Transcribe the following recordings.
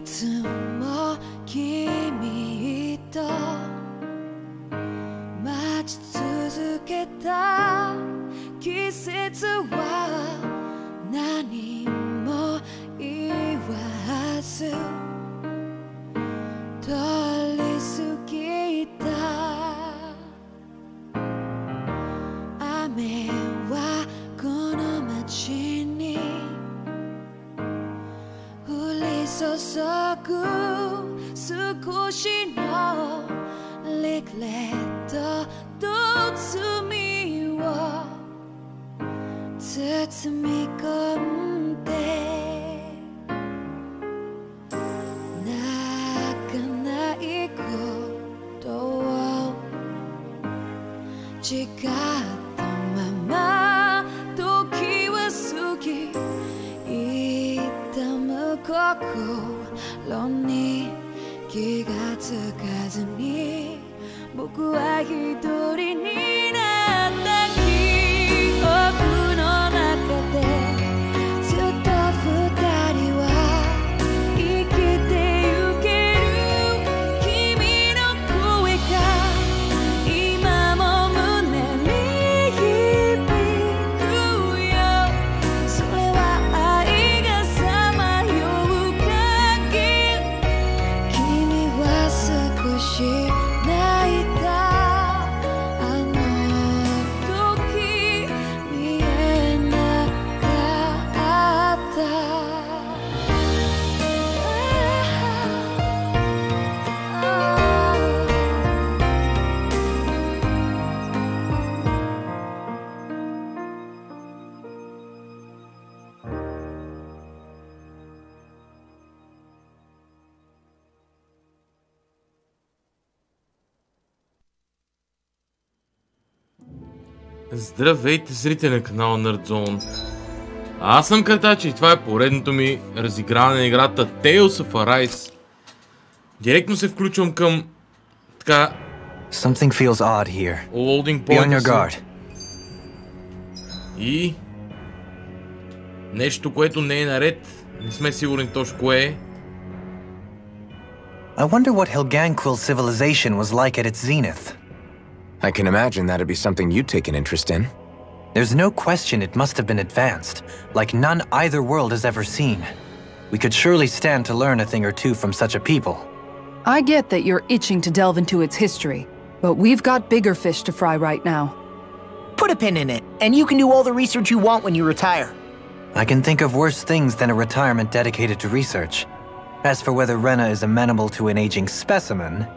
つも君と待ち続けた季節は何も言わず通り過ぎた。雨はこの街に降り注ぐ少しのリグレットと罪を包み込んで泣かないことを誓ったまま時は過ぎ痛む心に気がつかずに僕は一人になった記憶の中でずっと二人は生きてゆける君の声が今も胸に響くよ。それは愛がさまよう限り君は少し泣いた。あの時見えなかった。Здравейте, зрители на канала Nerdzone. Аз съм Картача и това е поредното ми разиграване на играта Tales of Arise. Директно се включвам към така Something feels odd here. лоудинг Be on your поинта guard. си. И нещо, което не е наред. Не сме сигурни точно кое е. I wonder what Helganquil civilization was like at its zenith. I can imagine that'd be something you'd take an interest in. There's no question it must have been advanced, like none either world has ever seen. We could surely stand to learn a thing or two from such a people. I get that you're itching to delve into its history, but we've got bigger fish to fry right now. Put a pin in it, and you can do all the research you want when you retire. I can think of worse things than a retirement dedicated to research. As for whether Rena is amenable to an aging specimen...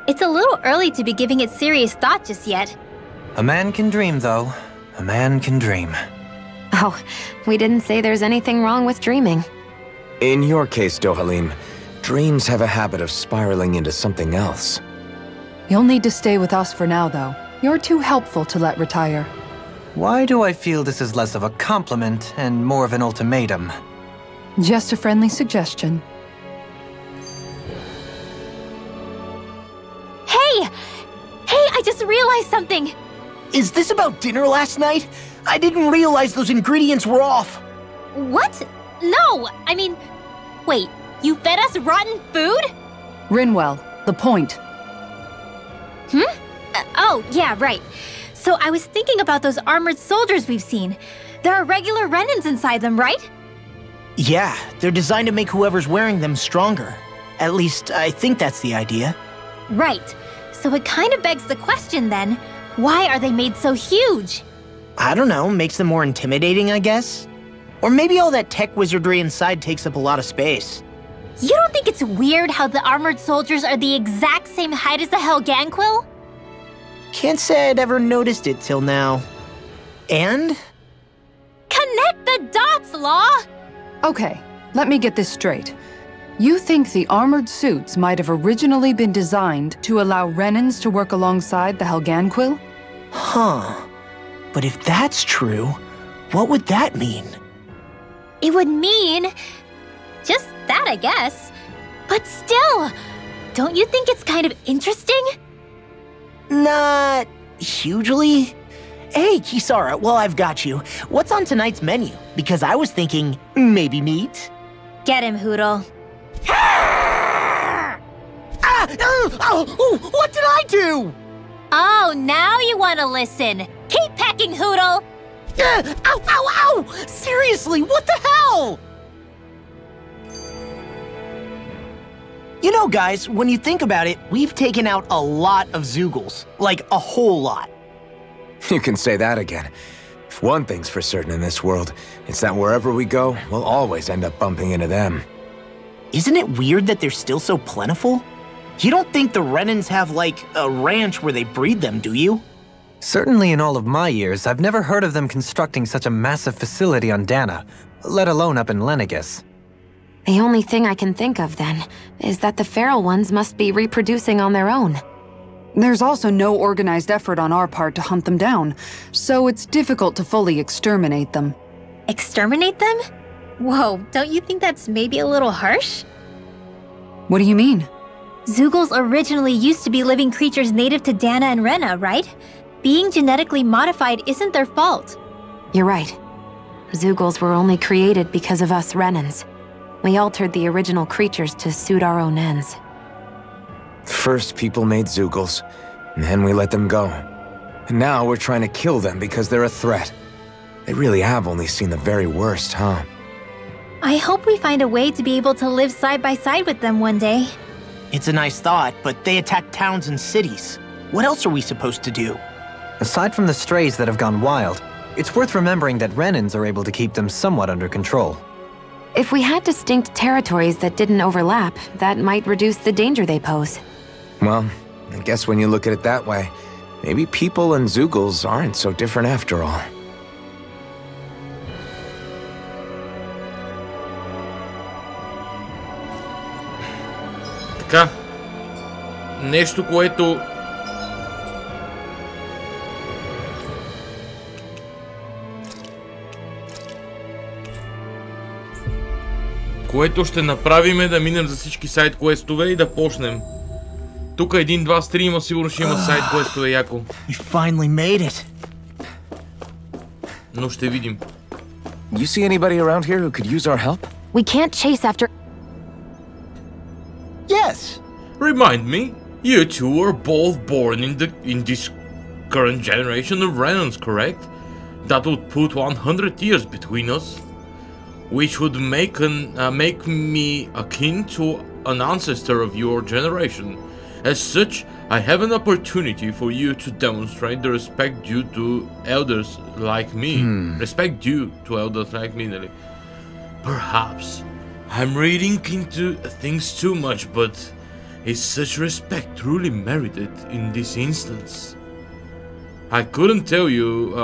It's a little early to be giving it serious thought just yet. A man can dream, though. A man can dream. Oh, we didn't say there's anything wrong with dreaming. In your case, Dohalim, dreams have a habit of spiraling into something else. You'll need to stay with us for now, though. You're too helpful to let retire. Why do I feel this is less of a compliment and more of an ultimatum? Just a friendly suggestion. Hey, I just realized something! Is this about dinner last night? I didn't realize those ingredients were off. What? No, I mean... Wait, you fed us rotten food? Rinwell, the point. Oh, yeah, right. So I was thinking about those armored soldiers we've seen. There are regular Renans inside them, right? Yeah, they're designed to make whoever's wearing them stronger. At least, I think that's the idea. Right. So it kind of begs the question then, why are they made so huge? I don't know, makes them more intimidating, I guess? Or maybe all that tech wizardry inside takes up a lot of space. You don't think it's weird how the armored soldiers are the exact same height as the Helganquil? Can't say I'd ever noticed it till now. And? Connect the dots, Law! Okay, let me get this straight. You think the armored suits might have originally been designed to allow Renans to work alongside the Helganquil? Huh. But if that's true, what would that mean? It would mean... just that, I guess. But still, don't you think it's kind of interesting? Not... hugely? Hey, Kisara, while I've got you, what's on tonight's menu? Because I was thinking, maybe meat? Get him, Hoodle. What did I do? Oh, now you want to listen. Keep pecking, Hoodle. Ow, ow, ow! Seriously, what the hell? You know, guys, when you think about it, we've taken out a lot of Zoogles. Like, a whole lot. You can say that again. If one thing's for certain in this world, it's that wherever we go, we'll always end up bumping into them. Isn't it weird that they're still so plentiful? You don't think the Renans have, like, a ranch where they breed them, do you? Certainly in all of my years, I've never heard of them constructing such a massive facility on Dana, let alone up in Lenegis. The only thing I can think of, then, is that the feral ones must be reproducing on their own. There's also no organized effort on our part to hunt them down, so it's difficult to fully exterminate them. Exterminate them? Whoa, don't you think that's maybe a little harsh? What do you mean? Zoogles originally used to be living creatures native to Dana and Rena, right? Being genetically modified isn't their fault. You're right. Zoogles were only created because of us Renans. We altered the original creatures to suit our own ends. First, people made Zoogles, and then we let them go. And now we're trying to kill them because they're a threat. They really have only seen the very worst, huh? I hope we find a way to be able to live side by side with them one day. It's a nice thought, but they attack towns and cities. What else are we supposed to do? Aside from the strays that have gone wild, it's worth remembering that Renans are able to keep them somewhat under control. If we had distinct territories that didn't overlap, that might reduce the danger they pose. Well, I guess when you look at it that way, maybe people and Zoogles aren't so different after all. Така, нещо, което ще направим е да минем за всички сайт квестове и да почнем. Тук 1-2 стрима сигурно ще има сайт квестове яко. We finally made it. Но ще видим. You see anybody around here who could use our help? We can't chase after... Yes. Remind me, you two were both born in this current generation of Renans, correct? That would put 100 years between us, which would make me akin to an ancestor of your generation. As such, I have an opportunity for you to demonstrate the respect due to elders like me. Respect due to elders like me, Nelly. Perhaps I'm reading into things too much, but is such respect truly merited in this instance? I couldn't tell you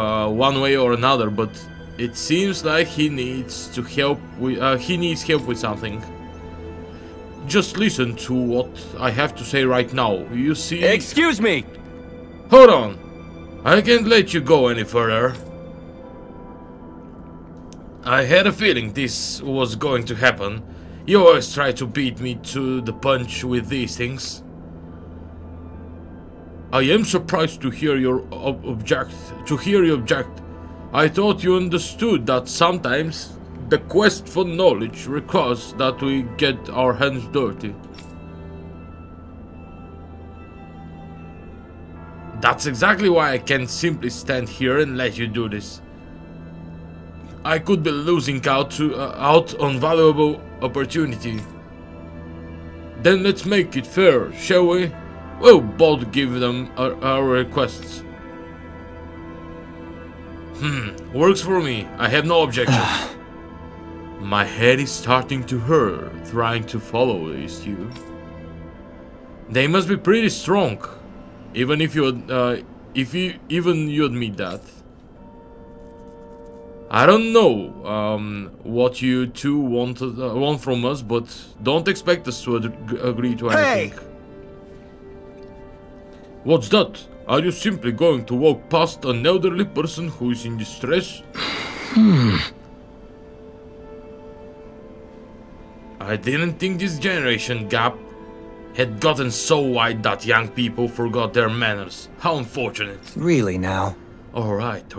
one way or another, but it seems like he needs help with something. Just listen to what I have to say right now. You see... Excuse me! Hold on! I can't let you go any further. I had a feeling this was going to happen. You always try to beat me to the punch with these things. I am surprised to hear you object. I thought you understood that sometimes the quest for knowledge requires that we get our hands dirty. That's exactly why I can't simply stand here and let you do this. I could be losing out on valuable opportunity. Then let's make it fair, shall we? We'll both give them our requests. Works for me. I have no objection. My head is starting to hurt trying to follow these two. They must be pretty strong, even if you admit that. I don't know what you two want from us, but don't expect us to agree to anything. Hey! What's that? Are you simply going to walk past an elderly person who is in distress? I didn't think this generation gap had gotten so wide that young people forgot their manners. How unfortunate. Really now? Alright.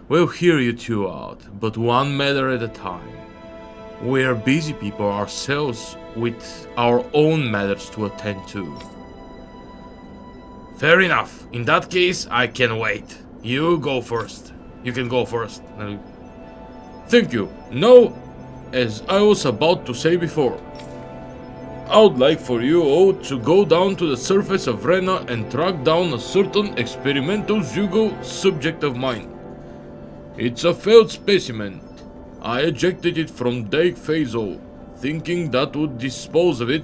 We'll hear you two out, but one matter at a time. We're busy people ourselves with our own matters to attend to. Fair enough. In that case, I can wait. You go first. You can go first. Thank you. Now, as I was about to say before, I would like for you all to go down to the surface of Rena and track down a certain experimental Zugo subject of mine. It's a failed specimen. I ejected it from Dake Faisal, thinking that would dispose of it,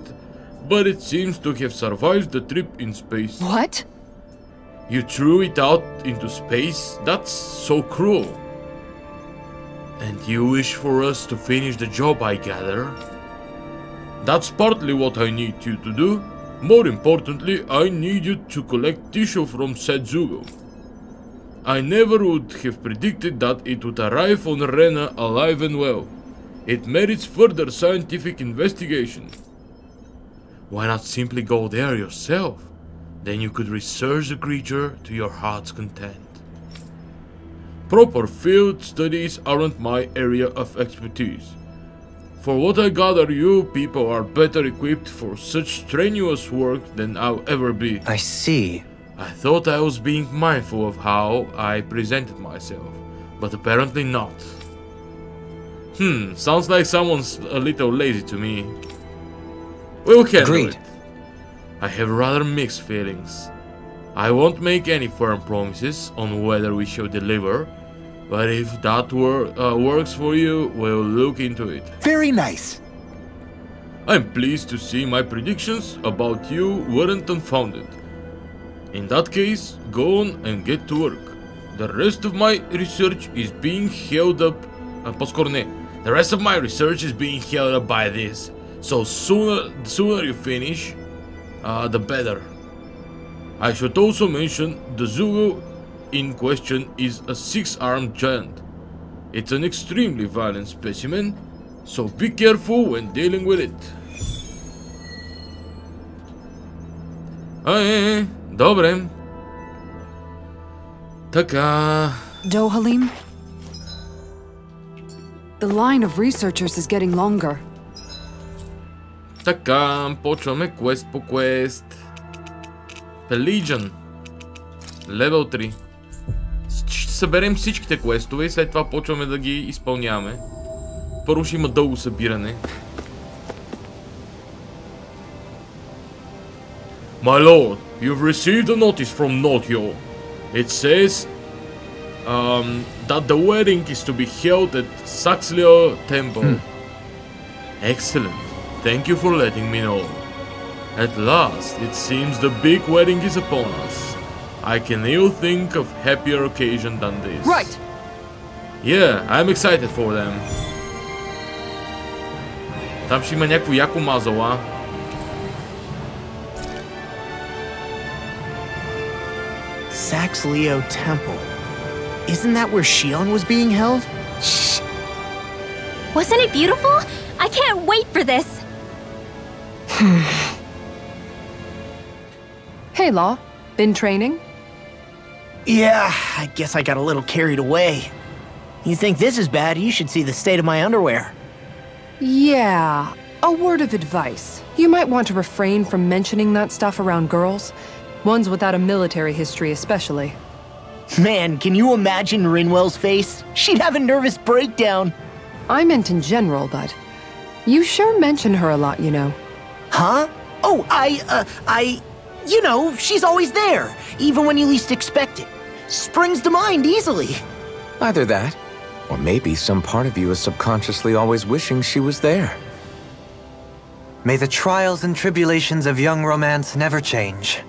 but it seems to have survived the trip in space. What? You threw it out into space? That's so cruel. And you wish for us to finish the job, I gather? That's partly what I need you to do. More importantly, I need you to collect tissue from said Zugo. I never would have predicted that it would arrive on Rena alive and well. It merits further scientific investigation. Why not simply go there yourself? Then you could research the creature to your heart's content. Proper field studies aren't my area of expertise. For what I gather, you people are better equipped for such strenuous work than I'll ever be. I see. I thought I was being mindful of how I presented myself, but apparently not. Sounds like someone's a little lazy to me. We'll handle Agreed. it. I have rather mixed feelings. I won't make any firm promises on whether we shall deliver, but if that works for you, we'll look into it. Very nice. I'm pleased to see my predictions about you weren't unfounded. In that case, go on and get to work. The rest of my research is being held up... The rest of my research is being held up by this. So sooner you finish, the better. I should also mention the Zugo in question is a 6-armed giant. It's an extremely violent specimen, so be careful when dealing with it. Добре. Така. Joe Halim? The line of researchers is getting longer. Така, почваме квест по квест. Pelagian. Левел 3. Ще съберем всичките квестове и след това почваме да ги изпълняваме. Първо ще има дълго събиране. My lord, you've received a notice from Notio. It says that the wedding is to be held at Saxleo Temple. Excellent. Thank you for letting me know. At last, it seems the big wedding is upon us. I can ill think of happier occasion than this. Right! Yeah, I'm excited for them. Там ще има някакво яко мазала. Saxleo Temple. Isn't that where Shion was being held? Shh! Wasn't it beautiful? I can't wait for this! Hey, Law. Been training? Yeah, I guess I got a little carried away. You think this is bad, you should see the state of my underwear. Yeah. A word of advice. You might want to refrain from mentioning that stuff around girls. Ones without a military history especially. Man, can you imagine Rinwell's face? She'd have a nervous breakdown. I meant in general, but you sure mention her a lot, you know. Huh? Oh, you know, she's always there, even when you least expect it. Springs to mind easily. Either that, or maybe some part of you is subconsciously always wishing she was there. May the trials and tribulations of young romance never change.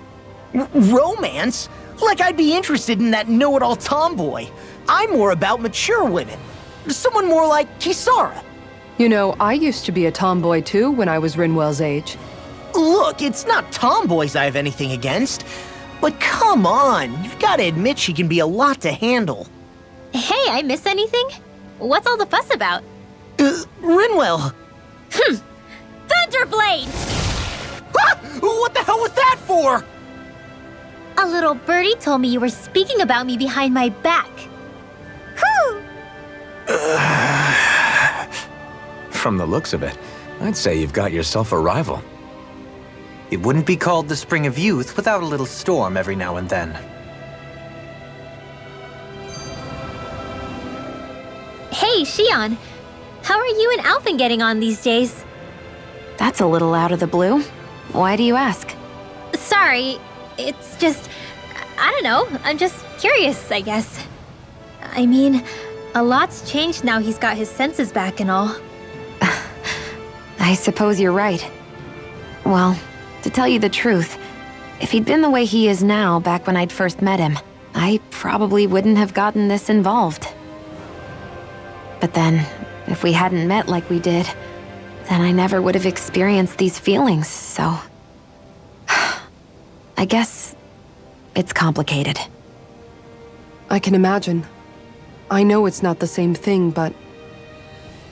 Romance? Like I'd be interested in that know-it-all tomboy. I'm more about mature women. Someone more like Kisara. You know, I used to be a tomboy too when I was Rinwell's age. Look, it's not tomboys I have anything against. But come on, you've got to admit she can be a lot to handle. Hey, I miss anything? What's all the fuss about? Rinwell. Thunderblade! Ah! What the hell was that for? A little birdie told me you were speaking about me behind my back. Whew! From the looks of it, I'd say you've got yourself a rival. It wouldn't be called the Spring of Youth without a little storm every now and then. Hey, Shion. How are you and Alphen getting on these days? That's a little out of the blue. Why do you ask? Sorry, it's just... I don't know, I'm just curious, I guess. I mean, a lot's changed now he's got his senses back and all. I suppose you're right. Well, to tell you the truth, if he'd been the way he is now back when I'd first met him, I probably wouldn't have gotten this involved. But then, if we hadn't met like we did, then I never would have experienced these feelings, so... I guess it's complicated. I can imagine. I know it's not the same thing, but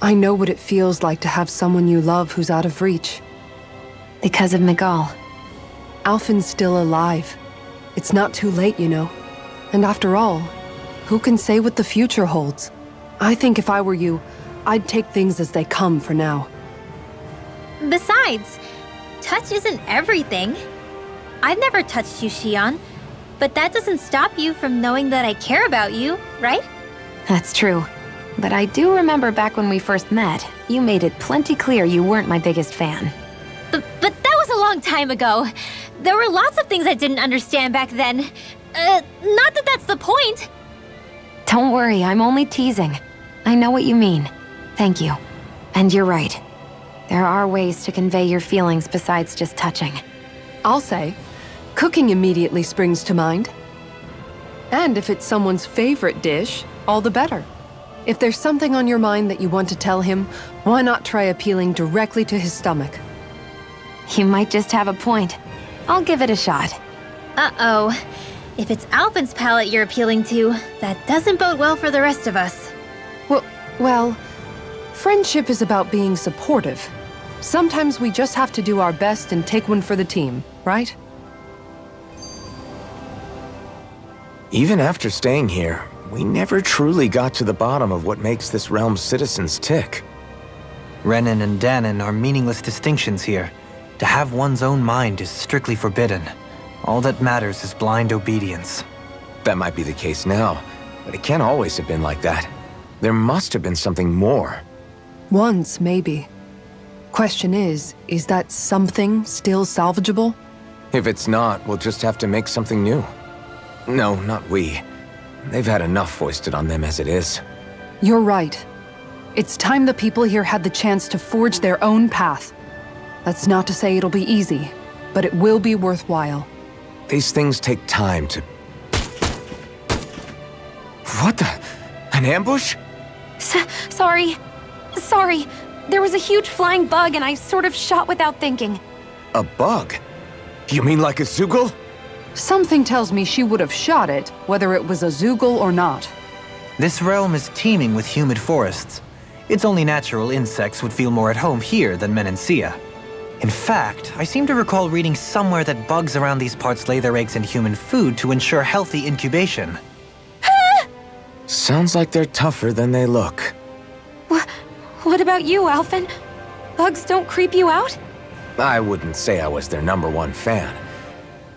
I know what it feels like to have someone you love who's out of reach. Because of Miguel. Alphen's still alive. It's not too late, you know. And after all, who can say what the future holds? I think if I were you, I'd take things as they come for now. Besides, touch isn't everything. I've never touched you, Shion, but that doesn't stop you from knowing that I care about you, right? That's true. But I do remember back when we first met, you made it plenty clear you weren't my biggest fan. But that was a long time ago. There were lots of things I didn't understand back then. Not that that's the point. Don't worry, I'm only teasing. I know what you mean. Thank you. And you're right. There are ways to convey your feelings besides just touching. I'll say, cooking immediately springs to mind. And if it's someone's favorite dish, all the better. If there's something on your mind that you want to tell him, why not try appealing directly to his stomach? You might just have a point. I'll give it a shot. Uh-oh. If it's Alphen's palate you're appealing to, that doesn't bode well for the rest of us. Well, friendship is about being supportive. Sometimes we just have to do our best and take one for the team, right? Even after staying here, we never truly got to the bottom of what makes this realm's citizens tick. Renin and Danin are meaningless distinctions here. To have one's own mind is strictly forbidden. All that matters is blind obedience. That might be the case now, but it can't always have been like that. There must have been something more. Once, maybe. Question is that something still salvageable? If it's not, we'll just have to make something new. No, not we. They've had enough foisted on them as it is. You're right. It's time the people here had the chance to forge their own path. That's not to say it'll be easy, but it will be worthwhile. These things take time to... What the... An ambush? Sorry. There was a huge flying bug and I sort of shot without thinking. A bug? You mean like a Zoogle? Something tells me she would have shot it, whether it was a Zoogle or not. This realm is teeming with humid forests. It's only natural insects would feel more at home here than Menancia. In fact, I seem to recall reading somewhere that bugs around these parts lay their eggs in human food to ensure healthy incubation. Sounds like they're tougher than they look. What about you, Alphen? Bugs don't creep you out? I wouldn't say I was their #1 fan.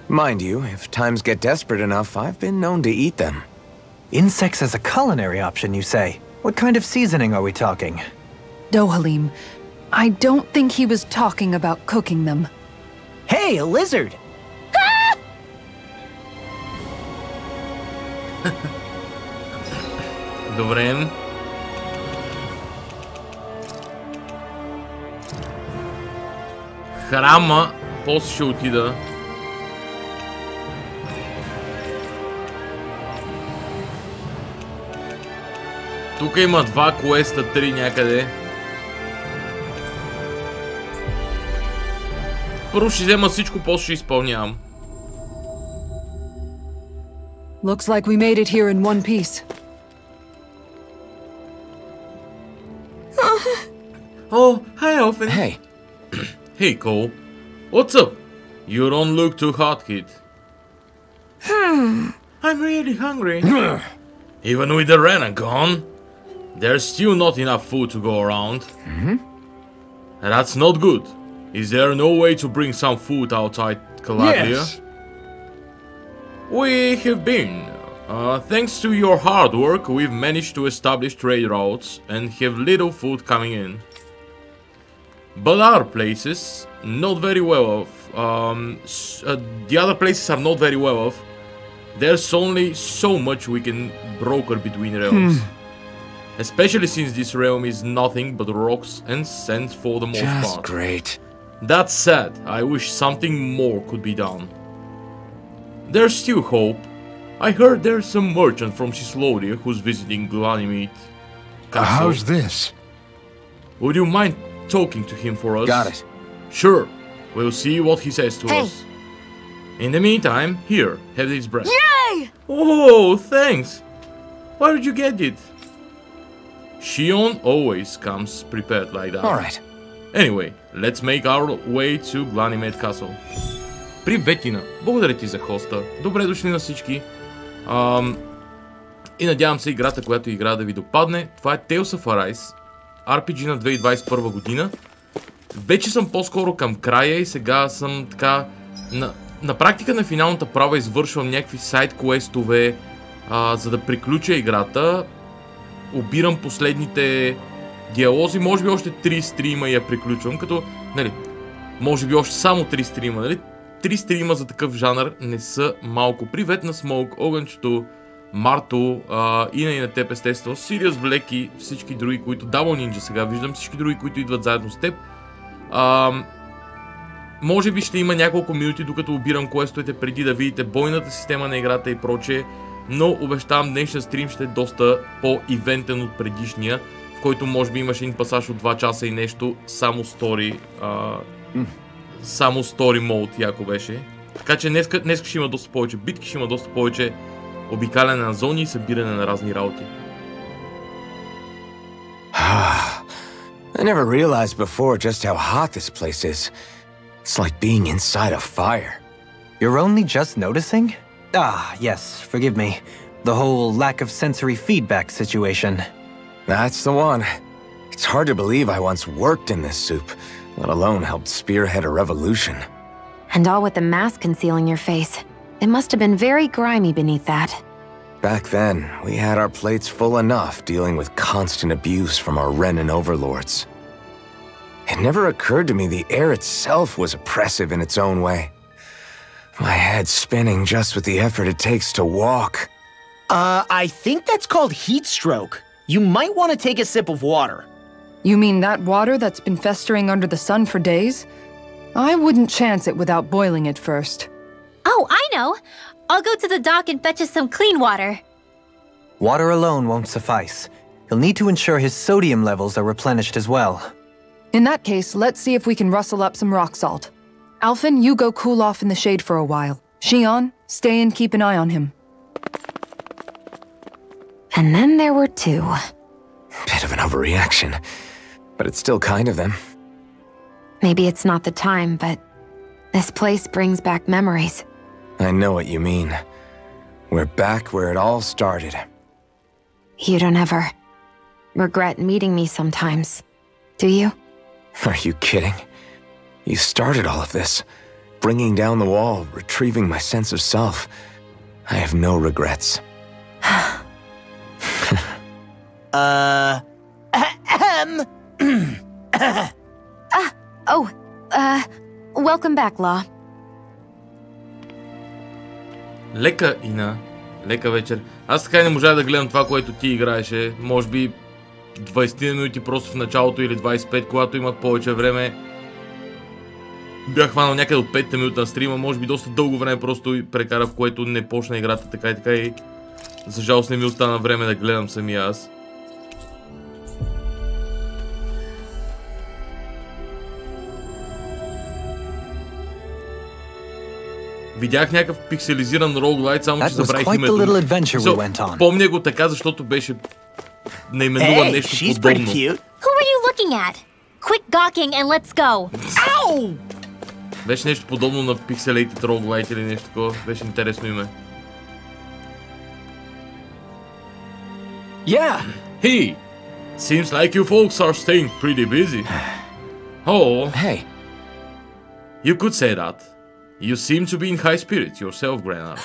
Mind you, if times get desperate enough, I've been known to eat them. Insects as a culinary option, you say? What kind of seasoning are we talking? Dohalim, I don't think he was talking about cooking them. Hey, a lizard! Добре. Храма, после ще отида. Тук има 2 квеста, 3 някъде. Първо ще взема всичко, после ще изпълнявам. Looks like we made it here in one piece. Oh, hi, Alphen. Hey. Hey, Cole. What's up? You don't look too hot, kid. I'm really hungry. Even with the Renin gone, there's still not enough food to go around. That's not good. Is there no way to bring some food outside Calabria? Yes. We have been. Thanks to your hard work, we've managed to establish trade routes and have little food coming in. But other places, not very well off. The other places are not very well off. There's only so much we can broker between realms. Especially since this realm is nothing but rocks and sand for the most part. Just great. That said, I wish something more could be done. There's still hope. I heard there's some merchant from Cislodia who's visiting Glanimede Castle. How's this? Would you mind talking to him for us? Got it. Sure. We'll see what he says to Hey. us. In the meantime, here, have this bread. Yay! Oh, thanks. Where did you get it? Shion always comes prepared like that. Alright. Anyway, let's make our way to Glanimede Castle. Приветина! Благодаря ти за хоста. Добре дошли на всички. И надявам се играта, която игра да ви допадне. Това е Tales of Arise, RPG на 2021 година. Вече съм по-скоро към края и сега съм така... На практика на финалната права извършвам някакви сайд-квестове, за да приключа играта. Обирам последните диалози, може би още 3 стрима и я приключвам, като, нали, може би още само 3 стрима, нали? 3 стрима за такъв жанр не са малко. Привет на Смоук, Огънчето, Марто и на теб естествено, Сириус Блек и всички други, които... Double Ninja сега виждам, всички други, които идват заедно с теб. Може би ще има няколко минути, докато обирам квестовете, преди да видите бойната система на играта и прочее, но обещавам днешния стрим ще е доста по-ивентен от предишния, в който може би имаше един пасаж от 2 часа и нещо, само стори, само стори мод, яко беше. Така че днес ще има доста повече битки, ще има доста повече обикаляне на зони и събиране на разни работи. I never realized before just how hot this place is. It's like being inside a fire. You're only just noticing? Ah, yes, forgive me. The whole lack of sensory feedback situation. That's the one. It's hard to believe I once worked in this soup, let alone helped spearhead a revolution. And all with the mask concealing your face. It must have been very grimy beneath that. Back then, we had our plates full enough dealing with constant abuse from our Renin overlords. It never occurred to me the air itself was oppressive in its own way. My head's spinning just with the effort it takes to walk. I think that's called heat stroke. You might want to take a sip of water. You mean that water that's been festering under the sun for days? I wouldn't chance it without boiling it first. Oh, I know! I'll go to the dock and fetch us some clean water. Water alone won't suffice. You'll need to ensure his sodium levels are replenished as well. In that case, let's see if we can rustle up some rock salt. Alphen, you go cool off in the shade for a while. Shion, stay and keep an eye on him. And then there were 2. Bit of an overreaction, but it's still kind of them. Maybe it's not the time, but this place brings back memories. I know what you mean. We're back where it all started. You don't ever regret meeting me sometimes, do you? Are you kidding? You started all of this. Bringing down the wall, retrieving my sense of self. I have no regrets. Welcome back, Law. Лека, Ина. Лека вечер. Аз така и не можах да гледам това, което ти играеше. Може би 20 минути просто в началото или 25, когато имах повече време. Бях хванал някъде от 5 минути на стрима, може би доста дълго време просто прекарах, в което не почна играта така и за жалост не ми остана време да гледам самия аз. Видях някакъв пикселизиран роуглайт, само че забравих името. Помня го така, защото беше наименуван нещо подобно. Who are you looking at? Quit gawking and let's go. Ow! Беше нещо подобно на Pixelated Roguelite или нещо такова. Беше интересно име. Yeah. Hey! Seems like you folks are staying pretty busy. Oh, Hey, you could say that. You seem to be in high spirits yourself, Granard.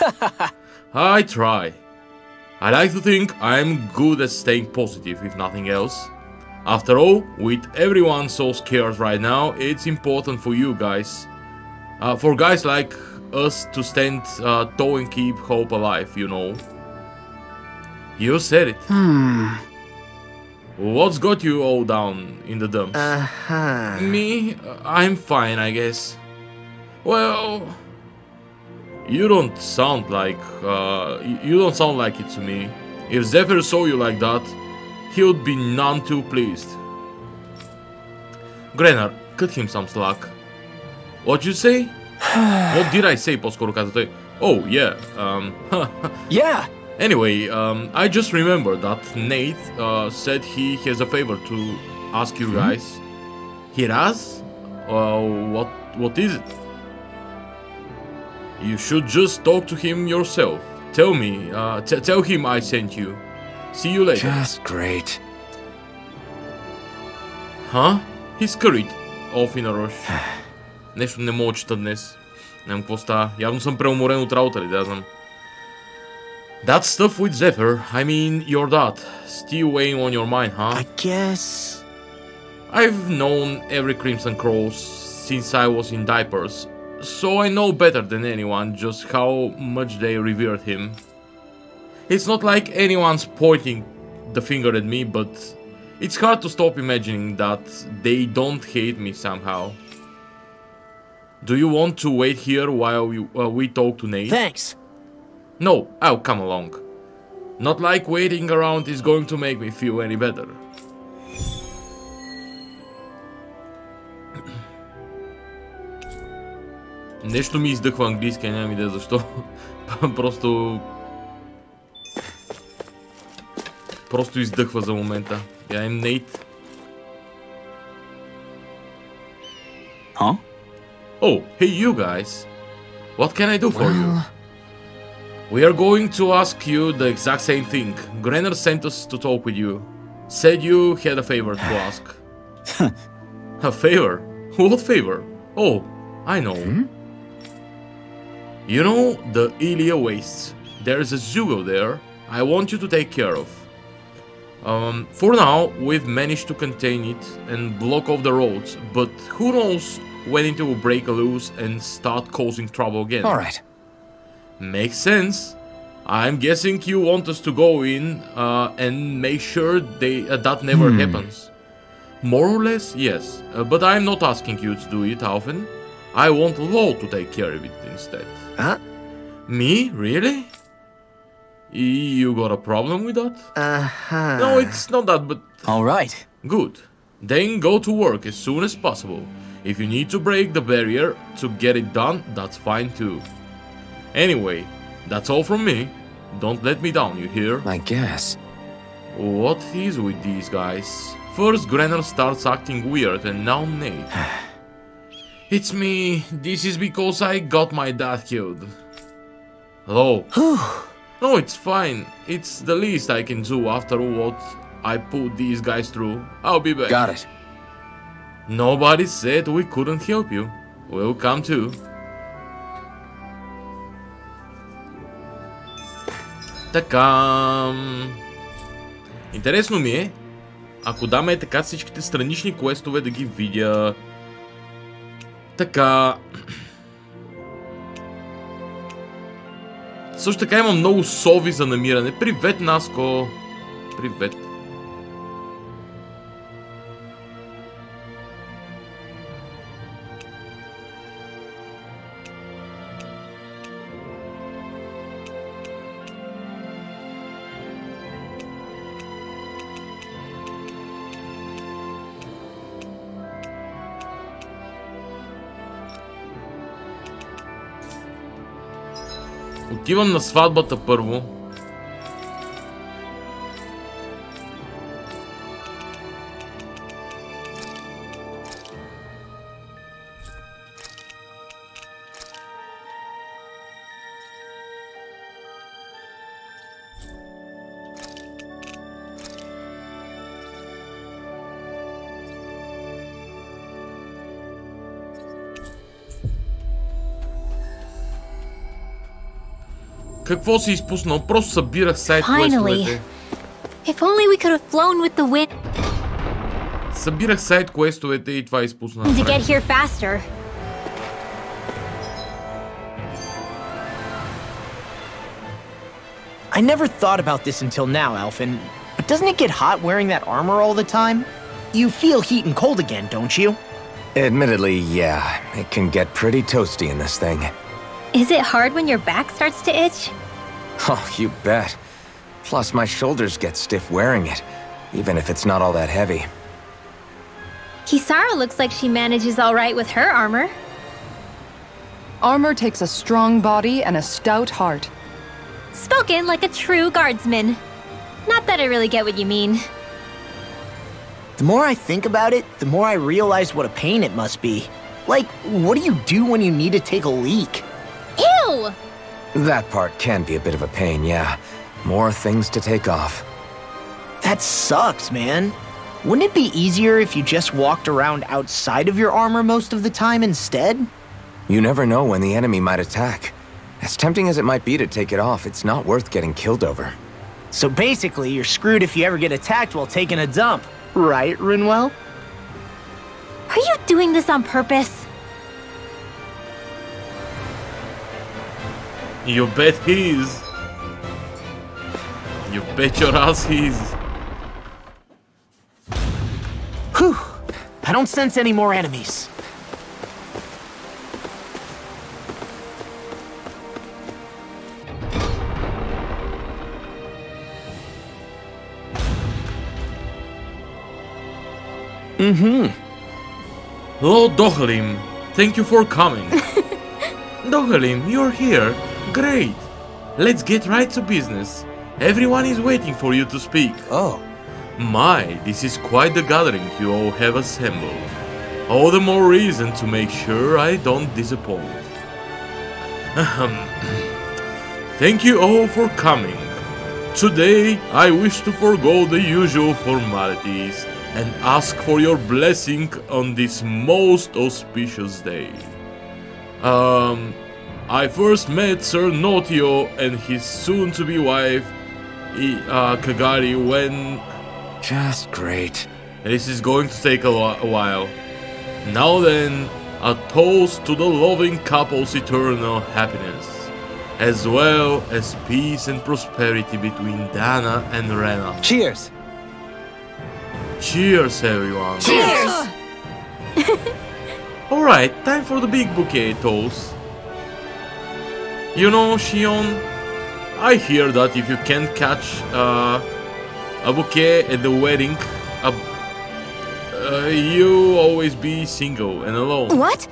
I try. I like to think I'm good at staying positive, if nothing else. After all, with everyone so scared right now, it's important for you guys. For guys like us to stand tall and keep hope alive, you know. You said it. What's got you all down in the dumps? Me? I'm fine, I guess. Well, you don't sound like it to me. If Zephyr saw you like that, he would be none too pleased. Granard, cut him some slack. What you say? What did I say, по-скоро каза той? Oh, yeah, Yeah. Anyway, I just remembered that Nate said he has a favor to ask you guys. He has? What is it? You should just talk to him yourself. Tell me, tell him I sent you. See you later. just great. Huh? He scurried off in a rush. Нещо не мога чета днес. Не знам какво става. Явно съм преуморен от работа ли, да знам. That stuff with Zephyr, I mean, your dad, still weighing on your mind, huh? I guess... I've known every Crimson Crow since I was in diapers, so I know better than anyone just how much they revered him. It's not like anyone's pointing the finger at me, but it's hard to stop imagining that they don't hate me somehow. Do you want to wait here while we talk to Nate? Thanks. No, I'll come along. Not like waiting around is going to make me feel any better. Нещо ми издъхва английски, нямам идея защо. Просто издъхва за момента. Я I'm Nate. Huh? Oh, hey you guys. What can I do for you? We are going to ask you the exact same thing. Granner sent us to talk with you. Said you had a favor to ask. A favor? What favor? Oh, I know. You know the Ilia Wastes. There's a Zugo there I want you to take care of. For now, we've managed to contain it and block off the roads, but who knows when it will break loose and start causing trouble again. Alright. Makes sense. I'm guessing you want us to go in and make sure that never happens. More or less, yes. But I'm not asking you to do it often. I want Law to take care of it instead. Huh? Me? Really? You got a problem with that? No, it's not that, but... Alright. Good. Then go to work as soon as possible. If you need to break the barrier to get it done, that's fine too. Anyway, that's all from me. Don't let me down, you hear? I guess. What is with these guys? First Granner starts acting weird and now Nate. It's me. This is because I got my dad killed. Hello. No, it's fine. It's the least I can do after what I put these guys through. I'll be back. Got it. Nobody said we couldn't help you. We'll come too. Така... Интересно ми е, ако даме така всичките странични квестове да ги видя. Така... Също така има много сови за намиране. Привет, Наско! Привет. Отивам на сватбата първо. Какво си изпуснал? Просто събирах сайд квестовете. If only we could have flown with the wind. Събирах сайд квестовете и това изпуснах. To get here faster. I never thought about this until now, Alphen, but doesn't it get hot wearing that armor all the time? You feel heat and cold again, don't you? Admittedly, yeah. It can get pretty toasty in this thing. Is it hard when your back starts to itch? Oh, you bet. Plus, my shoulders get stiff wearing it, even if it's not all that heavy. Kisara looks like she manages all right with her armor. Armor takes a strong body and a stout heart. Spoken like a true guardsman. Not that I really get what you mean. The more I think about it, the more I realize what a pain it must be. Like, what do you do when you need to take a leak? Ew! That part can be a bit of a pain, yeah. More things to take off. That sucks, man. Wouldn't it be easier if you just walked around outside of your armor most of the time instead? You never know when the enemy might attack. As tempting as it might be to take it off, it's not worth getting killed over. So basically, you're screwed if you ever get attacked while taking a dump. Right, Rinwell? Are you doing this on purpose? You bet he is. You bet your ass he is. Whew. I don't sense any more enemies. Lord Dohalim, thank you for coming. Dohalim, you're here. Great. Let's get right to business. Everyone is waiting for you to speak. Oh. My, this is quite the gathering you all have assembled. All the more reason to make sure I don't disappoint. Thank you all for coming. Today, I wish to forgo the usual formalities and ask for your blessing on this most auspicious day. I first met Sir Notio and his soon-to-be wife, Kagari, when... Just great. This is going to take a while. Now then, a toast to the loving couple's eternal happiness, as well as peace and prosperity between Dana and Rena. Cheers! Cheers, everyone. Cheers! Alright, time for the big bouquet toast. You know, Shion, I hear that if you can't catch a bouquet at the wedding, you always be single and alone. What?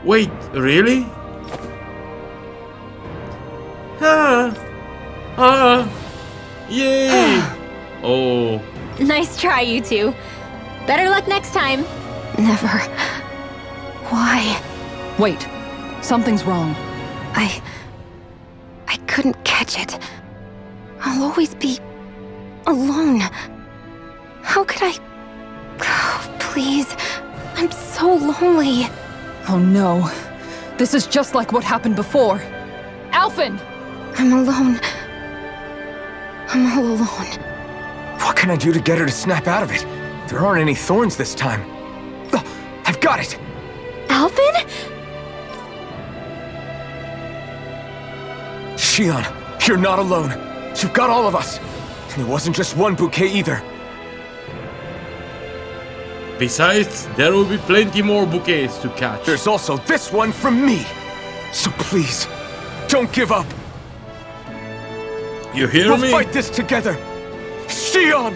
Wait, really? Yay! Oh. Nice try, you two. Better luck next time. Never. Why? Wait. Something's wrong. I couldn't catch it. I'll always be alone. How could I... Oh, please. I'm so lonely. Oh no. This is just like what happened before. Alphen! I'm alone. I'm all alone. What can I do to get her to snap out of it? There aren't any thorns this time. Oh, I've got it! Alphen? Shion, you're not alone. You've got all of us. And it wasn't just one bouquet either. Besides, there will be plenty more bouquets to catch. There's also this one from me. So please, don't give up. You hear me? We'll fight this together. Shion!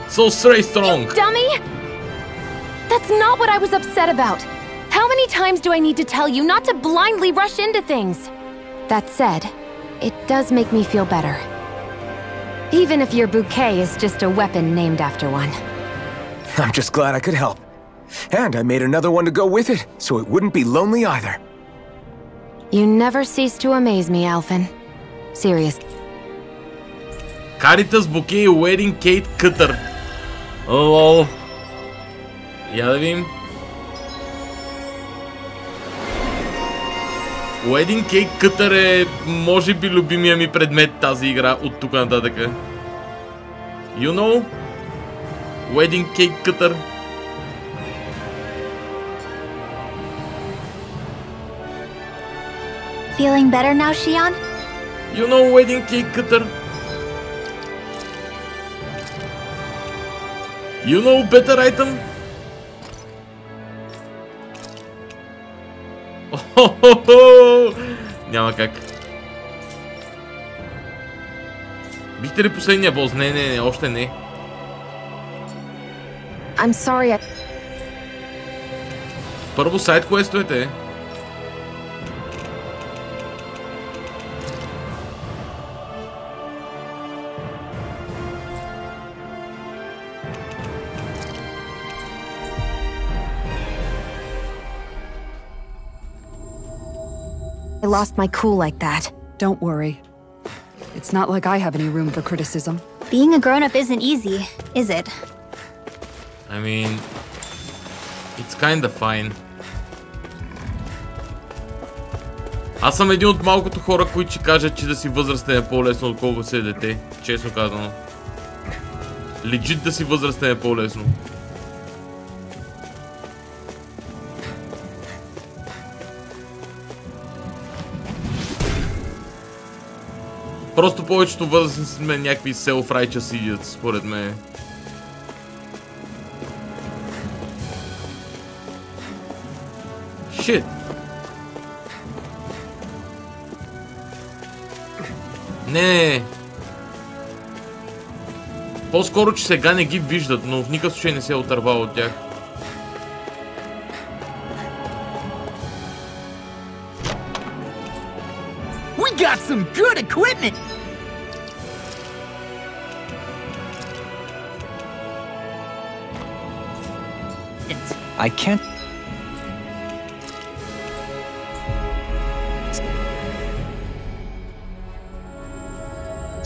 So stay strong. You dummy! That's not what I was upset about. How many times do I need to tell you not to blindly rush into things? That said, it does make me feel better. Even if your bouquet is just a weapon named after one. I'm just glad I could help. And I made another one to go with it, so it wouldn't be lonely either. You never cease to amaze me, Alphen. Seriously. Caritas bouquet wedding Kate Cutter. Лол. Я да видим. Wedding Cake Cutter е, може би, любимия ми предмет тази игра от тук нататък. You know? Wedding Cake Cutter. Feeling better now, Shion? You know Wedding Cake Cutter? You know better item? Няма как. Бихте ли последния бос? Не, още не. I'm sorry. Първо сайд квестовете. I lost my cool like that. Don't worry. It's not like I have any room for criticism. Being a grown-up isn't easy, is it? I mean, it's kinda fine. Аз съм един от малкото хора, които ще кажат, че да си възрастен е по-лесно, отколкото си е дете. Честно казано. Legit да си възрастен е по-лесно. Просто повечето възрастни сме някакви self-righteous idiots, според мен. Shit. Не. По-скоро, че сега не ги виждат, но в никакъв случай не се е отървал от тях. We got some good equipment! I can't...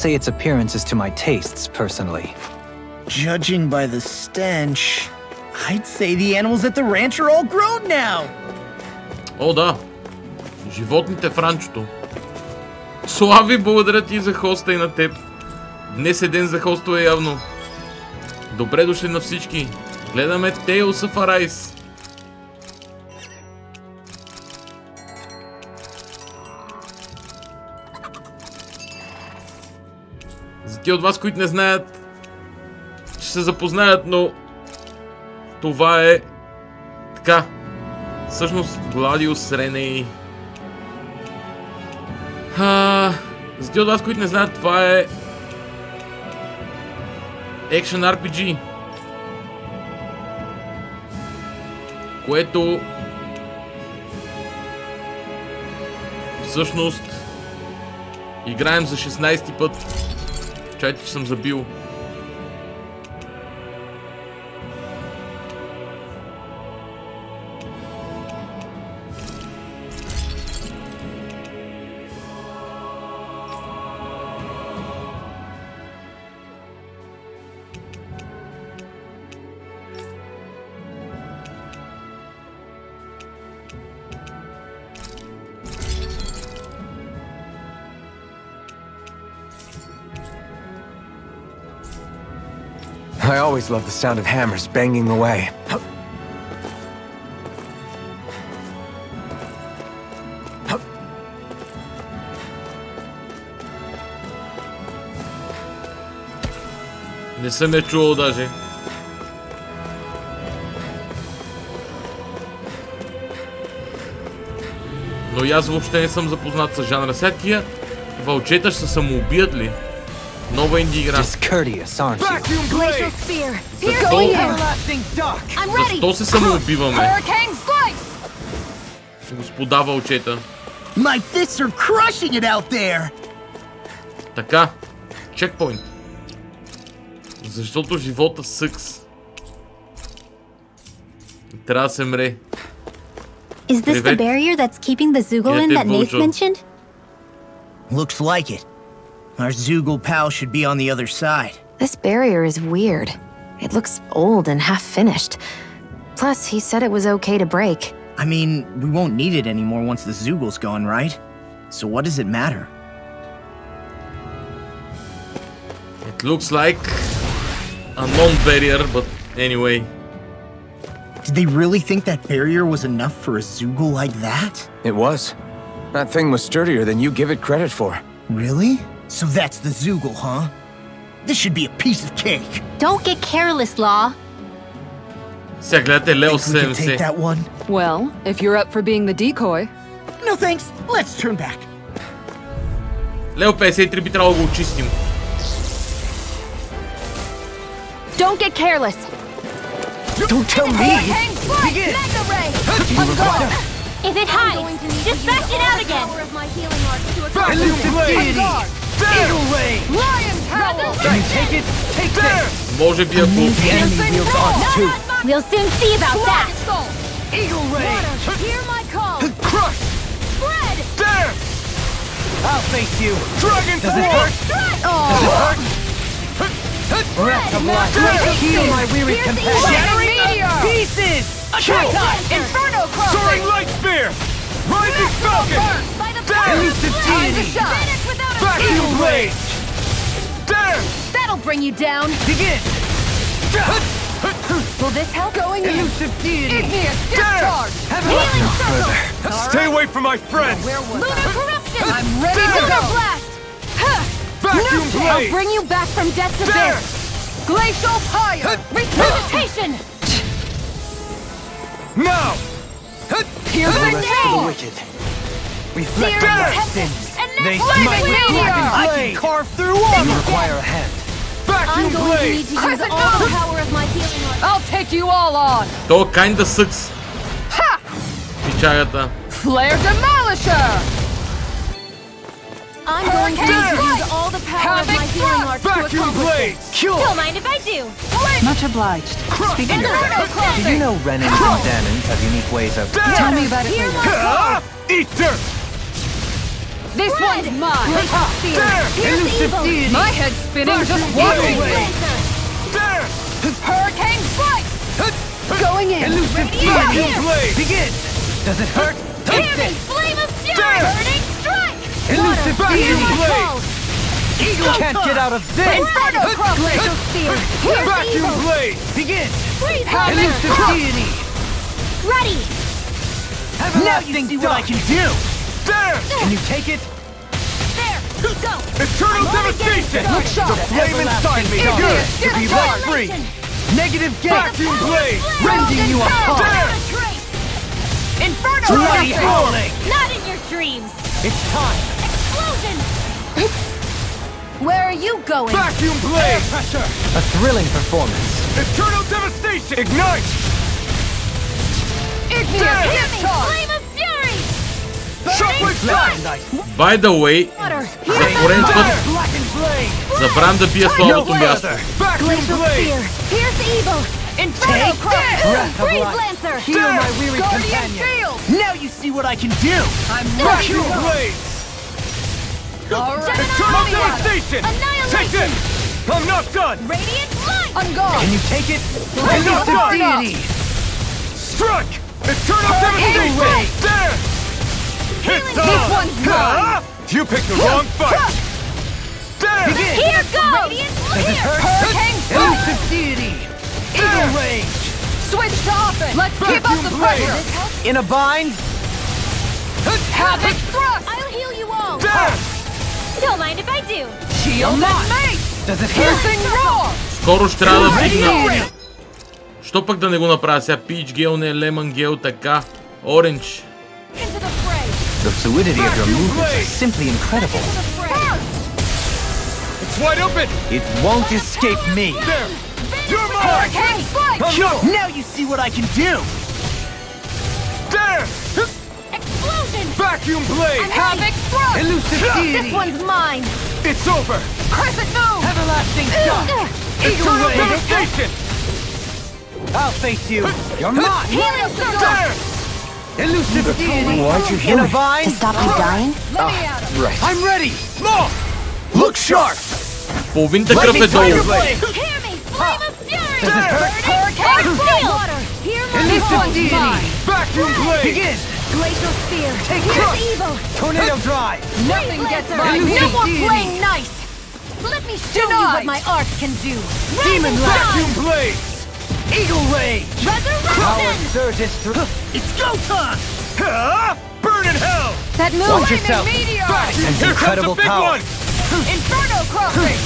say its appearance is to my tastes, personally. Judging by the stench, I'd say the animals at the ranch are all grown now! О, да. Животните в ранчото. Слави, благодаря ти за хоста и на теб. Днес е ден за хостове явно. Добре дошли на всички. Гледаме Tales of Arise. За ти от вас, които не знаят, ще се запознаят, но това е така. Всъщност Гладиус Реней. За ти от вас, които не знаят, това е Action RPG, което всъщност играем за 16-ти път. Чайте, че съм забил. I always love the sound of hammers banging away. Не съм я чувал даже. Но и аз въобще не съм запознат с жанра. Сега тия вълчета ще се самоубият ли? Нова инди игра. Защо се самоубиваме? Господа вълчета. Така. Чекпоинт. Защото живота съкс. Трябва да се мре. Is this the barrier that's keeping the Zoogle in that Nath mentioned? Looks like it. Our Zoogle pal should be on the other side. This barrier is weird. It looks old and half-finished. Plus, he said it was okay to break. I mean, we won't need it anymore once the Zoogl's gone, right? So what does it matter? It looks like a non-barrier, but anyway. Did they really think that barrier was enough for a Zoogl like that? It was. That thing was sturdier than you give it credit for. Really? So that's the Zoogl, huh? This should be a piece of cake. Don't get careless, Law. Сега гледате Лео Think we can take 70. that one? Well, if you're up for being the decoy. No thanks. Let's turn back. Лео 53 би трябвало да го очистим. Don't get careless. Don't tell me! Begin! If it hides, just back it out again. Elusive deity! Eagle Ray! Lion Tower! Can you take it? Take this! Може би ако... The enemy wields arms too! We'll soon see about that. Eagle Ray! Hear my call! Crush! Spread! There! I'll face you! Dragon Does it hurt? Does it hurt? Breath of life! Heal my weary companion! Shattering meteor! Pieces! Kartacha! Inferno crossing! Soaring light spear! Rising falcon! Elusive deity! Vacuum blade! There! That'll bring you down! Begin! Will this help? Going in! Elusive deity! Igneous discharge! Healing circle! Stay away from my friends! Lunar corruption! I'm ready to go! Blast! Vacuum blade! I'll bring you back from death's There! abyss! Glacial fire! Resuscitation! Now! Here's the The wicked. Reflect Searing their tempest! sins. And They flaming smite with meteor! blackened I blade. Carve through armor. Require a hand. Vacuum blade. To use all the power of my healing art. I'll take you all on! То kinda sucks. Ha! Пичагата. Flare Demolisher! I'm going to need to use all the power of my healing art to Vacuum accomplish blade. Cure. Don't mind if I do. Much obliged. Speaking of Did you know Renans and Danans have unique ways of... tell me about it later. Eat dirt. This one's mine! There. Elusive deity. My head's spinning just watching! There. Hurricane Strike! Going in! Elusive Radiant deity. here. Blade. Begin. Does it hurt? Hear me! Flame of fury! There. Burning strike! Elusive deity. Blade. Eagle can't get out of this! Inferno Cross! Glacial Spear! Here's Vacuum evil! blade. Begin. Freeze Elusive hammer! deity. Ready! Now you see what I can do. There. Can you take it? There! Go! Eternal devastation! Look sharp! The flame inside me Igneous yearns to be let free! Negative vacuum blade! Rending you apart! There! Inferno Bloody Crossing! howling! Not in your dreams! It's time! Explosion! Where are you going? Vacuum blade! Pressure! A thrilling performance. Eternal devastation! Ignite! Igneous discharge! Flame of fury! Shockwave strike! By the way, за пореден път Blackened blade! забравям да бия слабото място. Vacuum blade! Here's the evil! Inferno Crossing! Breath of Freeze life! Lancer! Heal my weary Guardian companion! Shield! Now you see what I can do! I'm Vacuum ready! blade! Alright. Eternal devastation! Annihilation! Take this! I'm not done! Radiant light! I'm gone! Can you take it? Elusive deity! Struck! Eternal devastation! blade. There! It's on! This one's mine! You picked the wrong fight! There! Begin! Here goes! Radiant Does it hurt? Hurricane Strike! Elusive deity! Eagle rage! Switch to offense! Let's keep up the Vacuum blade. pressure! In a bind? Havoc Thrust! I'll heal you all! There! Don't mind if I do! Shield and Mate! Does it hurt? Piercing Roar! Скоро ще трябва да вдигна. Deity! Що пък да не го направя сега? Peach Gale, не Lemon Gale, така. Orange. Into the fray! The fluidity of your movements is simply incredible. It's wide open! It won't escape me! There! You're mine! Hurricane Strike! Now you see what I can do! There! Explosion! Vacuum blade! Havoc Thrust! Elusive deity! This one's mine! It's over! Crescent Moon! Everlasting shock! Eternal devastation! I'll face you! You're mine! Helios There! Elusive deity! Why'd you In heal a me? vine? To stop you dying? Let me at him! Right. I'm ready! Law! Look sharp! Половината кръв е долу. Hear me! Flame of fury! Does it hurt? Hurricane Shield! Water! Hear my Elusive deity! Vacuum blade! Begin! Glacial Spear! Take Here's crush! evil! Tornado drive! Nothing gets by Elusive me! No more deity! playing nice! Let me show you Denied. what my art can do! Demon Rise and vacuum shine! blades! Eagle rage! Power Resurrection! surges through. It's go time! Burn in hell! That move! Watch yourself! Meteor! And incredible power! Inferno crossing!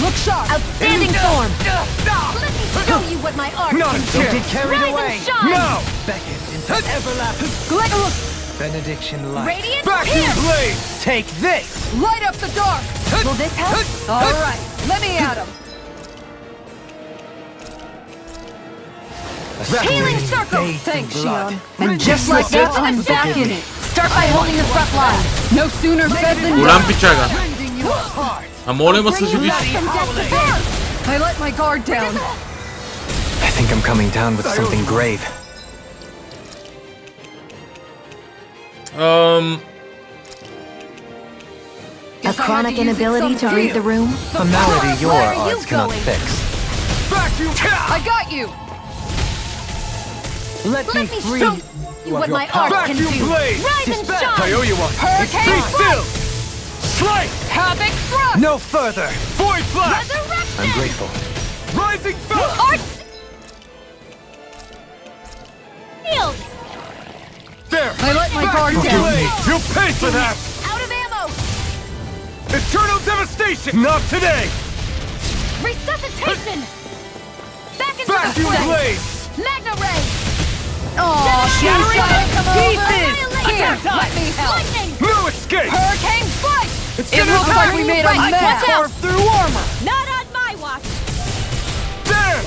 Look sharp! Outstanding form! Let me show you what my art Not can a do! chance! Don't get carried Rise away! and shine! No! Beckon into everlasting benediction light. Radiant Vacuum Pierce! blade! Take this! Light up the dark! Will this help? All right, let me at him. Healing circle! Bathed in Thanks, blood. Shion. And just like that, I'm back in it. Start by holding the front line. No sooner said than Голям done. пичага. Rending you apart! А моля ме съживиш. From death to birth! I let my guard down. I think I'm coming down with something grave. A chronic inability to read the room? A malady your Where are you arts cannot going? fix. Vacuum I got you. Let me Let me free show you you of what your my art can Vacuum do! blade! Rise and Dispel! I owe shine! you one! Hurricane Be still! Slice! Havoc thrust. No further! Void flash! Resurrection! I'm grateful. Rising fell! Art shield! There! I let my guard Vacuum down. blade! You pay for that! Out of ammo! Eternal devastation! Not today! Resuscitation! Back into Vacuum the fray! blade! Magna Ray! Shattering Come to pieces. Annihilation! Here, let me help. Lightning! No escape! Hurricane flight. It's It gonna looks like we made a Right, mess. watch out. Carve through armor! Not on my watch! There!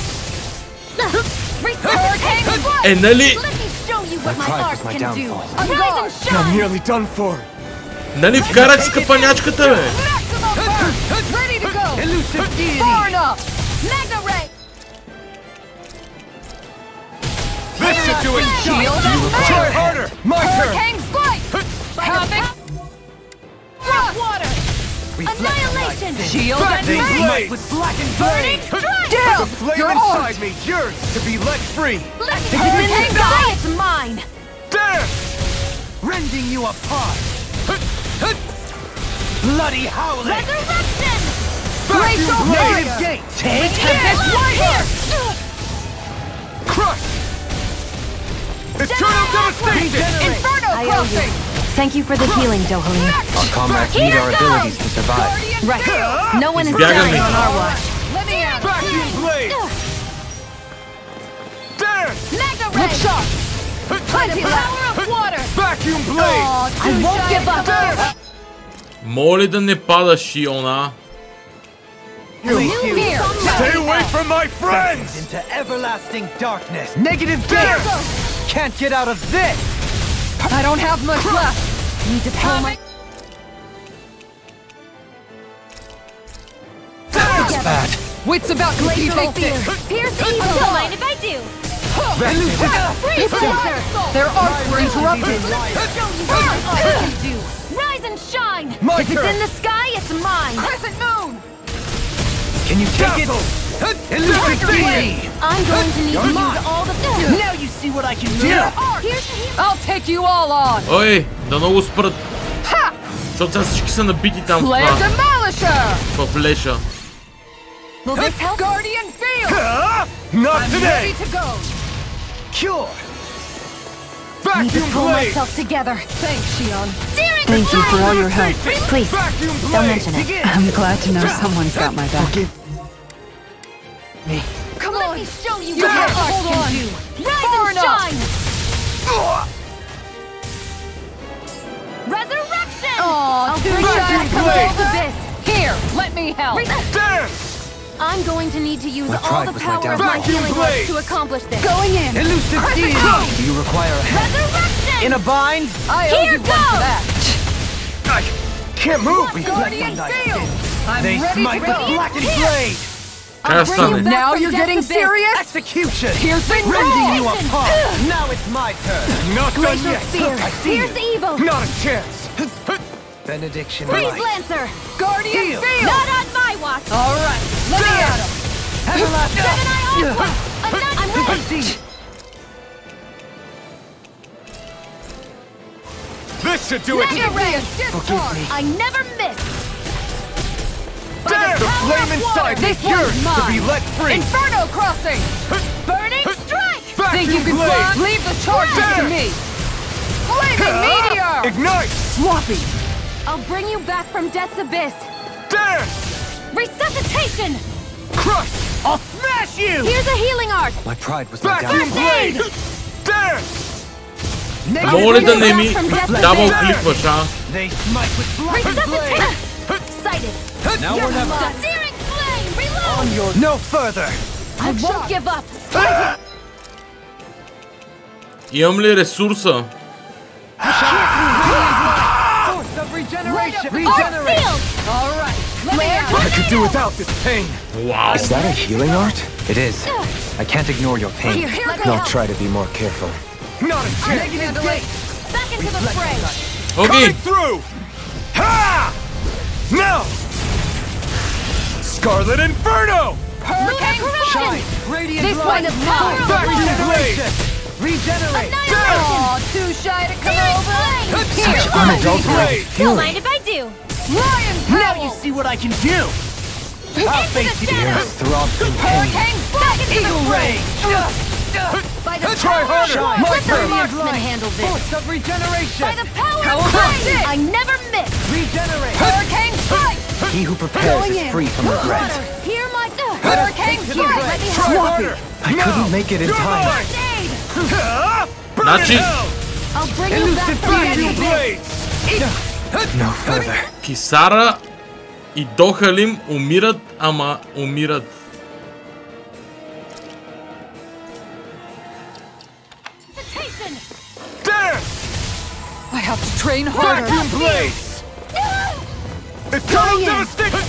Resuscitation! Е, нали? Let me show you what My my pride art was my can do! downfall. On Rise guard. and shine! Nearly done for! Нали вкарах с капанячката, бе? Maximum burst. Ready to go. Elusive deity! Far enough. Magna Ray! This should do it! Shield Try and harder! My turn! Hurricane flight. Havoc. Thrust. Water! Annihilation! Shield and Vacuum rain. blade! With blackened Burning blade! strike! Down. The flame Your inside art. me, yours to be let free! Let me in the sky, it's mine! There! Rending you apart! Bloody howling! Resurrection! Glacial fire! native gate! Take Here! Crush! Eternal devastation! Inferno I owe you. crossing. Thank you for the healing, Dohalim. Our comrades need our abilities to survive. Guardian Right. field. No one is Bягаме. dying on our watch. Let me at him. Vacuum blade! There! Magna Look Ray! sharp. By the power of water! Vacuum blade! I won't give up. Моля да не падаш, Шиона. Here. Stay away from my friends! into everlasting darkness! Negative gate! Can't get out of this! I don't have much left. Need to pull my. That's bad! Wits about to see Glacial take fear! this. Pierce evil! Don't mind if I do! Freeze laser! Their arts were interrupted. Show you what my art can do! Rise and shine! My If it's turn. in the sky, it's mine! Crescent moon. Can you take it? Elusive deity! I'm going to need to use all the... Now you see what I can do! Here's the healing... I'll take you all on. Ой, да много спрат. Ha! Защото сега всички са набити там в Flare това. demolisher. В леша. Will this help? Guardian field. Not I'm today! ready to go. Cure! Need to Vacuum pull blade! myself together. Thanks, Shion. Daring Thank you for all your help. Please, Vacuum don't blade! mention it. Begin! I'm glad to know someone's got my back. Me. Come Let on. me show you You what my have to art hold can on. do! Rise Far and enough. shine! Resurrection! Aw, I'll too bring you shy back to from go all over of this! Here, let me help. There! I'm going to need to use My all pride the was my power of my downfall. healing Vacuum arts blade. to accomplish this! Going in. Elusive deity! Do you require a hand? Resurrection! In a bind? I owe Here you one for goes. that. I can't move! Guardian field. I'm They ready smite to with go. blackened blade! Как стане? Now you're getting serious? Execution! Piercing Rending you moon. apart! Now it's my turn! Not done Glacial yet! Spear! I see Here's you. evil! Not a chance! Benediction Freeze light! Lancer! Guardian Heal. field. Not on my watch! All right, let me at him. Everlasting! Seven Eye Onslaught! I'm I ready! see you! should do it! Forgive me. I never miss! The flame inside is yours to be let free! Inferno crossing! Burning strike! Think you can fly? Leave the charges to me! Blazing meteor! Ignite! Sloppy! I'll bring you back from death's abyss! Dance! Resuscitation! Crush! I'll smash you! Here's a healing art! My pride was let Vacuum down. blade! Dance! Моля да не ми дабл кликваш, а? They smite with blazing blade! Resuscitation! Sighted! Now we're never Searing flame! Reload! on your... No further! I won't give up! Имам ли ресурса? Force of regeneration! Regenerate! Alright! I could do without this pain! Вау! Is that a healing art? It is. I can't ignore your pain. I'll try to be more careful. Not a chance! Negative gate! Back into the fray! Окей! Coming through! Ha! Now! Scarlet Inferno! Hurricane Shine! Radiant This light! one is power! Vacuum blade! Regenerate! Aw, too shy to come over! Such unadulterated Don't fury. mind if I do. Lion Now you see what I can do! I'll face you! Ears throb in pain. Hurricane back into Eagle the fray! Ray! By the Try power harder! of My let the turn. marksman handle this! Force of regeneration! By the power Power of of flame! I never miss! Regenerate! Hurricane strike! He who prepares is free from regret. Hear my hurricane to the strike! blade. Let me Try help! harder! I couldn't make it in You're time. mine! Aid! Burn Nachi. in hell! I'll bring you back Elusive from the Vacuum enemy! blades! No further. Кисара и Дохалим умират, ама умират. Dance! I have to train harder! Vacuum blades! Eternal devastation!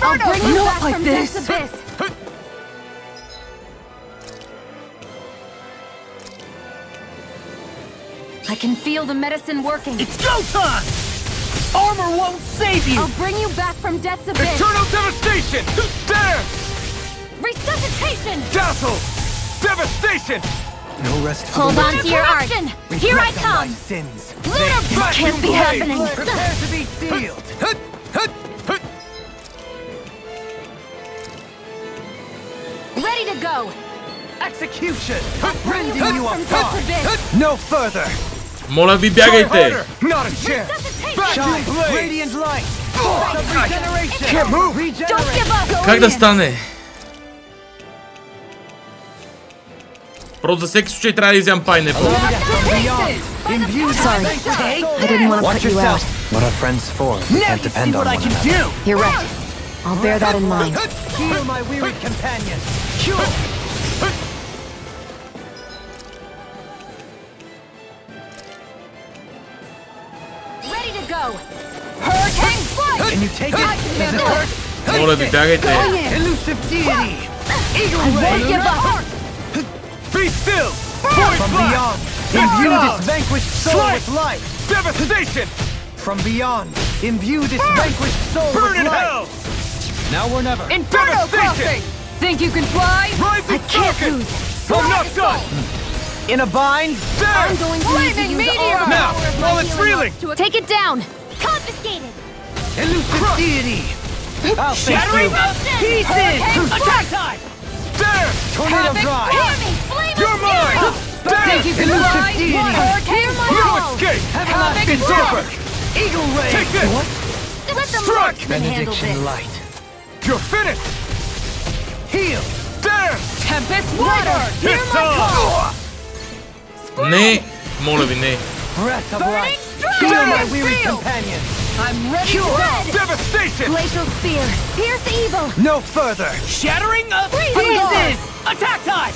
I'll bring you back from death's abyss! I can feel the medicine working. It's go time! Armor won't save you! I'll bring you back from death's abyss! Eternal devastation! Dance! Resuscitation! Dazzle! Devastation! No rest for Hold the on wicked. to your art. Here I Reflect on thy come. sins. Lunar Vacuum can't be blade. happening! Prepare to be sealed! Ready to go! Execution! Bring you Rending back you from death's apart! abyss! No further! Моля ви Try бягайте! harder! Not a chance! Resuscitation! Vacuum Shine! blades! Radiant light! Force of regeneration! Can't move! Don't Regenerate! give up! Как да стане? Просто за всеки случай трябва да изям пайнепъл. Sorry, I didn't want to Watch put you out. yourself. What are friends for? We Now can't you see depend on what I one can another. do! You're right. I'll bear that in mind. Heal my wearied companion! Cure! Ready to go! Hurricane flight! Can you take it? Does it hurt? Моля ви бягайте! Elusive deity! Eagle I won't ray! give up! Be still! Void From blast! beyond, imbue this vanquished soul Strike! with life! Devastation! From beyond, imbue this vanquished soul Burn with in life! hell! Now or never! Inferno Devastation! crossing! Think you can fly? Rising I can't falcon! lose! I'm not done! In a bind? I'm Dance! going to need to Flaming use meteor! all the Now, power of while my it's healing reeling. arts to take it down! Confiscated. Elusive deity! I'll face you! Pieces! Attack time! Dance! Tornado drive! You're mine! Think you Dance! can Elusive fly? deity! Hurricane No fly! escape! Everlasting Absorber! sword! Eagle ray! Take this! Let the Struck! marksman handle Benediction this! light! You're finished! Heal! Dance! Tempest water! Hear It's my on! call! Не! Моля ви, не! Breath of Burning life! strike! Heal my Burning weary steel! companion! I'm ready to Cure! red! Devastation! Glacial spear! Pierce evil! No further! Shattering of Freezes! Attack time!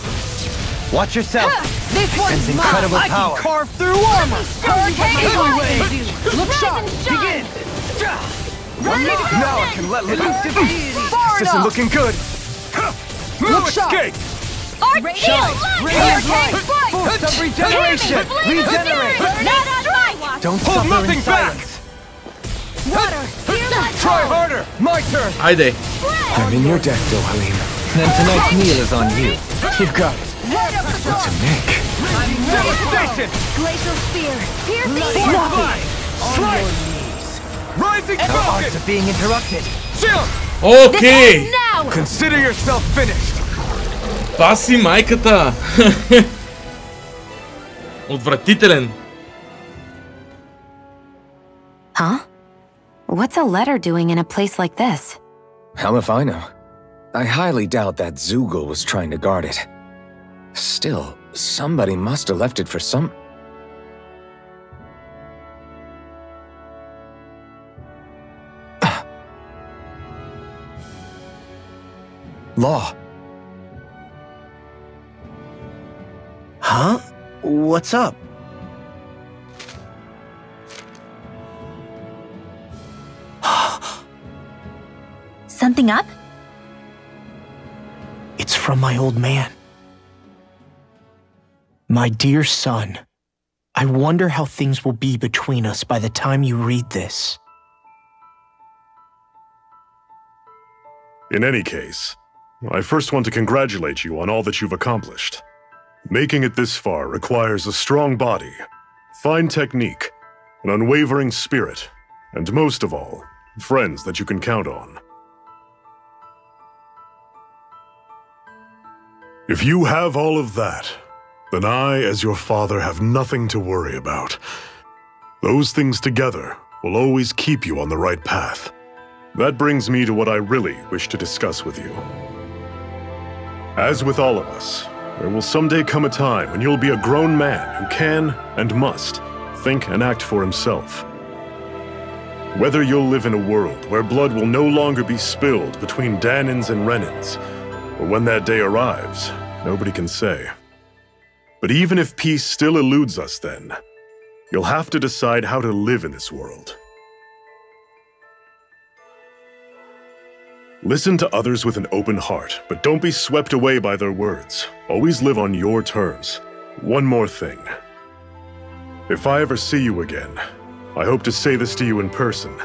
Watch yourself! This one's Sense mine! incredible I can power. carve through armor! Hurricane Eagle fly! ray! Look sharp! Rise and shine! Begin! Now I can let loose. Elusive deity! Far This isn't enough! looking good. No sharp. escape! Art shield! Radiant Hurricane light! flight! Force of regeneration! Regenerate! Not on my watch! Don't Hold suffer nothing in back! silence. Water! Hear my Try call! harder! My turn! Айде! I'm in your debt, Dohalim. Then tonight's meal is on you. You've got it. Head up the To Nick. Devastation! Glacial spear! Pierce Void evil! blast! Strike! Rising The arts are being interrupted. Окей! Consider yourself finished. Паси майката! Отвратителен! Huh? What's a letter doing in a place like this? Hell if I know. I highly doubt that Zoogle was trying to guard it. Still, somebody must have left it for some... Law. Huh? What's up? Something up? It's from my old man. My dear son, I wonder how things will be between us by the time you read this. In any case, I first want to congratulate you on all that you've accomplished. Making it this far requires a strong body, fine technique, an unwavering spirit, and most of all, friends that you can count on. If you have all of that, then I, as your father, have nothing to worry about. Those things together will always keep you on the right path. That brings me to what I really wish to discuss with you. As with all of us, there will someday come a time when you'll be a grown man who can and must think and act for himself. Whether you'll live in a world where blood will no longer be spilled between Danins and Renins, or when that day arrives, nobody can say. But even if peace still eludes us then, you'll have to decide how to live in this world. Listen to others with an open heart, but don't be swept away by their words. Always live on your terms. One more thing. If I ever see you again, I hope to say this to you in person,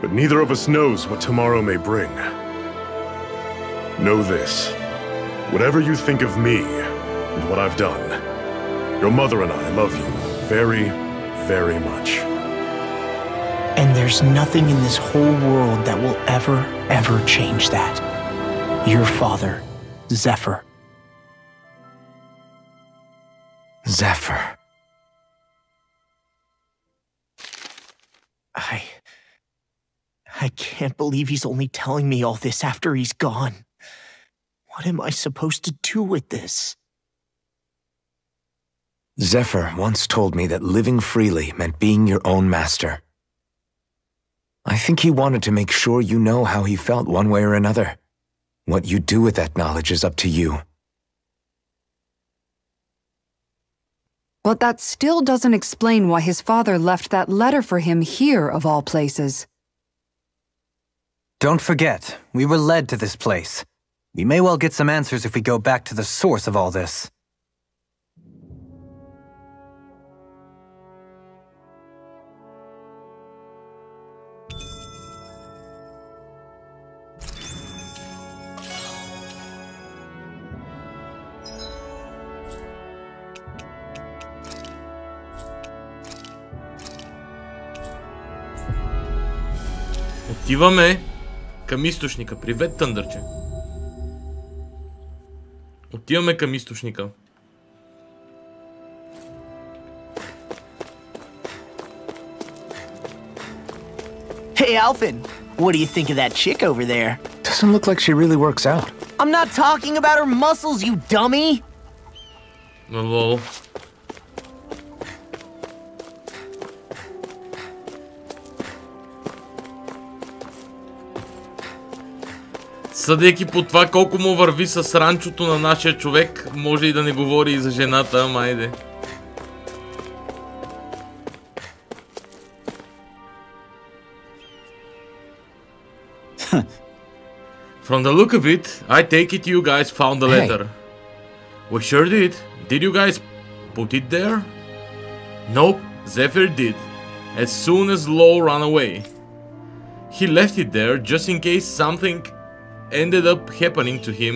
but neither of us knows what tomorrow may bring. Know this. Whatever you think of me and what I've done, your mother and I love you very, very much. And there's nothing in this whole world that will ever change that. Your father, Zephyr. Zephyr. I can't believe he's only telling me all this after he's gone. What am I supposed to do with this? Zephyr once told me that living freely meant being your own master. I think he wanted to make sure you know how he felt one way or another. What you do with that knowledge is up to you. But that still doesn't explain why his father left that letter for him here, of all places. Don't forget, we were led to this place. We may well get some answers if we go back to the source of all this. Отиваме към източника. Привет, Тъндърче. Отиваме към източника. Hey, Alphen, what do you think of that chick over there? Doesn't look like she really works out. I'm not talking about her muscles, you dummy! Лол. Съдейки по това колко му върви с ранчото на нашия човек, може и да не говори и за жената, ама айде. From the look of it, I take it you guys found the letter. We sure did. Did you guys put it there? Nope, Zephyr did. As soon as Law ran away. He left it there just in case something ended up happening to him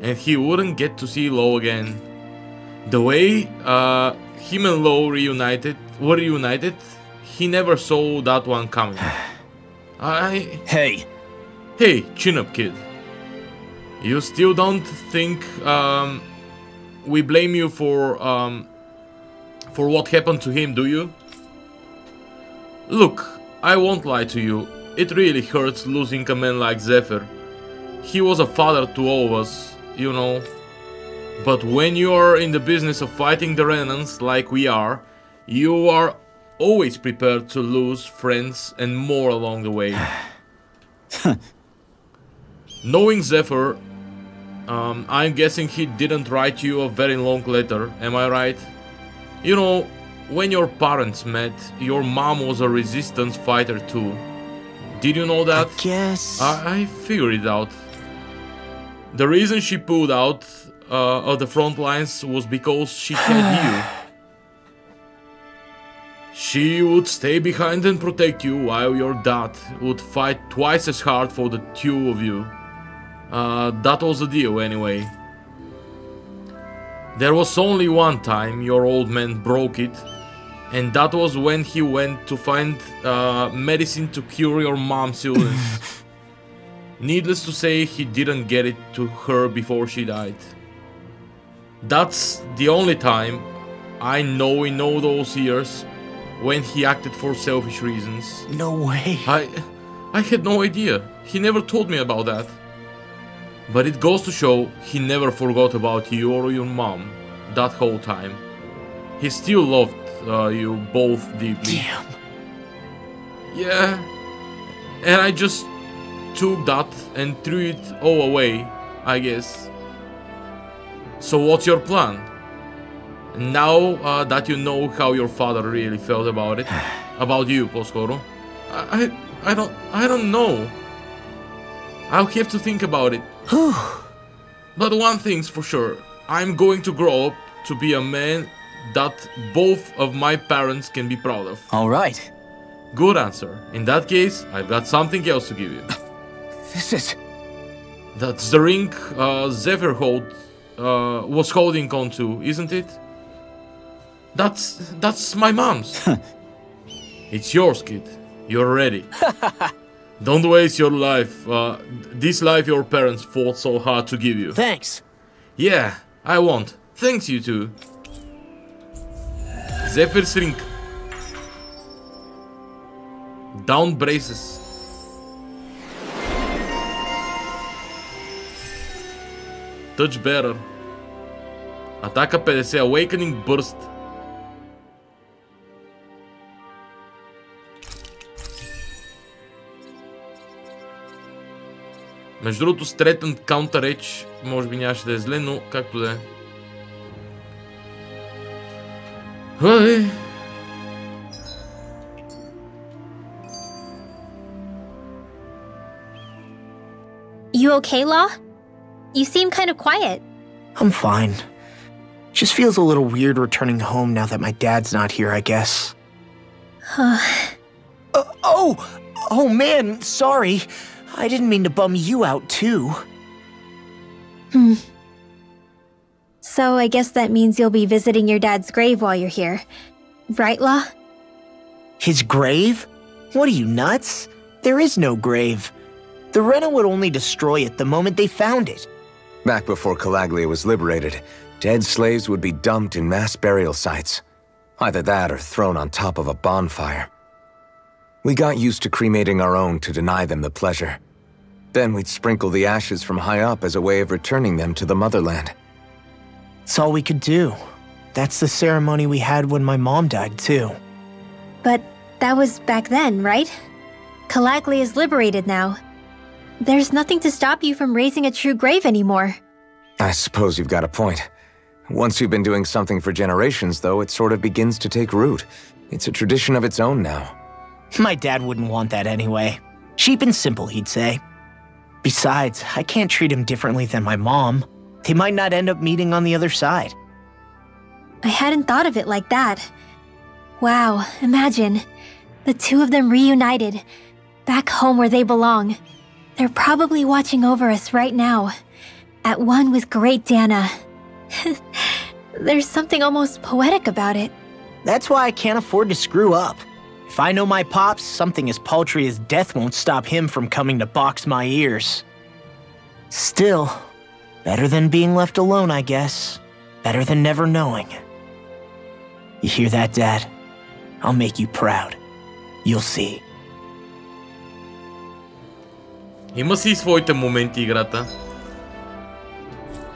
and he wouldn't get to see Law again. The way him and Law were reunited, he never saw that one coming. Hey. Hey, chin up, kid. You still don't think we blame you for what happened to him, do you? Look, I won't lie to you. It really hurts losing a man like Zephyr. He was a father to all of us, you know. But when you are in the business of fighting the Renans like we are, you are always prepared to lose friends and more along the way. Knowing Zephyr, I'm guessing he didn't write you a very long letter, am I right? You know, when your parents met, your mom was a resistance fighter too. Did you know that? I guess... I figured it out. The reason she pulled out of the front lines was because she had you. She would stay behind and protect you while your dad would fight twice as hard for the two of you. That was the deal anyway. There was only one time your old man broke it, and that was when he went to find medicine to cure your mom's illness. Needless to say, he didn't get it to her before she died. That's the only time I know in all those years when he acted for selfish reasons. No way. I had no idea. He never told me about that. But it goes to show he never forgot about you or your mom that whole time. He still loved you both deeply. Damn. Yeah. And I just took that and threw it all away, I guess. So what's your plan? Now that you know how your father really felt about it, about you, Poskoro, I don't know. I'll have to think about it. But one thing's for sure, I'm going to grow up to be a man that both of my parents can be proud of. All right. Good answer. In that case, I've got something else to give you. This is... That's the ring Zephyr was holding on to, isn't it? That's my mom's. It's yours, kid. You're ready. Don't waste your life. This life your parents fought so hard to give you. Thanks. Yeah, I won't. Thanks, you too. Zephyr's ring. Down braces. Touch bearer. Атака 50. Awakening burst. Между другото, Threatened Counter Edge може би нямаше да е зле, но както да е. You okay, Law? You seem kind of quiet. I'm fine. Just feels a little weird returning home now that my dad's not here, I guess. Oh man, sorry. I didn't mean to bum you out too. So I guess that means you'll be visiting your dad's grave while you're here. Right, Law? His grave? What are you, nuts? There is no grave. The Rena would only destroy it the moment they found it. Back before Calaglia was liberated, dead slaves would be dumped in mass burial sites. Either that or thrown on top of a bonfire. We got used to cremating our own to deny them the pleasure. Then we'd sprinkle the ashes from high up as a way of returning them to the motherland. It's all we could do. That's the ceremony we had when my mom died, too. But that was back then, right? Calaglia is liberated now. There's nothing to stop you from raising a true grave anymore. I suppose you've got a point. Once you've been doing something for generations, though, it sort of begins to take root. It's a tradition of its own now. My dad wouldn't want that anyway. Cheap and simple, he'd say. Besides, I can't treat him differently than my mom. They might not end up meeting on the other side. I hadn't thought of it like that. Wow, imagine. The two of them reunited, back home where they belong. They're probably watching over us right now, at one with Great Dana. There's something almost poetic about it. That's why I can't afford to screw up. If I know my pops, something as paltry as death won't stop him from coming to box my ears. Still, better than being left alone, I guess. Better than never knowing. You hear that, Dad? I'll make you proud. You'll see. Има си своите моменти играта.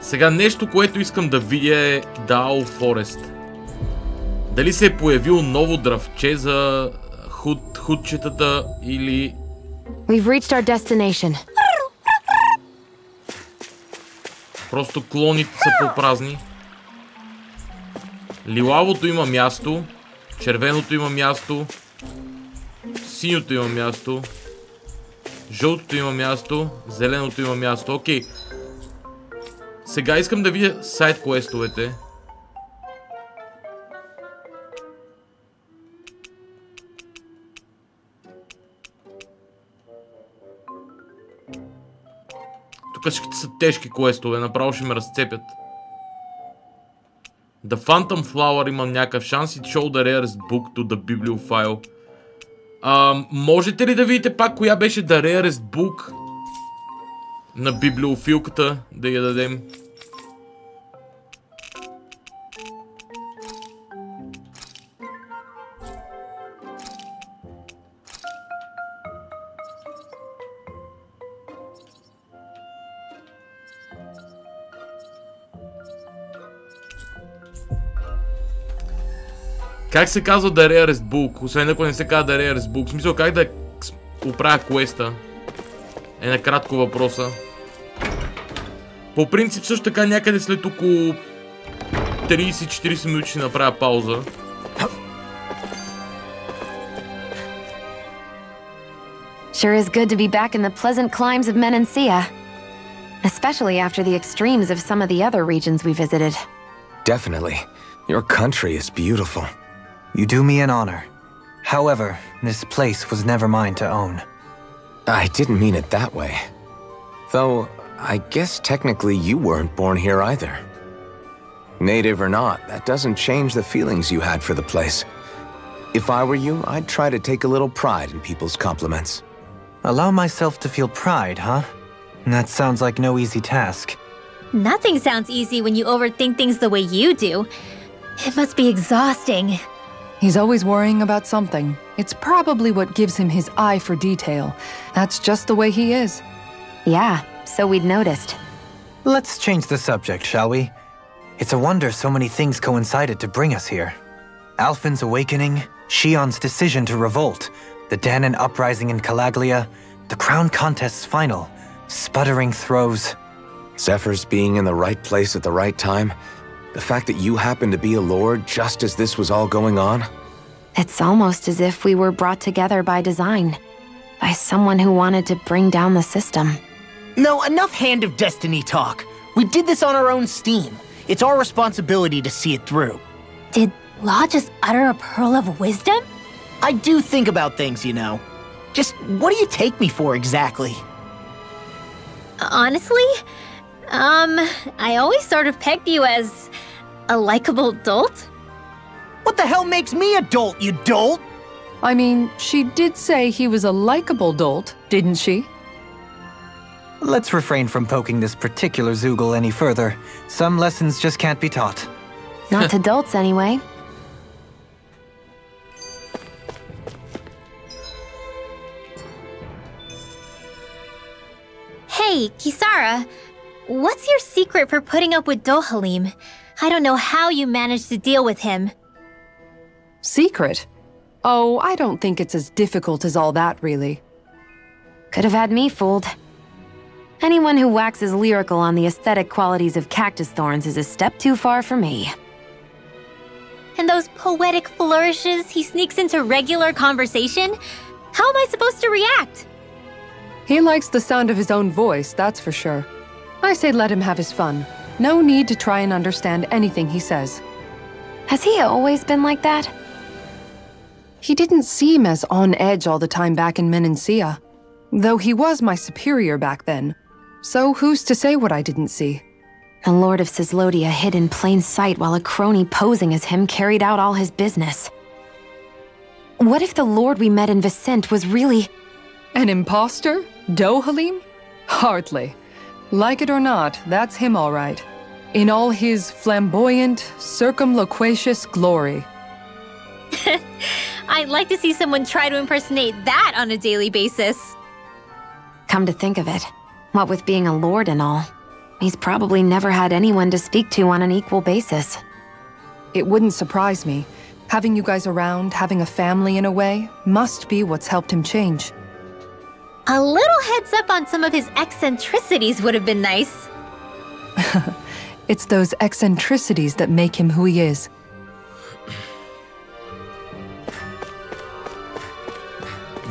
Сега нещо, което искам да видя е Дао Форест. Дали се е появил ново дръвче за худчетата или... We've reached our destination. Просто клоните са по-празни. Лилавото има място, червеното има място, синьото има място, жълтото има място, зеленото има място. Окей. Сега искам да видя сайд квестовете. Тук ще са тежки квестове, направо ще ме разцепят. The Phantom Flower има някакъв шанс. It show the rarest book to the bibliophile. Можете ли да видите пак коя беше the rarest book на библиофилката, да я дадем? Как се казва The Rarest Book? Освен ако не се казва The Rarest Book. В смисъл как да оправя квеста? Е накратко въпроса. По принцип също така някъде след около 30-40 минути ще направя пауза. Sure is good to be back in the pleasant climes of Menancia. Especially after the extremes of some of the other regions we visited. Definitely. Your country is beautiful. You do me an honor. However, this place was never mine to own. I didn't mean it that way. Though, I guess technically you weren't born here either. Native or not, that doesn't change the feelings you had for the place. If I were you, I'd try to take a little pride in people's compliments. Allow myself to feel pride, huh? That sounds like no easy task. Nothing sounds easy when you overthink things the way you do. It must be exhausting. He's always worrying about something. It's probably what gives him his eye for detail. That's just the way he is. Yeah, so we'd noticed. Let's change the subject, shall we? It's a wonder so many things coincided to bring us here. Alphen's awakening, Shion's decision to revolt, the Danon uprising in Calaglia, the crown contest's final, sputtering throws. Zephyr's being in the right place at the right time, the fact that you happened to be a lord just as this was all going on. It's almost as if we were brought together by design. By someone who wanted to bring down the system. No, enough Hand of Destiny talk. We did this on our own steam. It's our responsibility to see it through. Did Law just utter a pearl of wisdom? I do think about things, you know. Just what do you take me for exactly? Honestly, I always sort of pegged you as a likable dolt. What the hell makes me a dolt, you dolt? I mean, she did say he was a likable dolt, didn't she? Let's refrain from poking this particular Zoogle any further. Some lessons just can't be taught. Not to dolts, anyway. Hey, Kisara, what's your secret for putting up with Dohalim? I don't know how you managed to deal with him. Secret? Oh, I don't think it's as difficult as all that, really. Could have had me fooled. Anyone who waxes lyrical on the aesthetic qualities of cactus thorns is a step too far for me. And those poetic flourishes he sneaks into regular conversation? How am I supposed to react? He likes the sound of his own voice, that's for sure. I say let him have his fun. No need to try and understand anything he says. Has he always been like that? He didn't seem as on edge all the time back in Menancia. Though he was my superior back then. So who's to say what I didn't see? The Lord of Cislodia hid in plain sight while a crony posing as him carried out all his business. What if the lord we met in Vicente was really... An imposter? Dohalim? Hardly. Like it or not, that's him all right. In all his flamboyant, circumloquacious glory. I'd like to see someone try to impersonate that on a daily basis. Come to think of it, what with being a lord and all, he's probably never had anyone to speak to on an equal basis. It wouldn't surprise me. Having you guys around, having a family in a way, must be what's helped him change. A little heads up on some of his eccentricities would have been nice. It's those eccentricities that make him who he is.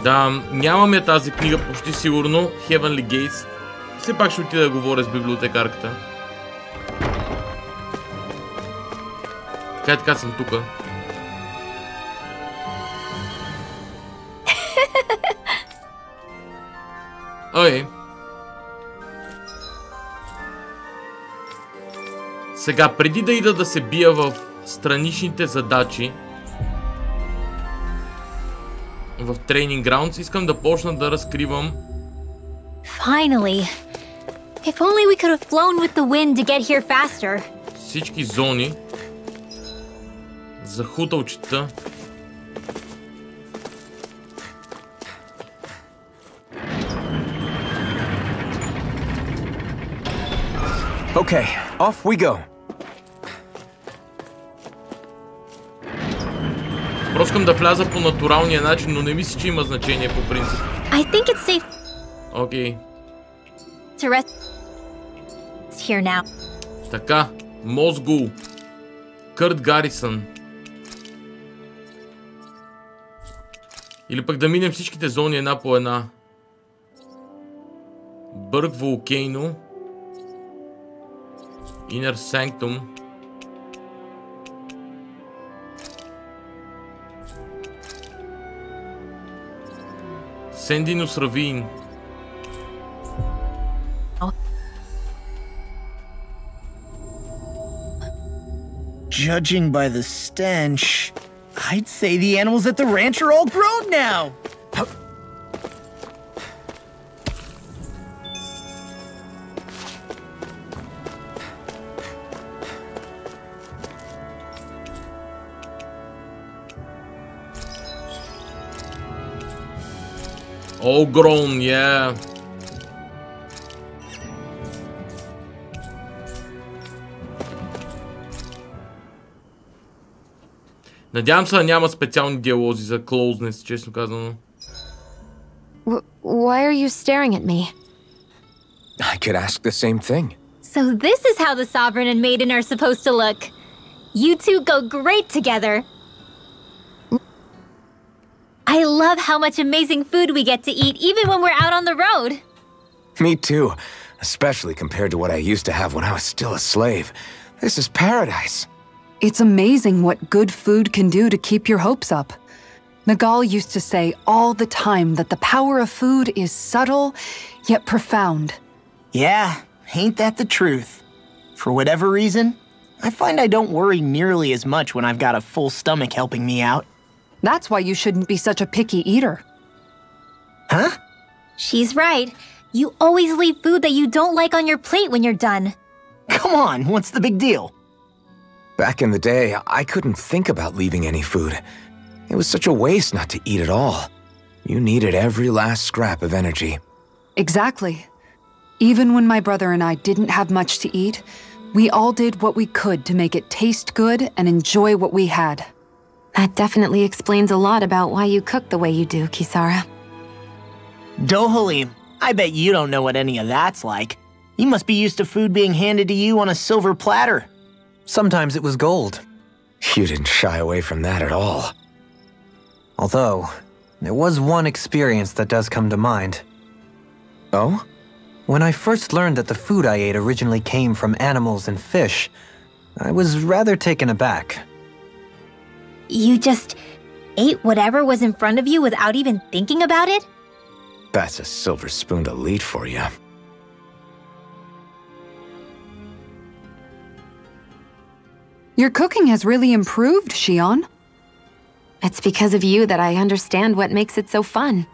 Да, нямам я тази книга почти сигурно, Heavenly Gates. Все пак ще отида да говоря с библиотекарката. Така съм тука. Окей. Сега, преди да ида да се бия в страничните задачи в Training Grounds, искам да почна да разкривам. Finally. If only we could have flown with the wind to get here faster. Всички зони за хутълчета. Okay, off we go. Просто искам да вляза по натуралния начин, но не мисля, че има значение по принцип. I think it's safe Окей. to rest here now. Така, Мозгул. Кърт Гарисън. Или пък да минем всичките зони една по една. Бърг Волкейно. Inner Sanctum. Sendinus Ravine. Judging by the stench, I'd say the animals at the ranch are all grown now. All grown, yeah. Надявам се да няма специални диалози за closeness, честно казано. Why are you staring at me? I could ask the same thing. So this is how the Sovereign and Maiden are supposed to look. You two go great together. I love how much amazing food we get to eat even when we're out on the road. Me too, especially compared to what I used to have when I was still a slave. This is paradise. It's amazing what good food can do to keep your hopes up. Nagal used to say all the time that the power of food is subtle, yet profound. Yeah, ain't that the truth? For whatever reason, I find I don't worry nearly as much when I've got a full stomach helping me out. That's why you shouldn't be such a picky eater. Huh? She's right. You always leave food that you don't like on your plate when you're done. Come on, what's the big deal? Back in the day, I couldn't think about leaving any food. It was such a waste not to eat at all. You needed every last scrap of energy. Exactly. Even when my brother and I didn't have much to eat, we all did what we could to make it taste good and enjoy what we had. That definitely explains a lot about why you cook the way you do, Kisara. Dohalim, I bet you don't know what any of that's like. You must be used to food being handed to you on a silver platter. Sometimes it was gold. You didn't shy away from that at all. Although, there was one experience that does come to mind. Oh? When I first learned that the food I ate originally came from animals and fish, I was rather taken aback. You just ate whatever was in front of you without even thinking about it? That's a silver spoon elite for you. Your cooking has really improved, Shion. It's because of you that I understand what makes it so fun.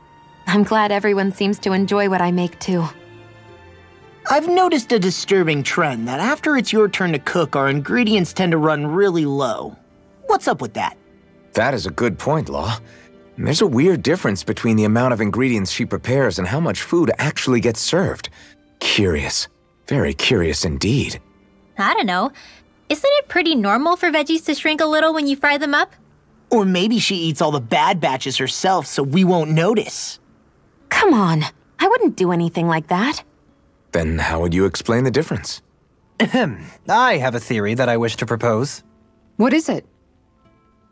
I'm glad everyone seems to enjoy what I make too. I've noticed a disturbing trend that after it's your turn to cook, our ingredients tend to run really low. What's up with that? That is a good point, Law. There's a weird difference between the amount of ingredients she prepares and how much food actually gets served. Curious. Very curious indeed. I don't know. Isn't it pretty normal for veggies to shrink a little when you fry them up? Or maybe she eats all the bad batches herself so we won't notice. Come on, I wouldn't do anything like that. Then how would you explain the difference? I have a theory that I wish to propose. What is it?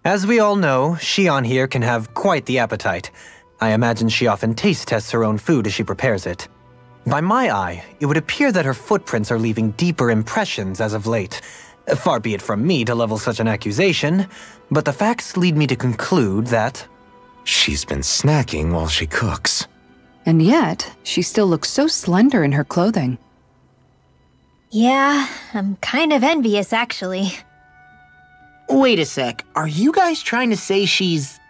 As we all know, Shion here can have quite the appetite. I imagine she often taste tests her own food as she prepares it. By my eye, it would appear that her footprints are leaving deeper impressions as of late. Far be it from me to level such an accusation, but the facts lead me to conclude that... She's been snacking while she cooks. And yet, she still looks so slender in her clothing. Yeah, I'm kind of envious, actually. Wait a sec, are you guys trying to say she's...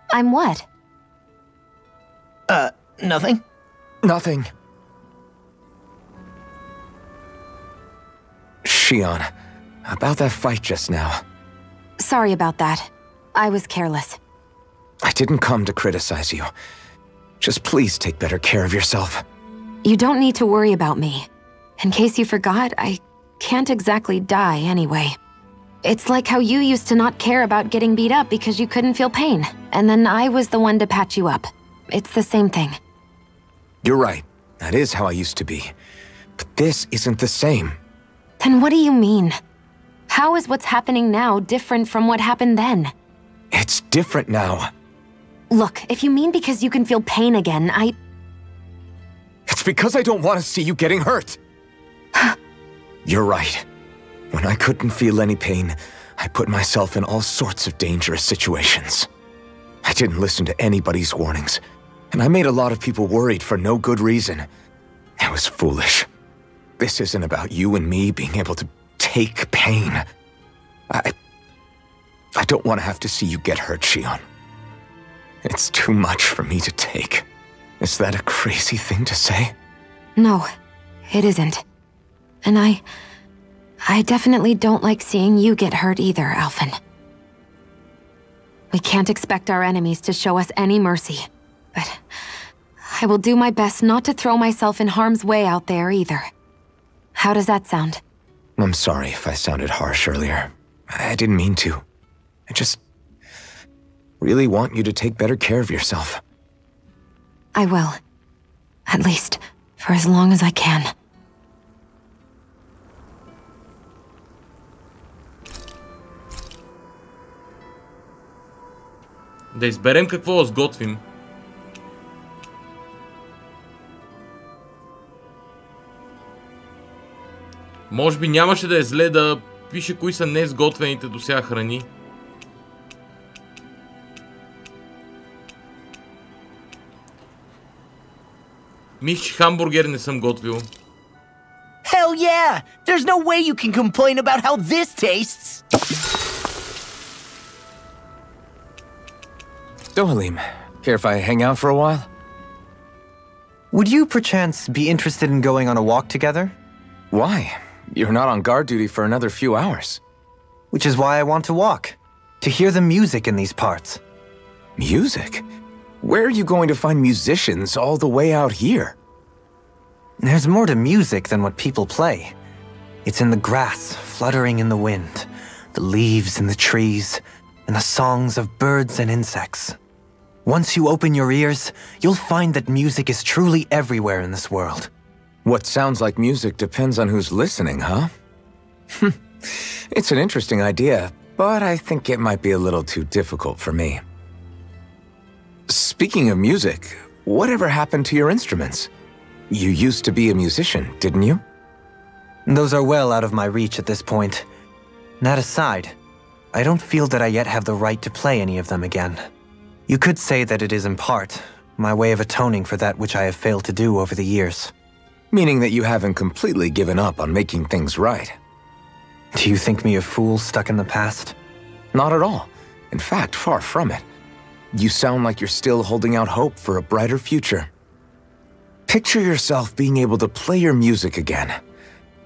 I'm what? Nothing? Nothing. Shion, about that fight just now. Sorry about that. I was careless. I didn't come to criticize you. Just please take better care of yourself. You don't need to worry about me. In case you forgot, I can't exactly die anyway. It's like how you used to not care about getting beat up because you couldn't feel pain, and then I was the one to patch you up. It's the same thing. You're right. That is how I used to be. But this isn't the same. Then what do you mean? How is what's happening now different from what happened then? It's different now. Look, if you mean because you can feel pain again, It's because I don't want to see you getting hurt. You're right. When I couldn't feel any pain, I put myself in all sorts of dangerous situations. I didn't listen to anybody's warnings, and I made a lot of people worried for no good reason. It was foolish. This isn't about you and me being able to take pain. I don't want to have to see you get hurt, Shion. It's too much for me to take. Is that a crazy thing to say? No, it isn't. And I definitely don't like seeing you get hurt either, Alphen. We can't expect our enemies to show us any mercy, but I will do my best not to throw myself in harm's way out there either. How does that sound? I'm sorry if I sounded harsh earlier. I didn't mean to. I just really want you to take better care of yourself. I will. At least, for as long as I can. Да изберем какво да сготвим. Може би нямаше да е зле да пише кои са несготвените до сега храни. Мисля, че хамбургер не съм готвил. Hell yeah! There's no way you can complain about how this tastes! Dohalim, care if I hang out for a while? Would you perchance be interested in going on a walk together? Why? You're not on guard duty for another few hours. Which is why I want to walk. To hear the music in these parts. Music? Where are you going to find musicians all the way out here? There's more to music than what people play. It's in the grass, fluttering in the wind, the leaves in the trees, and the songs of birds and insects. Once you open your ears, you'll find that music is truly everywhere in this world. What sounds like music depends on who's listening, huh? It's an interesting idea, but I think it might be a little too difficult for me. Speaking of music, whatever happened to your instruments? You used to be a musician, didn't you? Those are well out of my reach at this point. That aside, I don't feel that I yet have the right to play any of them again. You could say that it is in part my way of atoning for that which I have failed to do over the years. Meaning that you haven't completely given up on making things right. Do you think me a fool stuck in the past? Not at all. In fact, far from it. You sound like you're still holding out hope for a brighter future. Picture yourself being able to play your music again.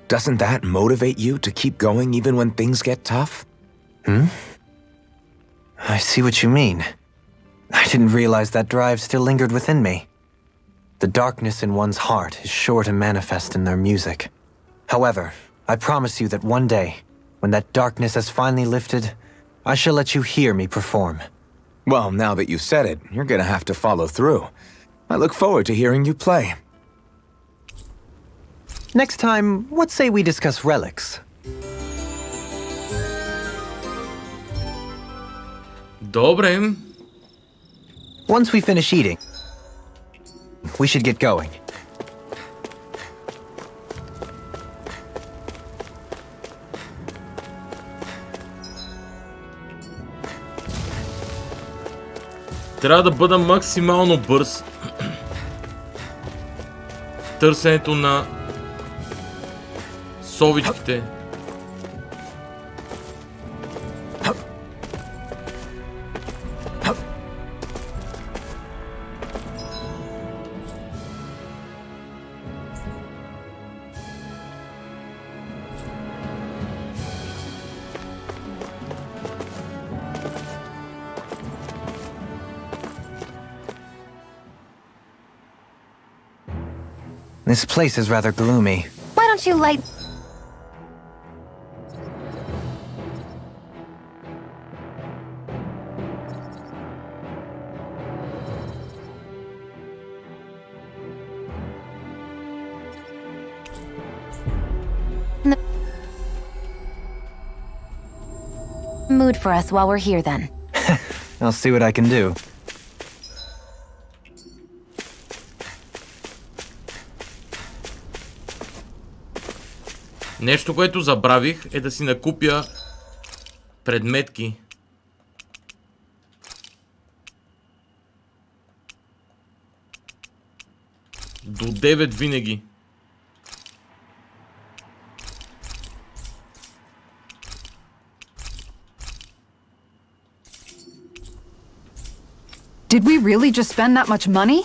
Doesn't that motivate you to keep going even when things get tough? I see what you mean. I didn't realize that drive still lingered within me. The darkness in one's heart is sure to manifest in their music. However, I promise you that one day, when that darkness has finally lifted, I shall let you hear me perform. Well, now that you said it, you're gonna have to follow through. I look forward to hearing you play. Next time, what say we discuss relics? Добре. Once we finish eating, we should get going. Трябва да бъда максимално бърз в търсенето на совичките. This place is rather gloomy. Why don't you light... mood for us while we're here then. I'll see what I can do. Нещо, което забравих, е да си накупя предметки. До 9 винаги. Did we really just spend that much money?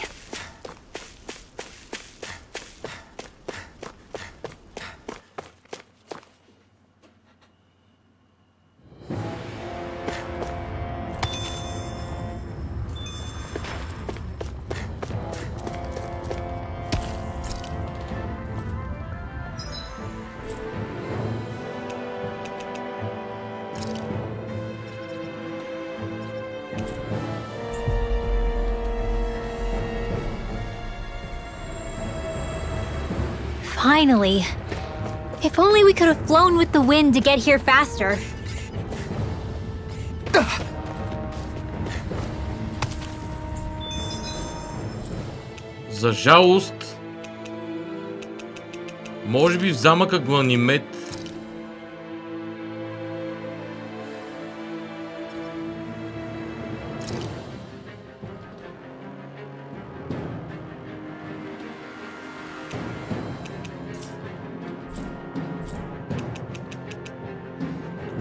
Finally. If only we could have flown with the wind to get here faster. За жалост, може би в замъка Гланимет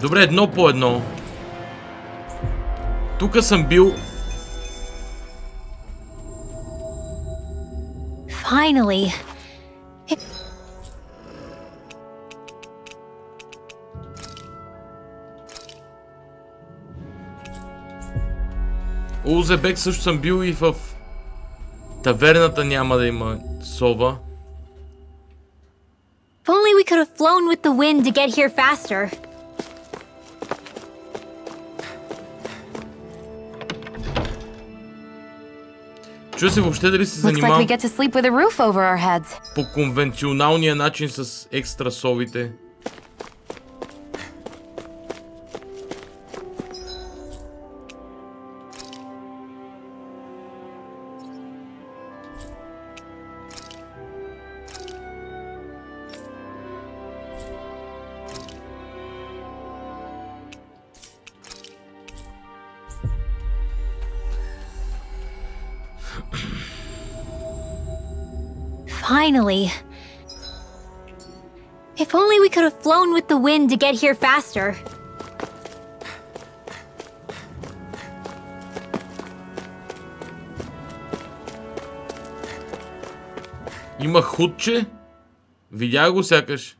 добре, едно по едно. Тука съм бил. Finally. Узебек също съм бил и в таверната няма да има сова. If only we could have flown with the wind to get here faster. Чуя се въобще дали се занимавам по конвенционалния начин с екстра совите. Finally. If only we could have flown with the wind to get here faster. Има худче? Видях го сякаш.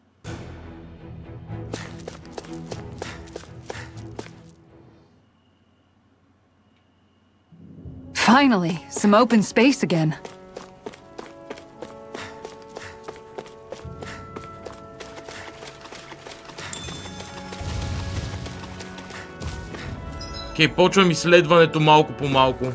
Finally, some open space again. Окей, почвам изследването малко по малко.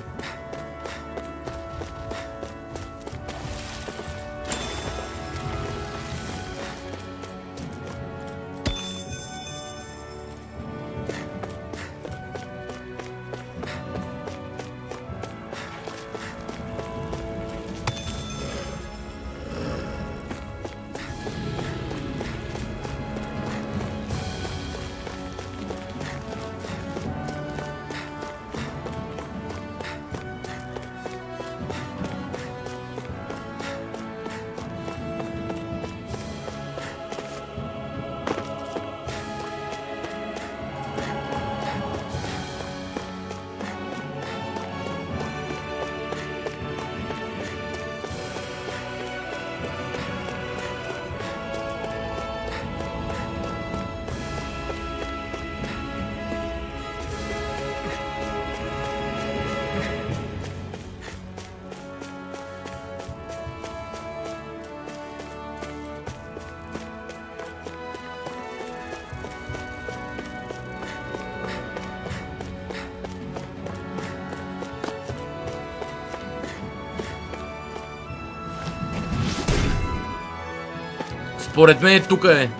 Според мен тук е.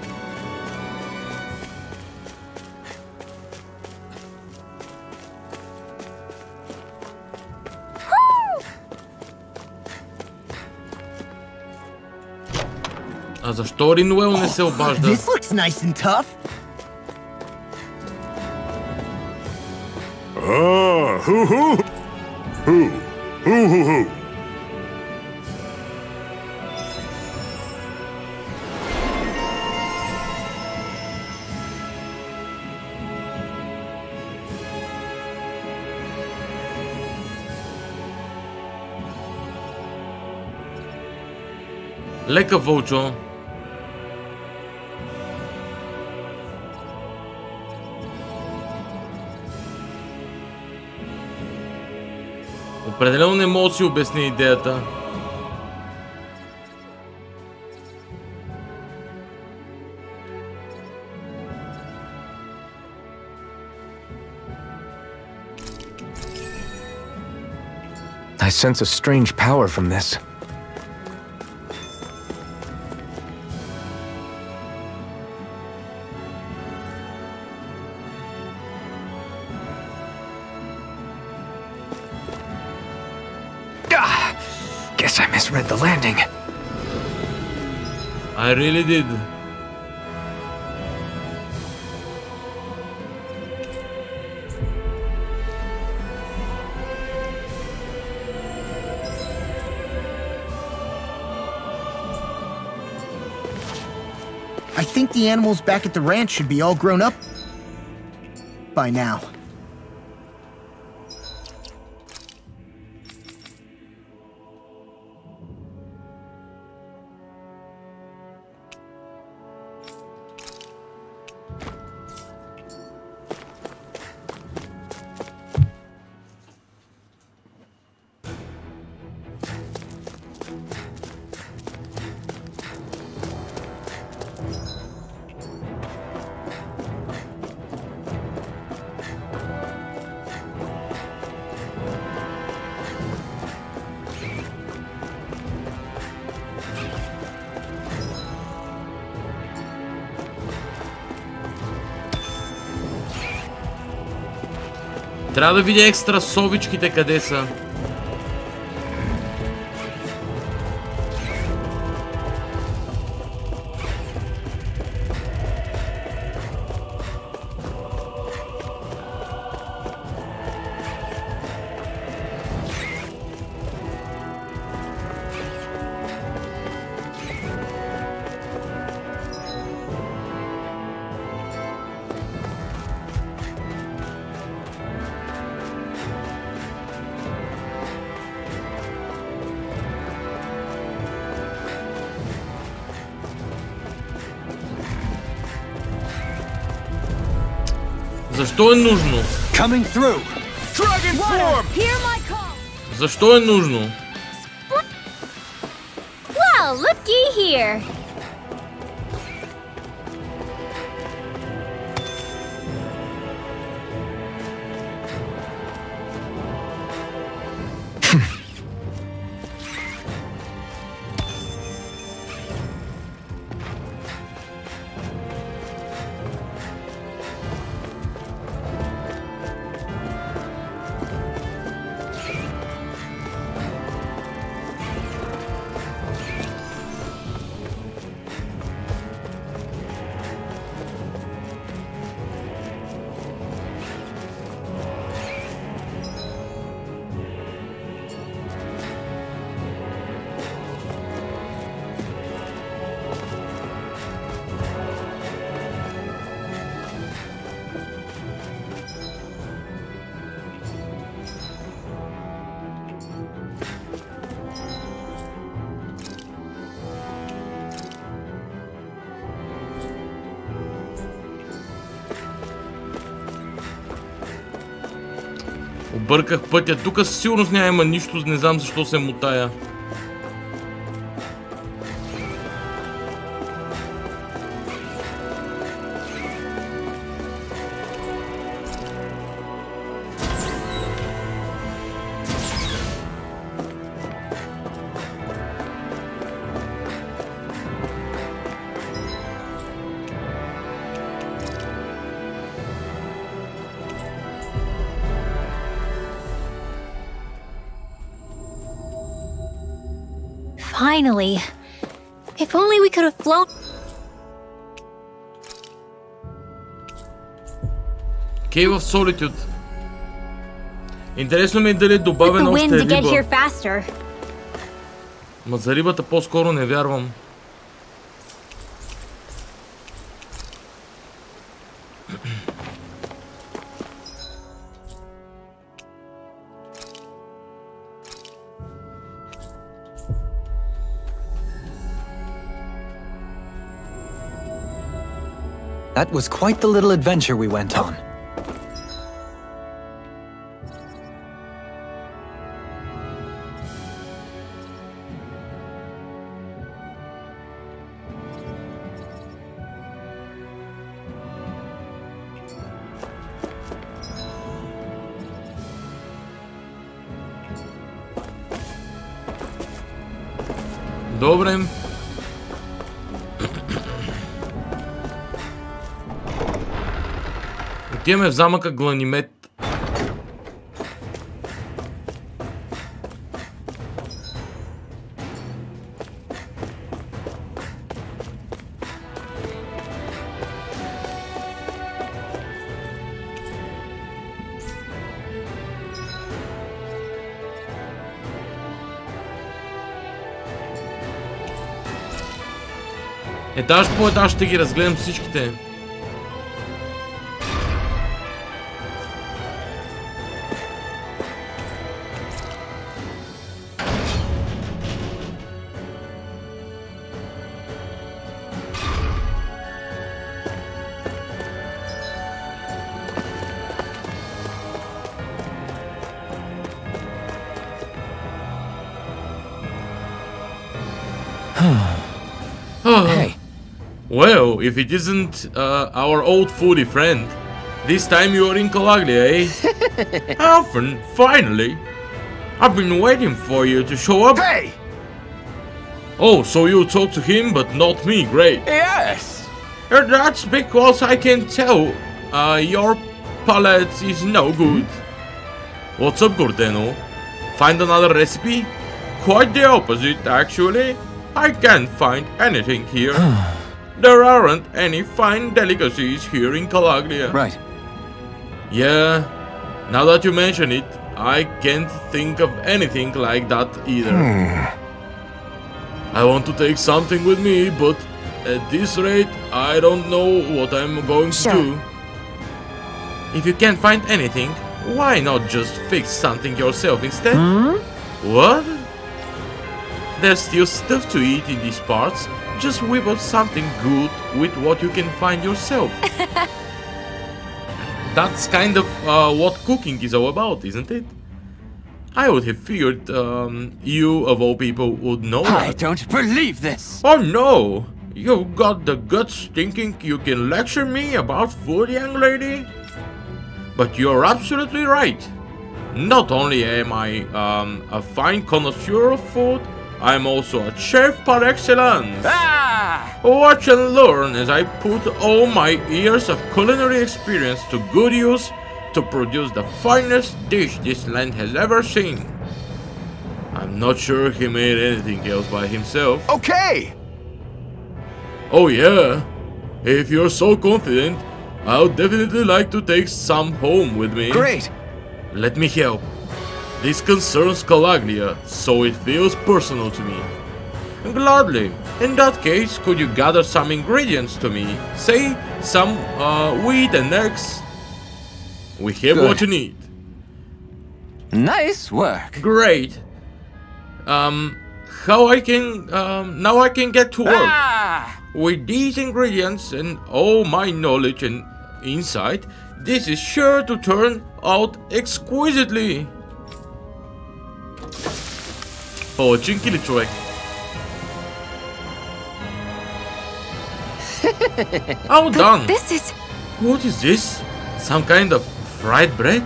А защо Ринуел не се обажда? This looks nice and tough. Hoo-hoo-hoo. Лека, Вълчо. Определено не мога да си обясня идеята. I sense a strange power from this. Guess I misread the landing. I really did. I think the animals back at the ranch should be all grown up by now. Трябва да видя екстра совичките къде са. Защо е нужно? Coming through. Dragon form! Hear my call! Защо е нужно? Well, looky here. Обърках пътя. Тук със сигурност няма нищо, не знам защо се мутая. Finally. If only we could have flown. Cave of Solitude. Интересно ми е дали е добавена още риба. Ма за рибата по-скоро не вярвам. That was quite the little adventure we went on. Добре. Отиваме в замъка Гланимет. Етаж по етаж ще ги разгледам всичките. Hey. Well, if it isn't our old foodie friend, this time you are in Calaglia, eh? Alphen, finally! I've been waiting for you to show up. Hey! Oh, so you talk to him, but not me, great. Yes! That's because I can tell your palate is no good. What's up, Gordeno? Find another recipe? Quite the opposite, actually. I can't find anything here. There aren't any fine delicacies here in Calaglia. Right. Yeah, now that you mention it, I can't think of anything like that either. I want to take something with me, but at this rate, I don't know what I'm going to do. If you can't find anything, why not just fix something yourself instead? What? There's still stuff to eat in these parts. Just whip up something good with what you can find yourself. That's kind of what cooking is all about, isn't it? I would have figured you, of all people, would know that. I don't believe this! Oh no! You've got the guts thinking you can lecture me about food, young lady? But you're absolutely right. Not only am I a fine connoisseur of food, I'm also a chef par excellence. Ah! Watch and learn as I put all my years of culinary experience to good use to produce the finest dish this land has ever seen. I'm not sure he made anything else by himself. Okay! Oh yeah, if you're so confident, I'll definitely like to take some home with me. Great! Let me help. This concerns Calaglia, so it feels personal to me. Gladly. In that case, could you gather some ingredients to me? Say, some wheat and eggs? We have what you need. Nice work. Great. Now I can get to work. Ah! With these ingredients and all my knowledge and insight, this is sure to turn out exquisitely. Палачинки ли, човек? All done. This is... What is this? Some kind of fried bread?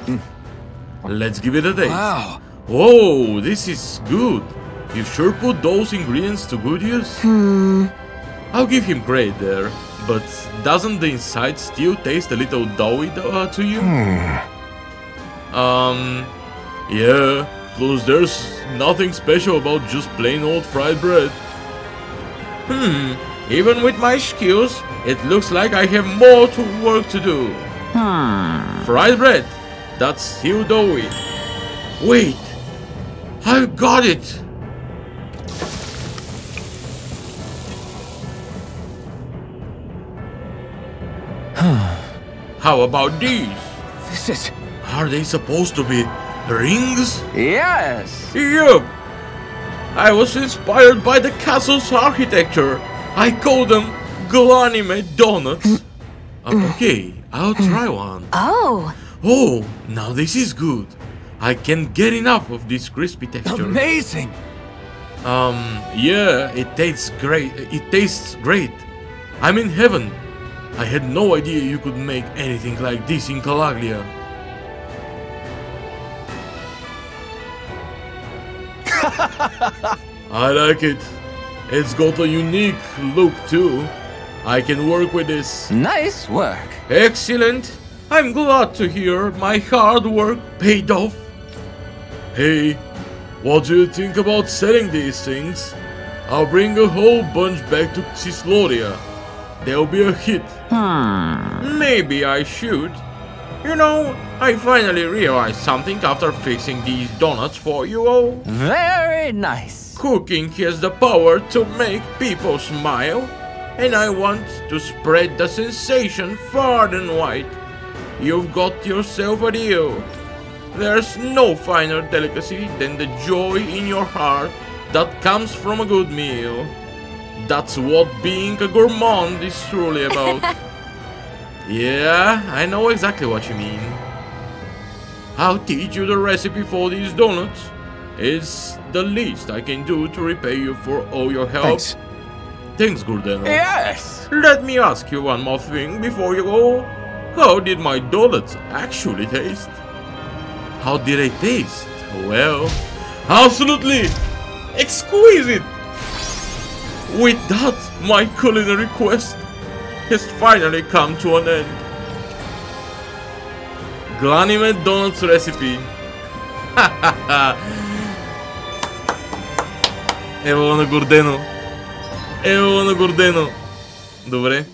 Let's give it a taste. Wow. Whoa, this is good. You sure put those ingredients to good use? I'll give him credit there, but doesn't the inside still taste a little doughy to you? Yeah, plus there's nothing special about just plain old fried bread. Even with my skills, it looks like I have more work to do. Fried bread, that's still doughy. Wait, I've got it! How about these? This is... Are they supposed to be rings? Yes! Yup! I was inspired by the castle's architecture. I call them Glanime donuts. Okay, I'll try one. Oh! Oh, now this is good. I can't get enough of this crispy texture. Amazing! Yeah, it tastes great. I'm in heaven. I had no idea you could make anything like this in Calaglia. I like it. It's got a unique look too. I can work with this. Nice work. Excellent. I'm glad to hear my hard work paid off. Hey, what do you think about selling these things? I'll bring a whole bunch back to Cisloria. They'll be a hit. Maybe I should. You know, I finally realized something after fixing these donuts for you all. Very nice. Cooking has the power to make people smile, and I want to spread the sensation far and wide. You've got yourself a deal. There's no finer delicacy than the joy in your heart that comes from a good meal. That's what being a gourmand is truly about. Yeah, I know exactly what you mean. I'll teach you the recipe for these donuts. It's the least I can do to repay you for all your help. Thanks, Gurdeno. Yes! Let me ask you one more thing before you go. How did my donuts actually taste? How did they taste? Well, absolutely exquisite! With that, my culinary quest has finally come to an end. Glanime Donuts recipe. Ево на Гордено. Ево на Гордено. Добре.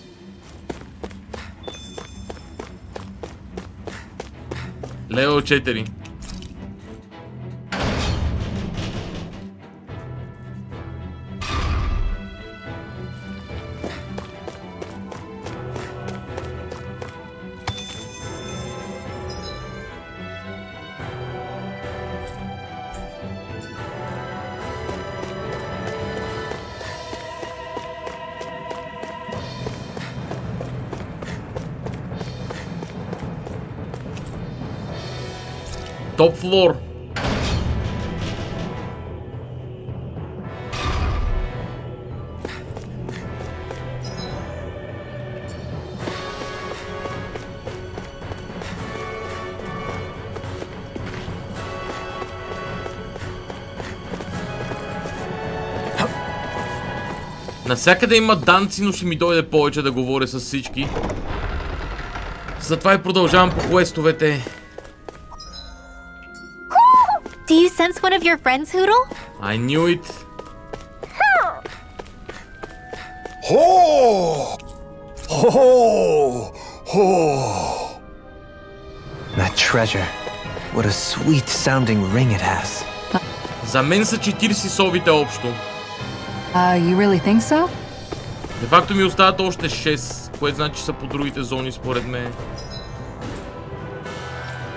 Лево 4. Топ флор. Навсякъде има данци, но ще ми дойде повече да говоря с всички. Затова и продължавам по квестовете. Do you sense one of your friends, Hoodle? I knew it. That treasure. What a sweet sounding ring it has. За мен са 40 совите общо. You really think so? Де факто ми остават още 6, което значи са по другите зони според мен.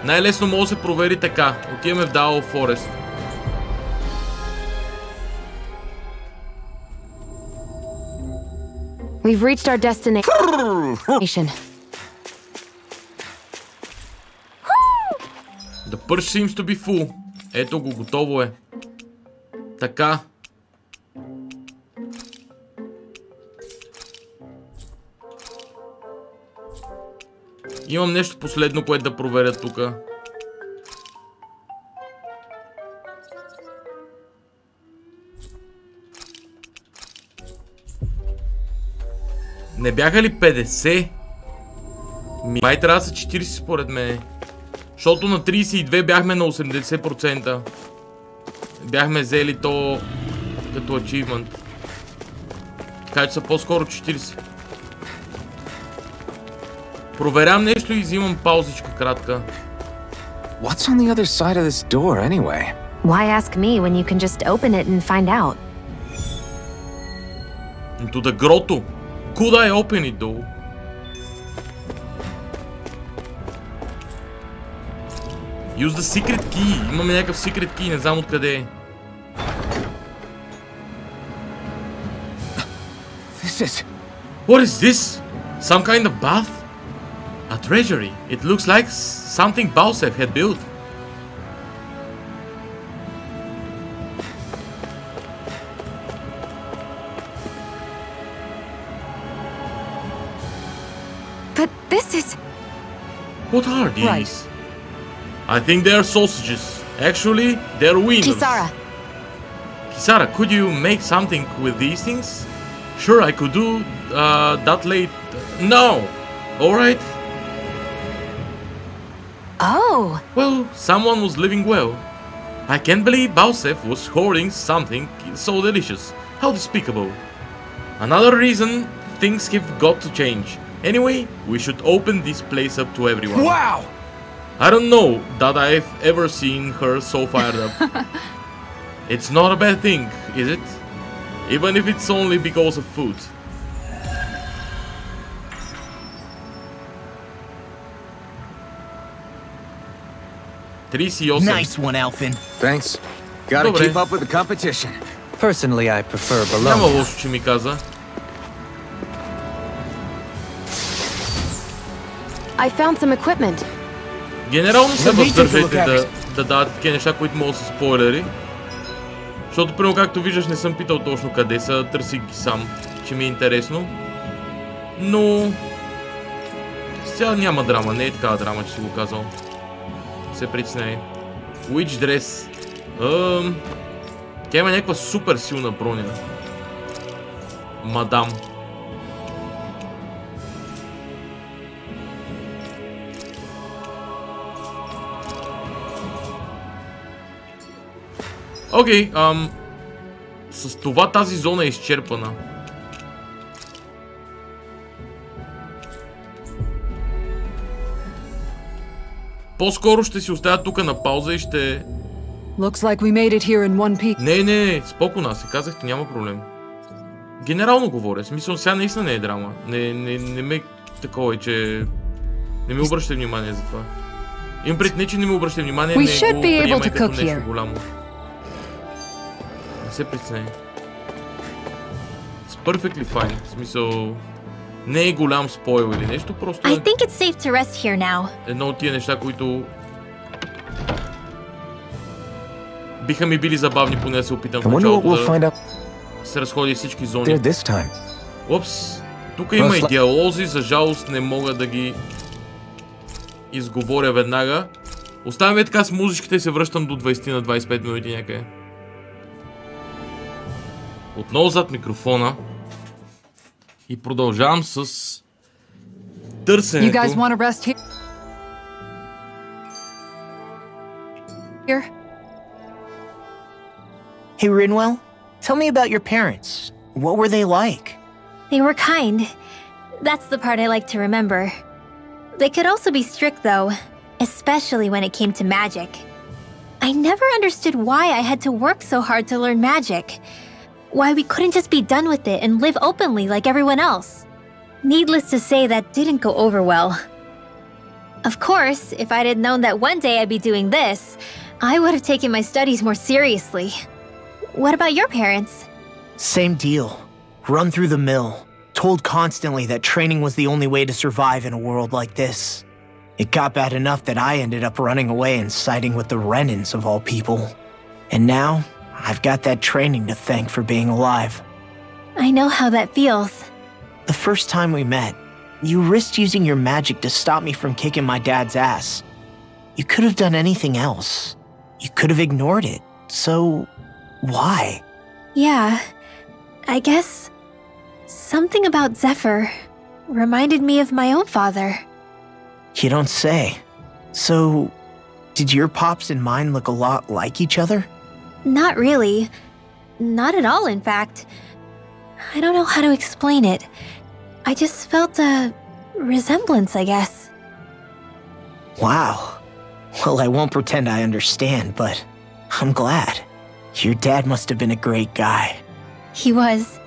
Най-лесно може да се провери така. Отиваме в Дао Форест. We've reached our destination. The purse seems to be full. Ето го, готово е. Така. Имам нещо последно, което да проверя тука. Не бяха ли 50? Май трябва да са 40 според мен. Защото на 32 бяхме на 80%. Бяхме взели то като achievement. Така че са по-скоро 40. Проверям нещо и взимам паузичка кратка. What's on the other side of this door anyway? Why ask me when you can just open it and find out? To the grotto. Could I open it though? Use the secret key. Имаме някакъв secret key, не знам откъде е. This is... What is this? Some kind of bath? A treasury. It looks like something Balsev had built. But this is... What are these? Right. I think they are sausages. Actually, they're wieners. Kisara. Kisara, could you make something with these things? Sure, I could do that late. No! Alright. Oh! Well, someone was living well. I can't believe Balsev was hoarding something so delicious. How despicable. Another reason things have got to change. Anyway, we should open this place up to everyone. Wow! I don't know that I've ever seen her so fired up. It's not a bad thing, is it? Even if it's only because of food. Nice one, Alphin. Thanks. Gotta Добре. keep up with the competition. Personally, I prefer Няма below. лошо, че ми каза. I found some equipment. Генерално се The major въздържайте look да давате такива неща, които могат да са спойлери. Защото, примерно, както виждаш, не съм питал точно къде са, търсих ги сам, че ми е интересно. Но... сега няма драма, не е такава драма, че си го казал. Се притесняй. Witch Dress. Тя има някаква супер силна броня. Мадам. Окей, с това тази зона е изчерпана. По-скоро ще си оставя тук на пауза и ще... Looks like we made it here in one piece. Не, спокойно, аз се казах, няма проблем. Генерално говоря, в смисъл сега наистина не е драма. Не ме такова, че... не ми обръщай внимание за това. Имам пред не, че не ми обръщай внимание, не го приемай като нещо голямо. Не се притесняй. It's perfectly fine, в смисъл... не е голям спойл или нещо, просто I think it's safe to rest here now. едно от тия неща, които Биха ми били забавни, поне да се опитам в I wonder what началото we'll find да out се разходи всички зони. there this time. Опс, тук има и диалози, за жалост не мога да ги изговоря веднага. Оставяме така с музичката и се връщам до 20 на 25 минути някъде. Отново зад микрофона и продължавам с търсенето. You guys want to rest here? Hey, Rinwell, tell me about your parents. What were they like? They were kind. That's the part I like to remember. They could also be strict, though, especially when it came to magic. I never understood why I had to work so hard to learn magic. Why we couldn't just be done with it and live openly like everyone else. Needless to say, that didn't go over well. Of course, if I'd had known that one day I'd be doing this, I would have taken my studies more seriously. What about your parents? Same deal. Run through the mill. Told constantly that training was the only way to survive in a world like this. It got bad enough that I ended up running away and siding with the Renans of all people. And now, I've got that training to thank for being alive. I know how that feels. The first time we met, you risked using your magic to stop me from kicking my dad's ass. You could have done anything else. You could have ignored it. So, why? Yeah, I guess something about Zephyr reminded me of my own father. You don't say. So, did your pops and mine look a lot like each other? Not really. Not at all, in fact. I don't know how to explain it. I just felt a resemblance, I guess. Wow. Well, I won't pretend I understand, but I'm glad. Your dad must have been a great guy. He was.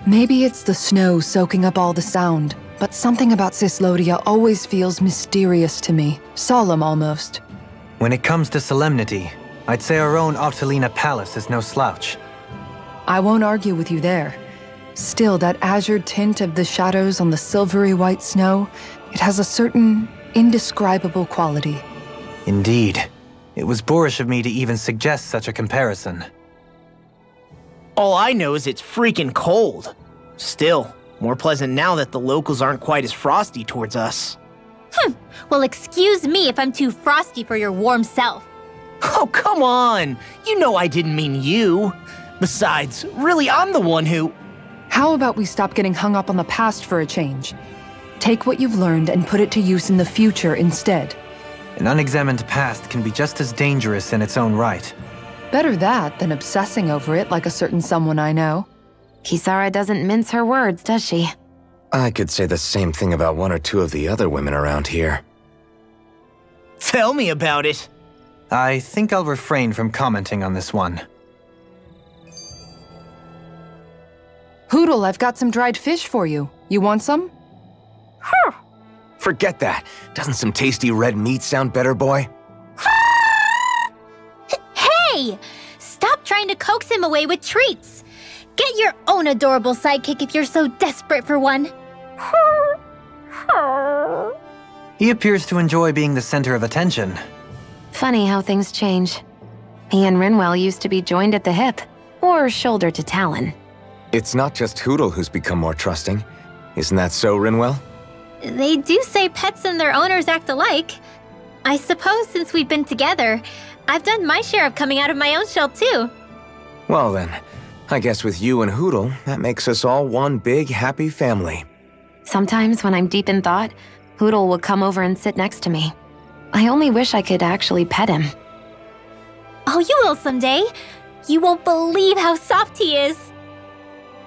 Maybe it's the snow soaking up all the sound, but something about Cislodia always feels mysterious to me, solemn almost. When it comes to solemnity, I'd say our own Octalina Palace is no slouch. I won't argue with you there. Still, that azure tint of the shadows on the silvery white snow, it has a certain indescribable quality. Indeed. It was boorish of me to even suggest such a comparison. All I know is it's freaking cold. Still, more pleasant now that the locals aren't quite as frosty towards us. Well, excuse me if I'm too frosty for your warm self. Oh, come on! You know I didn't mean you. Besides, really, I'm the one who... How about we stop getting hung up on the past for a change? Take what you've learned and put it to use in the future instead. An unexamined past can be just as dangerous in its own right. Better that than obsessing over it like a certain someone I know. Kisara doesn't mince her words, does she? I could say the same thing about one or two of the other women around here. Tell me about it. I think I'll refrain from commenting on this one. Hoodle, I've got some dried fish for you. You want some? Forget that. Doesn't some tasty red meat sound better, boy? Hey! Stop trying to coax him away with treats. Get your own adorable sidekick if you're so desperate for one. He appears to enjoy being the center of attention. Funny how things change. He and Rinwell used to be joined at the hip, or shoulder to talon. It's not just Hoodle who's become more trusting. Isn't that so, Rinwell? They do say pets and their owners act alike. I suppose since we've been together, I've done my share of coming out of my own shell too. Well then, I guess with you and Hoodle, that makes us all one big happy family. Sometimes when I'm deep in thought, Hoodle will come over and sit next to me. I only wish I could actually pet him. Oh, you will someday. You won't believe how soft he is.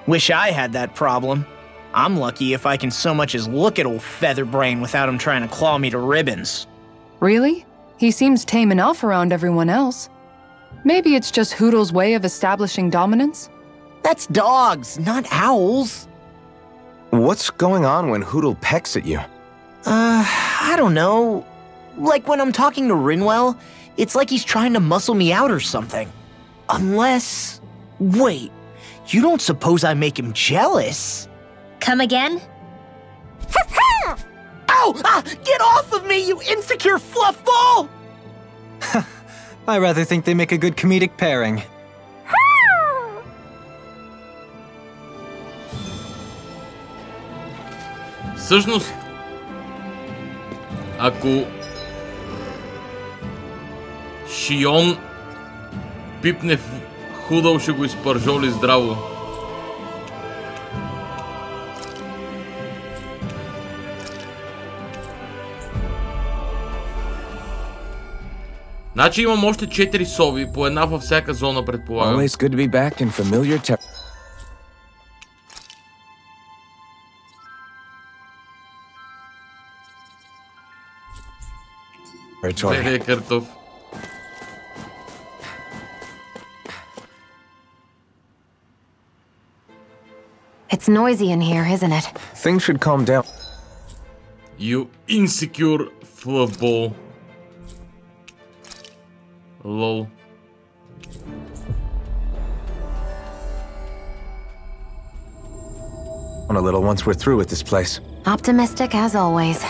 Wish I had that problem. I'm lucky if I can so much as look at old Featherbrain without him trying to claw me to ribbons. Really? He seems tame enough around everyone else. Maybe it's just Hoodle's way of establishing dominance? That's dogs, not owls. What's going on when Hoodle pecks at you? I don't know. Like when I'm talking to Rinwell, it's like he's trying to muscle me out or something. Unless... Wait, you don't suppose I make him jealous? Come again? Ow! Ah! Get off of me, you insecure fluff ball! I rather think they make a good comedic pairing. Всъщност, ако Шион пипне в худъл, ще го изпържоли здраво. Значи имам още 4 сови, по една във всяка зона, предполагам. Always good to be back in familiar territory. Картоф. It's noisy in here, isn't it? Things should calm down. You insecure fluffball. Lol. On a little once we're through with this place. Optimistic as always.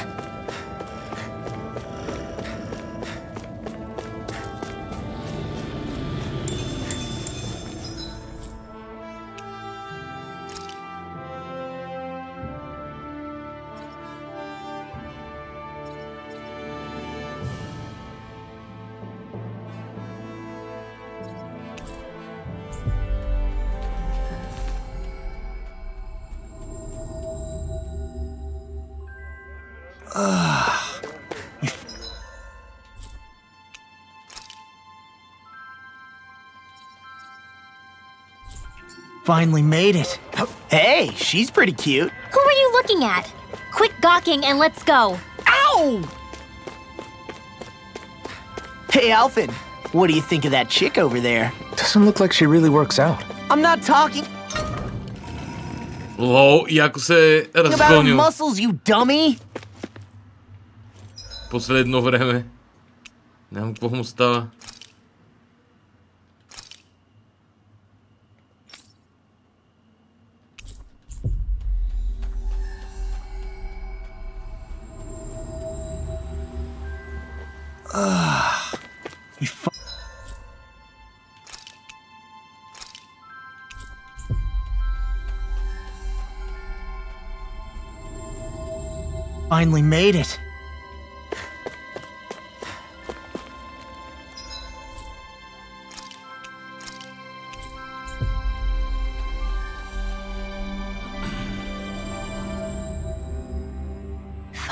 Finally made it. Hey, she's pretty cute. Who are you looking at? Quit gawking and let's go. Ow! Hey, Alvin, what do you think of that chick over there? Doesn't look like she really works out. I'm not talking Лол, яко се е about разгонил muscles, you dummy. последно време. Нямам какво му става. Finally made it.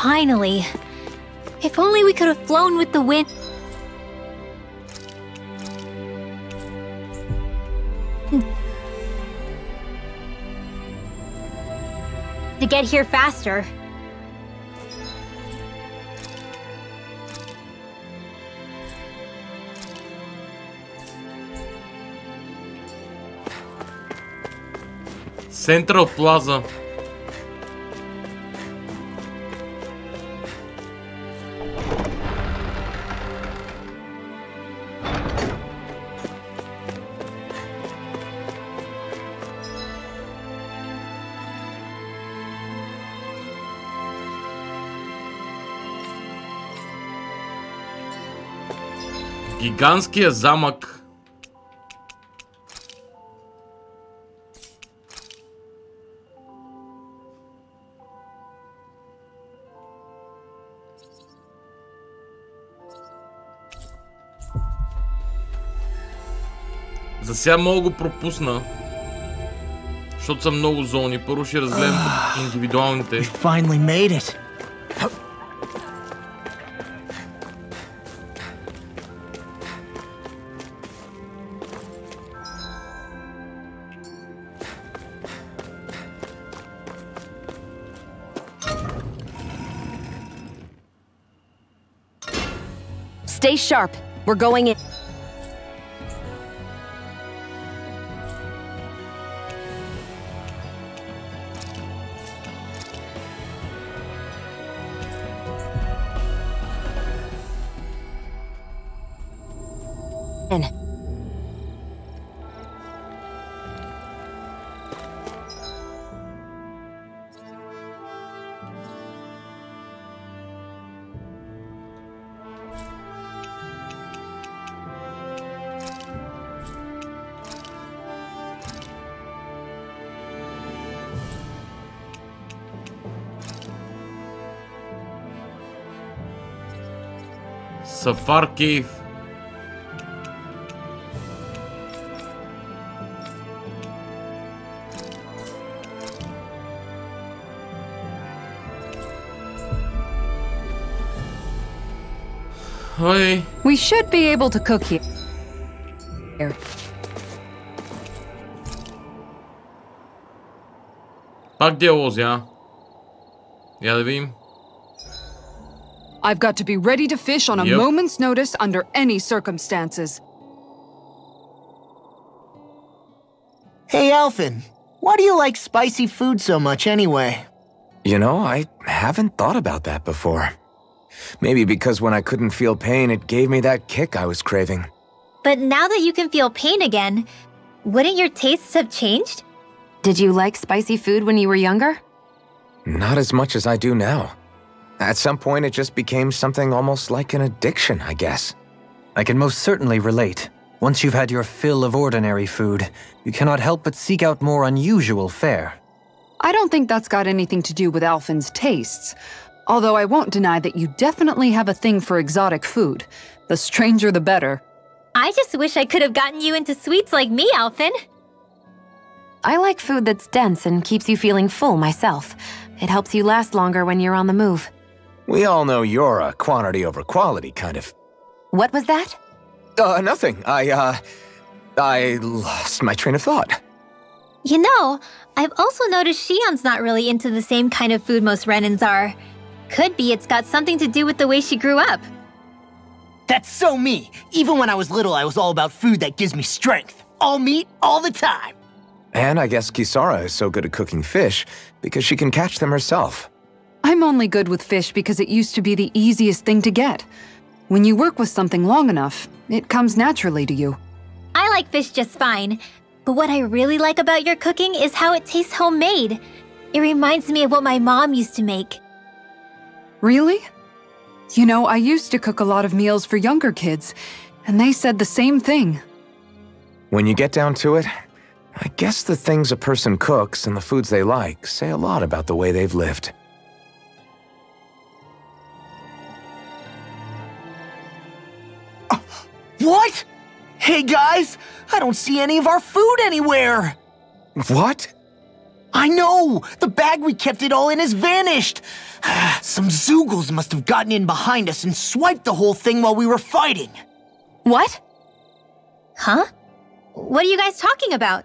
Finally. If only we could have flown with the wind. To get here faster. Central Plaza. Гигантския замък. За сега мога го пропусна, защото са много зони. Първо ще разгледам индивидуалните. Finally made it. Stay sharp. We're going in. Сафар Кейв. Ой. We should be able to cook here. Пак диалози, а? Я да видим. I've got to be ready to fish on a Yep. moment's notice under any circumstances. Hey, Alphen. Why do you like spicy food so much anyway? You know, I haven't thought about that before. Maybe because when I couldn't feel pain, it gave me that kick I was craving. But now that you can feel pain again, wouldn't your tastes have changed? Did you like spicy food when you were younger? Not as much as I do now. At some point, it just became something almost like an addiction, I guess. I can most certainly relate. Once you've had your fill of ordinary food, you cannot help but seek out more unusual fare. I don't think that's got anything to do with Alphen's tastes. Although I won't deny that you definitely have a thing for exotic food. The stranger the better. I just wish I could have gotten you into sweets like me, Alphen. I like food that's dense and keeps you feeling full myself. It helps you last longer when you're on the move. We all know you're a quantity over quality kind of... What was that? Nothing. I lost my train of thought. You know, I've also noticed Shion's not really into the same kind of food most Renins are. Could be it's got something to do with the way she grew up. That's so me. Even when I was little, I was all about food that gives me strength. All meat, all the time. And I guess Kisara is so good at cooking fish because she can catch them herself. I'm only good with fish because it used to be the easiest thing to get. When you work with something long enough, it comes naturally to you. I like fish just fine, but what I really like about your cooking is how it tastes homemade. It reminds me of what my mom used to make. Really? You know, I used to cook a lot of meals for younger kids, and they said the same thing. When you get down to it, I guess the things a person cooks and the foods they like say a lot about the way they've lived. What? Hey guys, I don't see any of our food anywhere. What? I know! The bag we kept it all in has vanished! Some Zoogles must have gotten in behind us and swiped the whole thing while we were fighting. What? Huh? What are you guys talking about?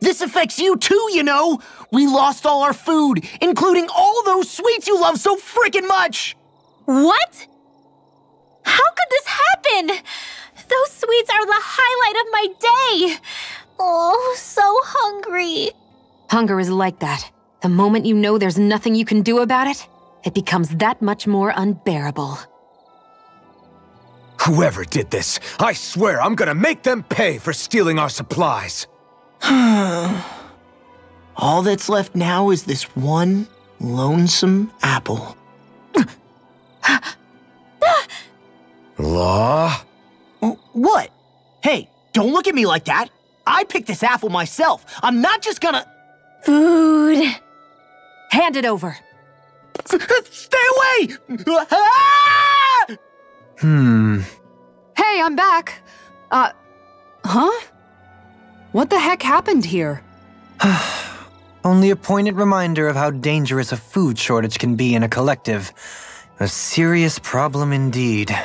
This affects you too, you know! We lost all our food, including all those sweets you love so frickin' much! What? How could this happen? Those sweets are the highlight of my day! Oh, so hungry. Hunger is like that. The moment you know there's nothing you can do about it, it becomes that much more unbearable. Whoever did this, I swear I'm gonna make them pay for stealing our supplies. All that's left now is this one lonesome apple. Law? What? Hey, don't look at me like that. I picked this apple myself. I'm not just gonna... Food. Hand it over. Stay away! Ah! Hey, I'm back. Huh? What the heck happened here? Only a poignant reminder of how dangerous a food shortage can be in a collective. A serious problem indeed.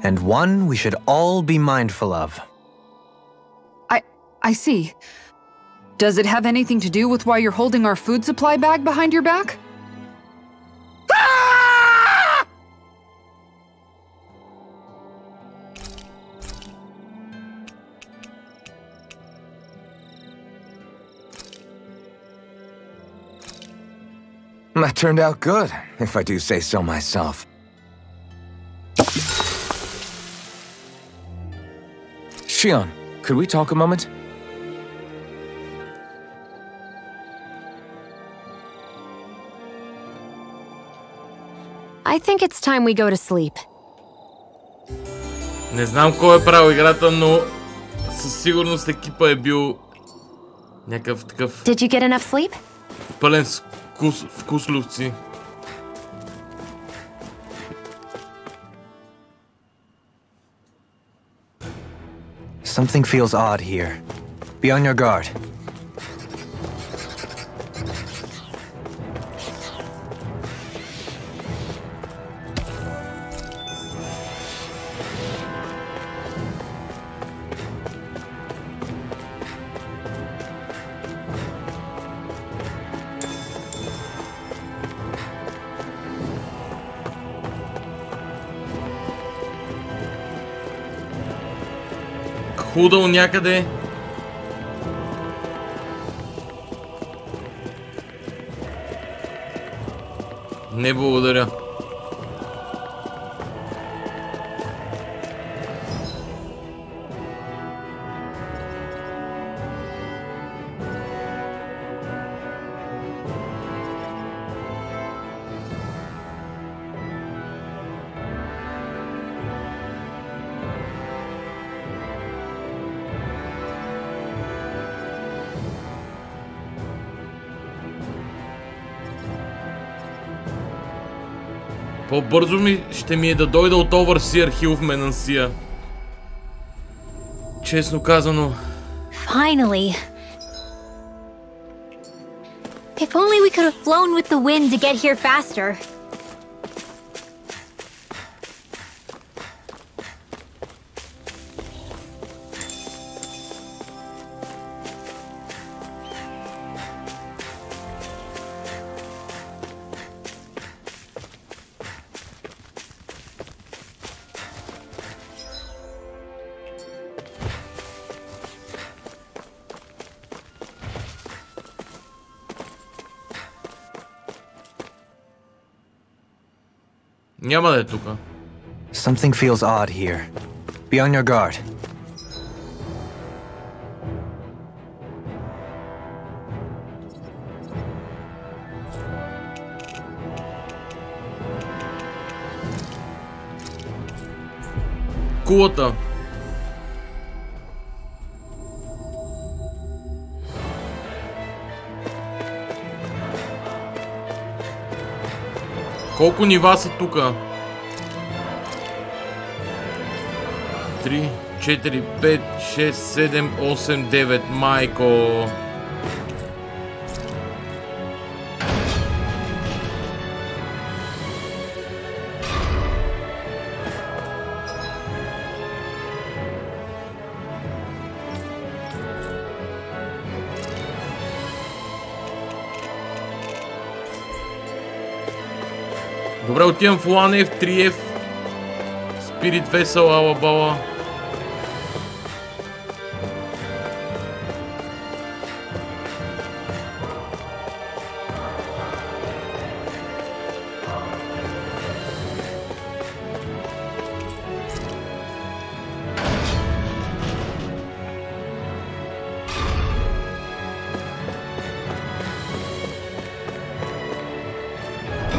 And one we should all be mindful of. I see. Does it have anything to do with why you're holding our food supply bag behind your back? Ah! That turned out good, if I do say so myself. Shion, could we talk a moment? I think it's time we go to sleep. Не знам кой е правил играта, но със сигурност екипа е бил някакъв такъв Did you get enough sleep? пълен вкусловци. Something feels odd here. Be on your guard. Худал някъде. Не благодаря. По-бързо ще ми е да дойда от Overseer Hill в Менансия. Честно казано. Finally. If only we could have flown with the wind to get here faster. Няма да е тука. Something feels odd here. Be on your guard. Кулата. Колко нива са тука? 3, 4, 5, 6, 7, 8, 9. Майко. Добре, отивам в 1F, 3F. Spirit Vessel, алабала.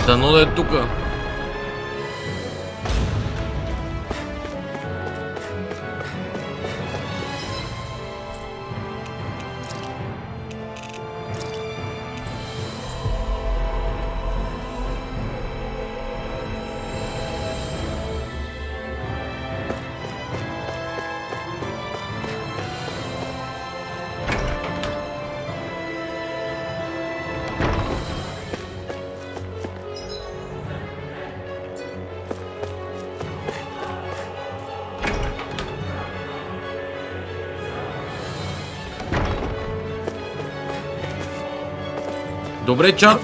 Дано да е тука. Добре, чат.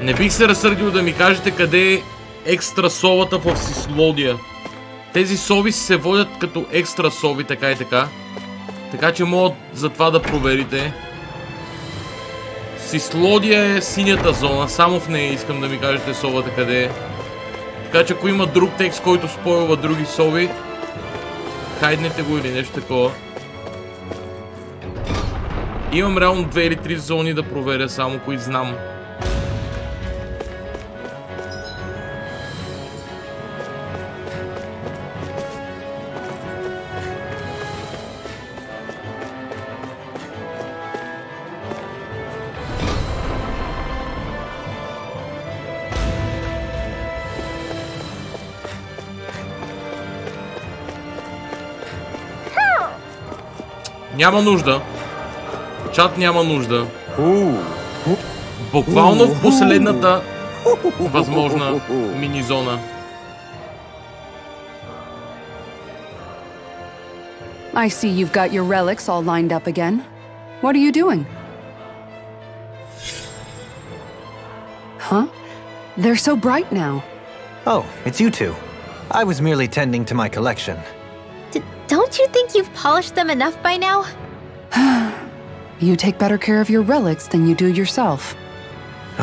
Не бих се разсърдил да ми кажете къде е екстра совата в Сислодия. Тези сови се водят като екстра сови, така и така. Така че мога за това да проверите. Сислодия е синята зона, само в нея искам да ми кажете совата къде е. Така че ако има друг текст, който спойлва други сови, хайднете го или нещо такова. Имам реално 2 или 3 зони да проверя, само които знам. Няма нужда. Чат няма нужда. Буквално в последната възможна мини-зона. I see you've got your relics all lined up again. What are you doing? Huh? They're so bright now. Oh, it's you two. I was merely tending to my collection. Don't you think you've polished them enough by now? You take better care of your relics than you do yourself.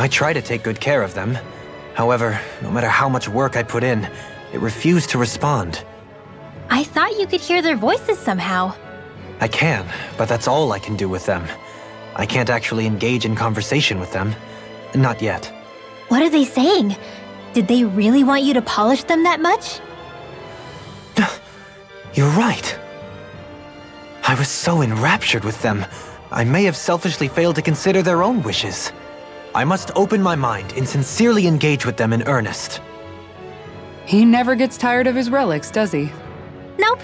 I try to take good care of them. However, no matter how much work I put in, it refused to respond. I thought you could hear their voices somehow. I can, but that's all I can do with them. I can't actually engage in conversation with them. Not yet. What are they saying? Did they really want you to polish them that much? You're right. I was so enraptured with them, I may have selfishly failed to consider their own wishes. I must open my mind and sincerely engage with them in earnest. He never gets tired of his relics, does he? Nope.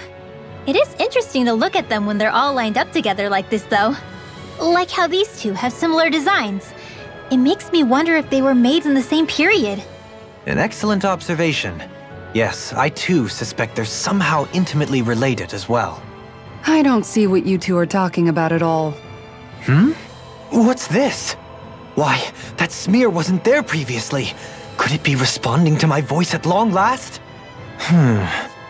It is interesting to look at them when they're all lined up together like this, though. Like how these two have similar designs. It makes me wonder if they were made in the same period. An excellent observation. Yes, I too suspect they're somehow intimately related as well. I don't see what you two are talking about at all. What's this? Why, that smear wasn't there previously. Could it be responding to my voice at long last?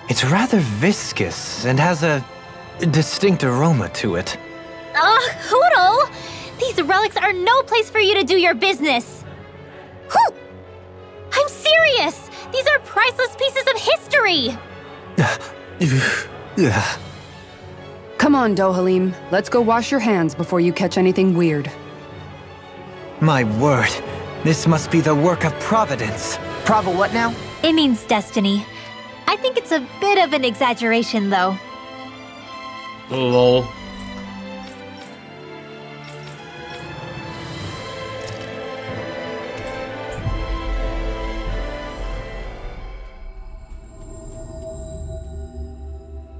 It's rather viscous and has a distinct aroma to it. Ugh, Hoodle! These relics are no place for you to do your business! Whew! I'm serious! These are priceless pieces of history! Come on, Dohalim. Let's go wash your hands before you catch anything weird. My word, this must be the work of Providence. Prava what now? It means destiny. I think it's a bit of an exaggeration, though. Lol.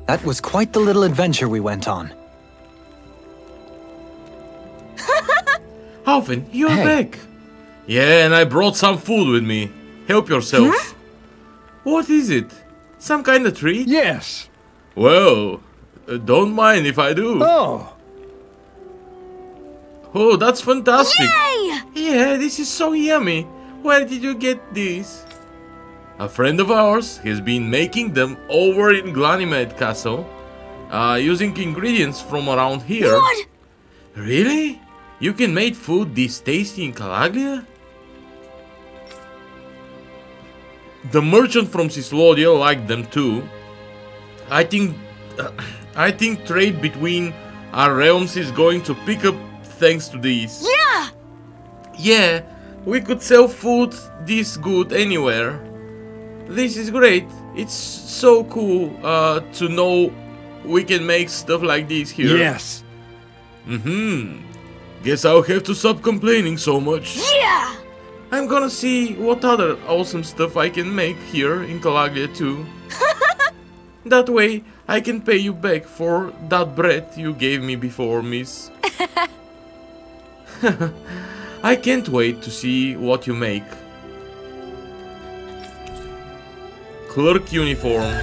That was quite the little adventure we went on. Alvin, you're back. Yeah, and I brought some food with me. Help yourself. What is it? Some kind of treat? Yes. Well, don't mind if I do. Oh, that's fantastic. Yay! Yeah, this is so yummy. Where did you get this? A friend of ours has been making them over in Ganymed Castle, using ingredients from around here. What? Really? You can make food this tasty in Calaglia? The merchant from Cislodia liked them too. I think trade between our realms is going to pick up thanks to these. Yeah! Yeah, we could sell food this good anywhere. This is great. It's so cool to know we can make stuff like this here. Yes. Guess I'll have to stop complaining so much. Yeah! I'm gonna see what other awesome stuff I can make here in Calaglia too. That way I can pay you back for that bread you gave me before, miss. I can't wait to see what you make. Clerk uniform.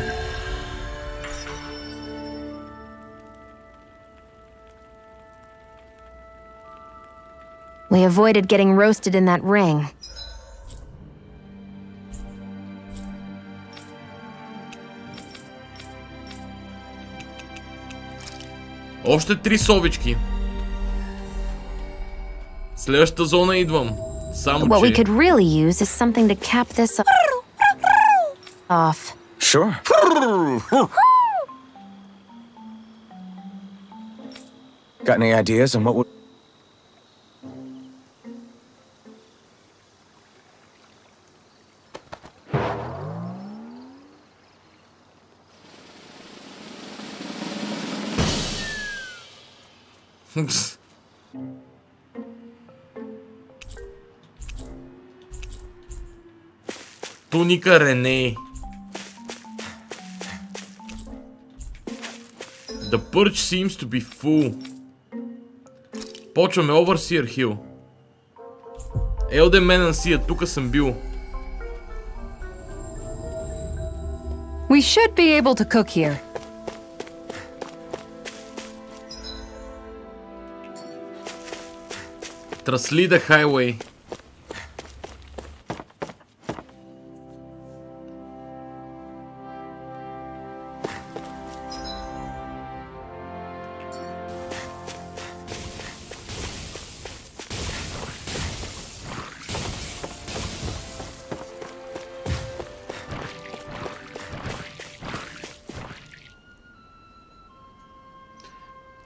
We avoided getting roasted in that ring. Още 3 совички. Следващата зона идвам. Само What we че... could really use is something to cap this off. Sure. Got any ideas on what would... Туника Рене. The perch seems to be full. Почваме Overseer Hill. Елде Менансия, тука съм бил. We should be able to cook here. Трасли the highway.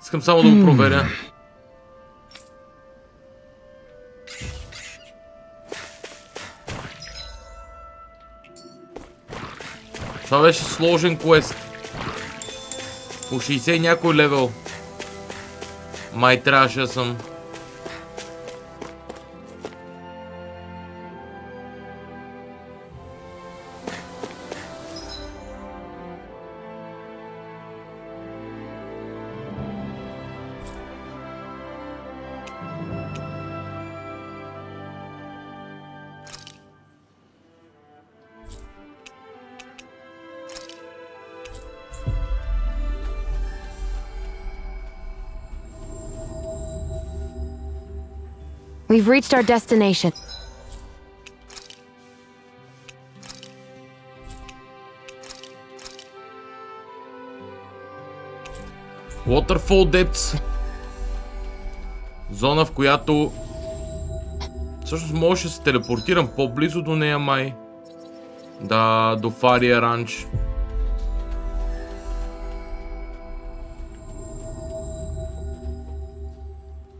Искам само да го проверя. Това беше сложен квест. По 60 някой левел. Май трябваше да съм. We've reached our destination. Waterfall Depths. Зона, в която всъщност можеше да се телепортирам по-близо до нея, май. Да, до Фария Ранч.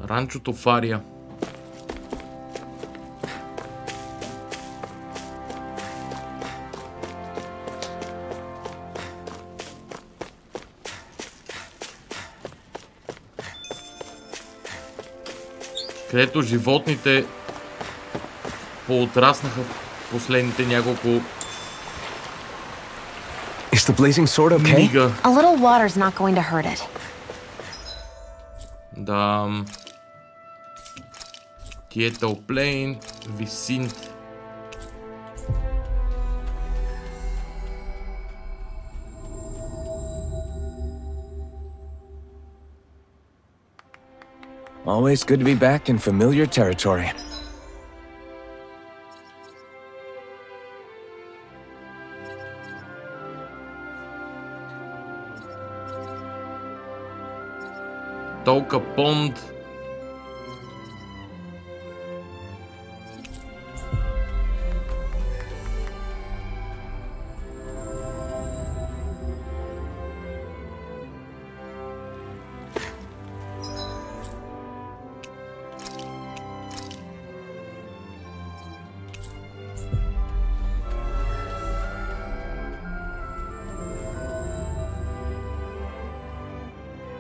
Ранчото Фария. Където животните поотраснаха последните няколко Is the blazing sword okay? мига. A little water's not going to hurt it. Да. Tieto Plain, Vicint. Always good to be back in familiar territory. Толка Pond.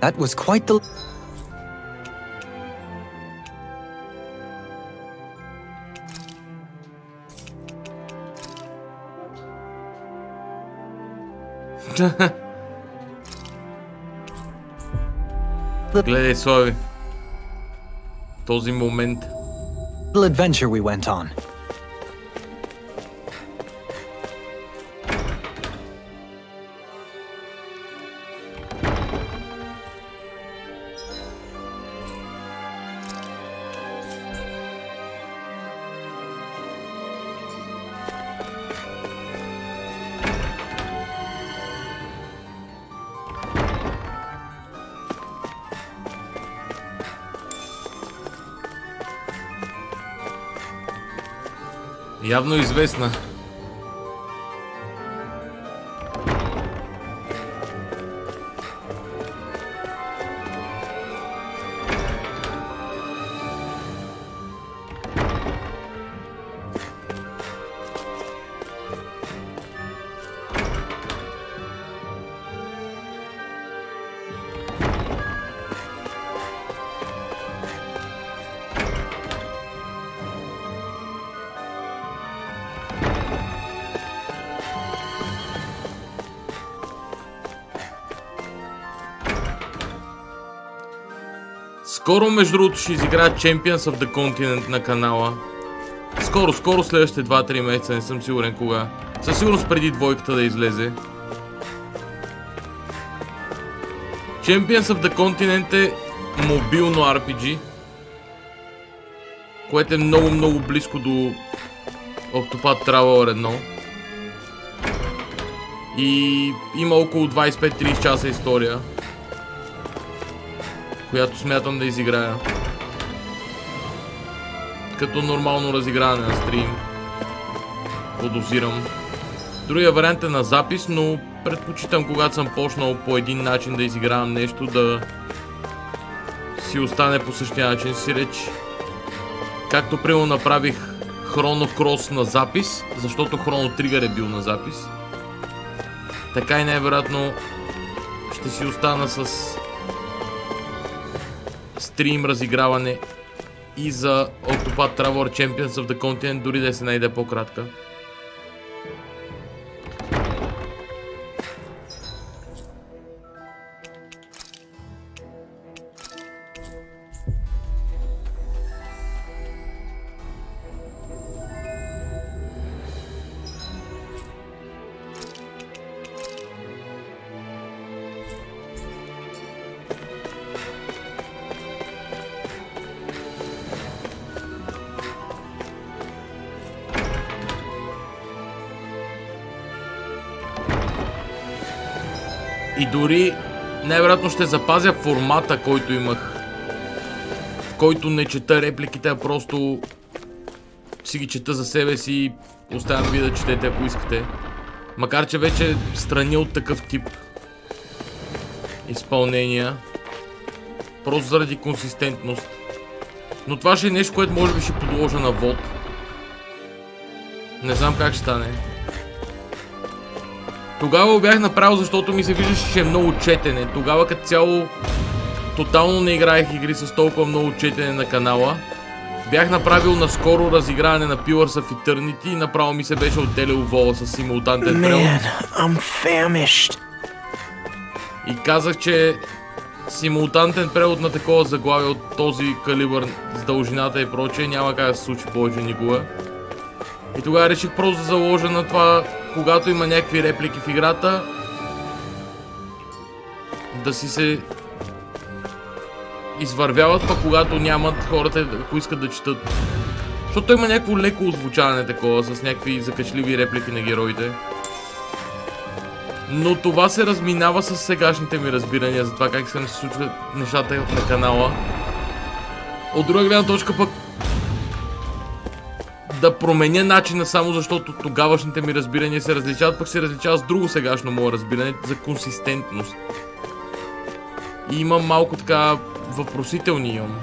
That was quite the... Гледай, Слави. Този момент. little adventure we went on. Явно известна. Скоро, между другото, ще изиграя Champions of the Continent на канала. Скоро, следващите 2-3 месеца, не съм сигурен кога. Със сигурност преди двойката да излезе. Champions of the Continent е мобилно RPG, което е много близко до Octopath Traveler 1. И има около 25-30 часа история, която смятам да изиграя като нормално разиграване на стрим. Подозирам. Другия вариант е на запис, но предпочитам, когато съм почнал по един начин да изигравам нещо, да си остане по същия начин. Си реч, както примерно направих Chrono Cross на запис, защото Chrono Trigger е бил на запис, така и най-вероятно ще си остана с стрим разиграване и за Octopath Traveler Champions of the Continent, дори да се найде по-кратка. И дори най-вероятно ще запазя формата, който имах, в който не чета репликите, а просто си ги чета за себе си и оставям ви да четете, ако искате. Макар че вече страни от такъв тип изпълнения, просто заради консистентност. Но това ще е нещо, което може би ще подложа на вод. Не знам как ще стане. Тогава го бях направил, защото ми се виждаше, че е много четене. Тогава като цяло тотално не играех игри с толкова много четене на канала. Бях направил наскоро разиграване на Pillars of Eternity и направо ми се беше отделил вола с симултантен превод. И казах, че симултантен превод на такова заглавие от този калибър с дължината и прочее няма как да се случи повече никога. И тогава реших просто да заложа на това, когато има някакви реплики в играта, да си се извървяват, пък когато нямат, хората, ако искат да четат. Защото има някакво леко озвучаване такова, с някакви закачливи реплики на героите. Но това се разминава с сегашните ми разбирания за това как се случват нещата на канала. От друга гледна точка пък, да променя начина само защото тогавашните ми разбирания се различават, пък се различават с друго сегашно мое разбиране за консистентност. И имам малко така въпросителни имам.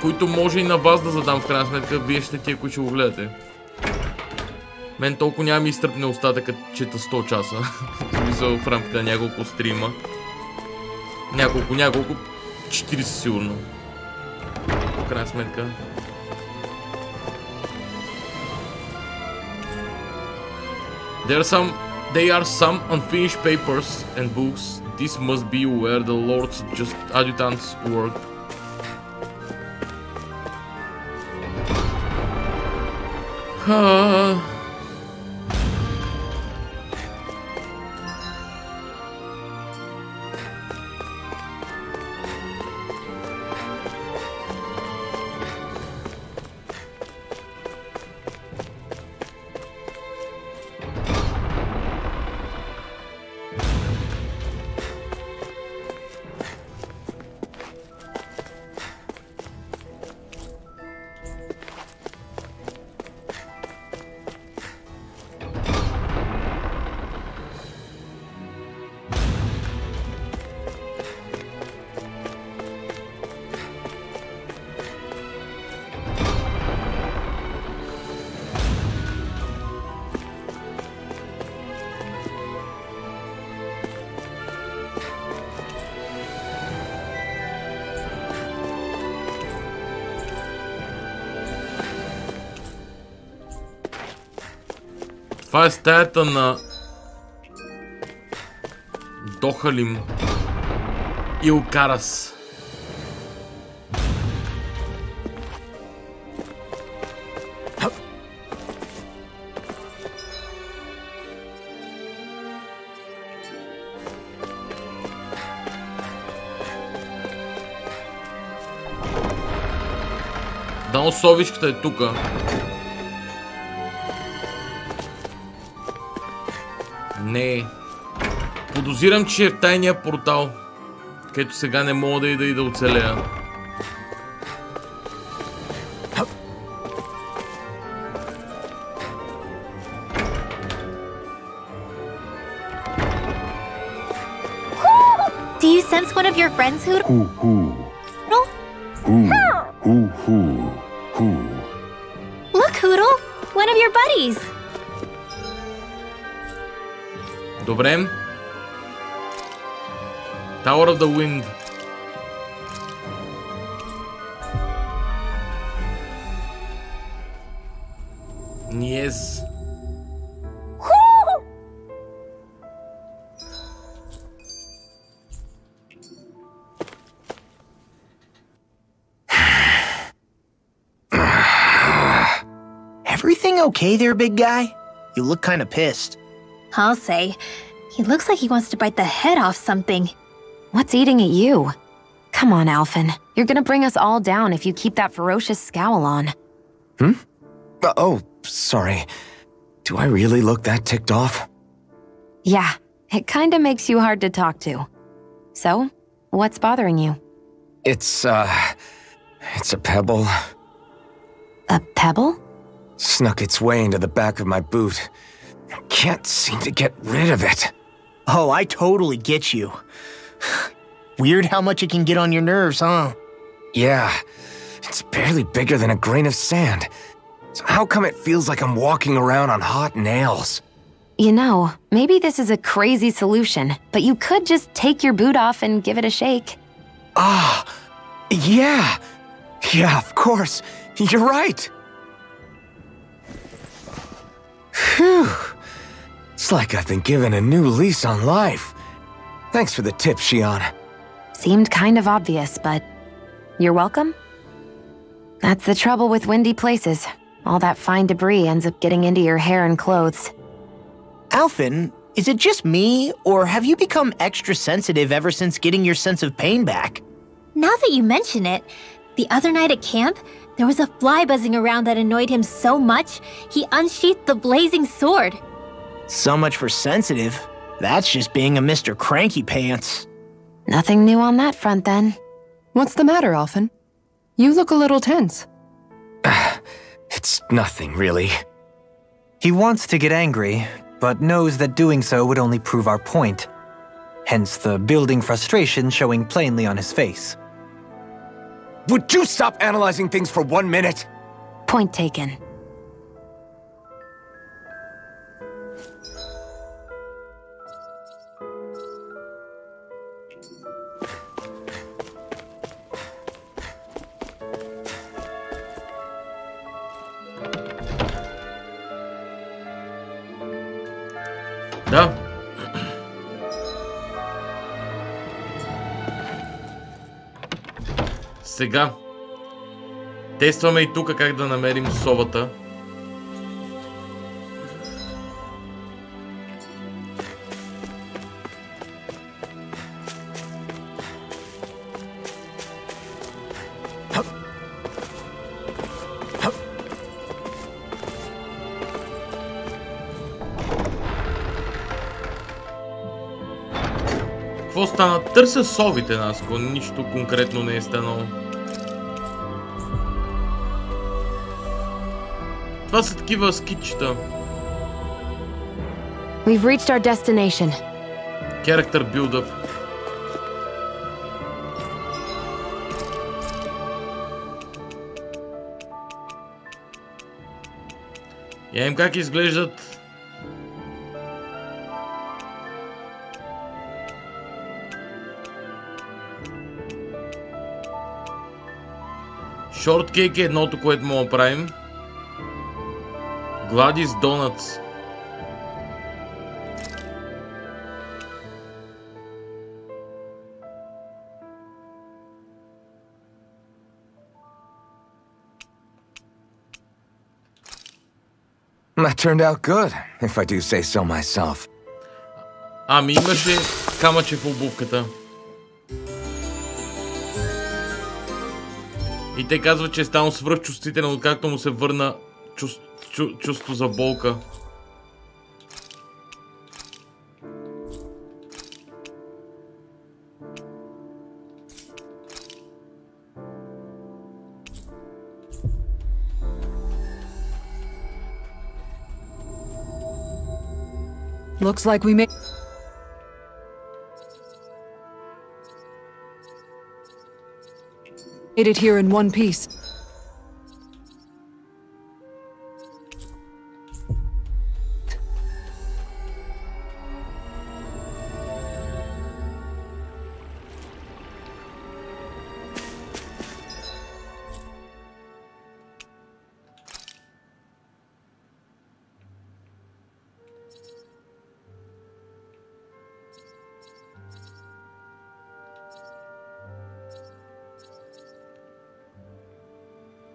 Които може и на вас да задам в крайна сметка, вие ще тия, които ще го гледате. Мен толкова няма ми изтръпне устата, като чета 100 часа. В рамките на няколко стрима. Няколко, 40 сигурно. В крайна сметка. They are some unfinished papers and books. This must be where the Lord's adjutants work. Това е стаята на Дохалим. Илкарас. Дано совичката е тука. Не. Подозирам, че е в тайния портал, където сега не мога да ида и да оцелея. Do you sense one of your friends, Hoodle? Look, Hoodle! One of your buddies! Добре. Tower of the Wind. Yes. Everything okay there, big guy? You look kind of pissed. I'll say. He looks like he wants to bite the head off something. What's eating at you? Come on, Alphen. You're gonna bring us all down if you keep that ferocious scowl on. Oh, sorry. Do I really look that ticked off? Yeah, it kinda makes you hard to talk to. So, what's bothering you? It's a pebble. A pebble? Snuck its way into the back of my boot. I can't seem to get rid of it. Oh, I totally get you. Weird how much it can get on your nerves, huh? Yeah, it's barely bigger than a grain of sand. So how come it feels like I'm walking around on hot nails? You know, maybe this is a crazy solution, but you could just take your boot off and give it a shake. Ah, yeah. Yeah, of course. You're right. Phew. It's like I've been given a new lease on life. Thanks for the tip, Shion. Seemed kind of obvious, but you're welcome? That's the trouble with windy places. All that fine debris ends up getting into your hair and clothes. Alphen, is it just me, or have you become extra sensitive ever since getting your sense of pain back? Now that you mention it, the other night at camp, there was a fly buzzing around that annoyed him so much, he unsheathed the blazing sword. So much for sensitive. That's just being a Mr. Cranky Pants. Nothing new on that front, then. What's the matter, Alphen? You look a little tense. It's nothing, really. He wants to get angry, but knows that doing so would only prove our point. Hence the building frustration showing plainly on his face. Would you stop analyzing things for 1 minute? Point taken. Да. Сега тестваме и тук как да намерим совата. Какво стана? Търся совите, Наско. Нищо конкретно не е станало. Това са такива скитчета. We've reached our destination. Character build-up. Я им как изглеждат. Шорткейк е едното, което мога да правим. Гладис Донатс. That turned out good, if I do say so myself. Ами имаше камъче в обувката. И те казват, че е станал свръхчувствителен, откакто му се върна чувство за болка. Looks like we made it here in one piece.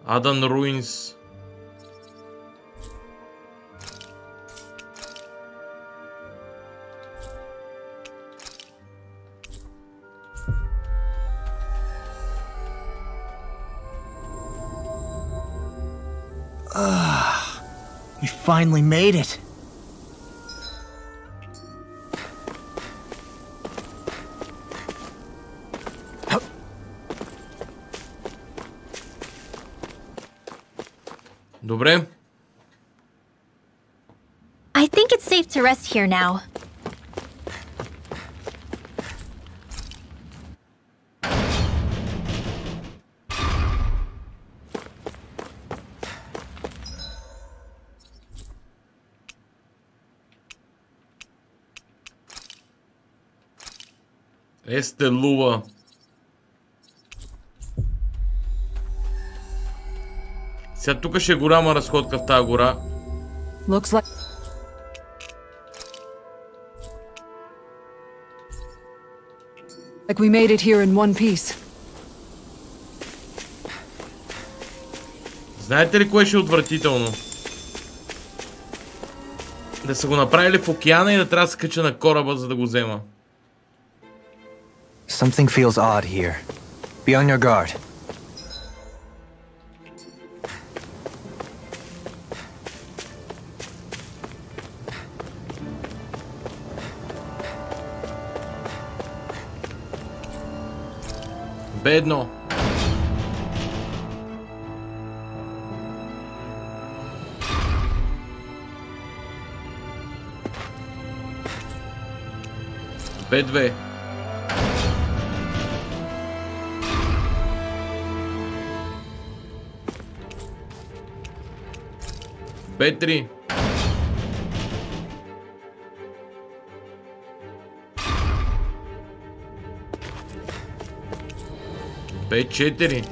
Adan Ruins. We finally made it. Добре. I think it's safe to rest here now. Естелува. Сега тук ще е голяма разходка в тази гора. Looks like we made it here in one piece. Знаете ли кое ще е отвратително? Да са го направили в океана и да трябва да се кача на кораба, за да го взема. Something feels odd here. Be on your guard. Бедно. Б2. Б3. Б4.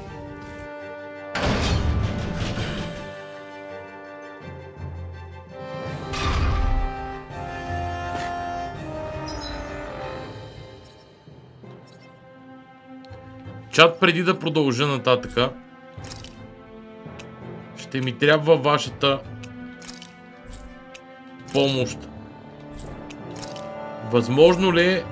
Чат, преди да продължа нататъка, ще ми трябва вашата помощ. Възможно ли е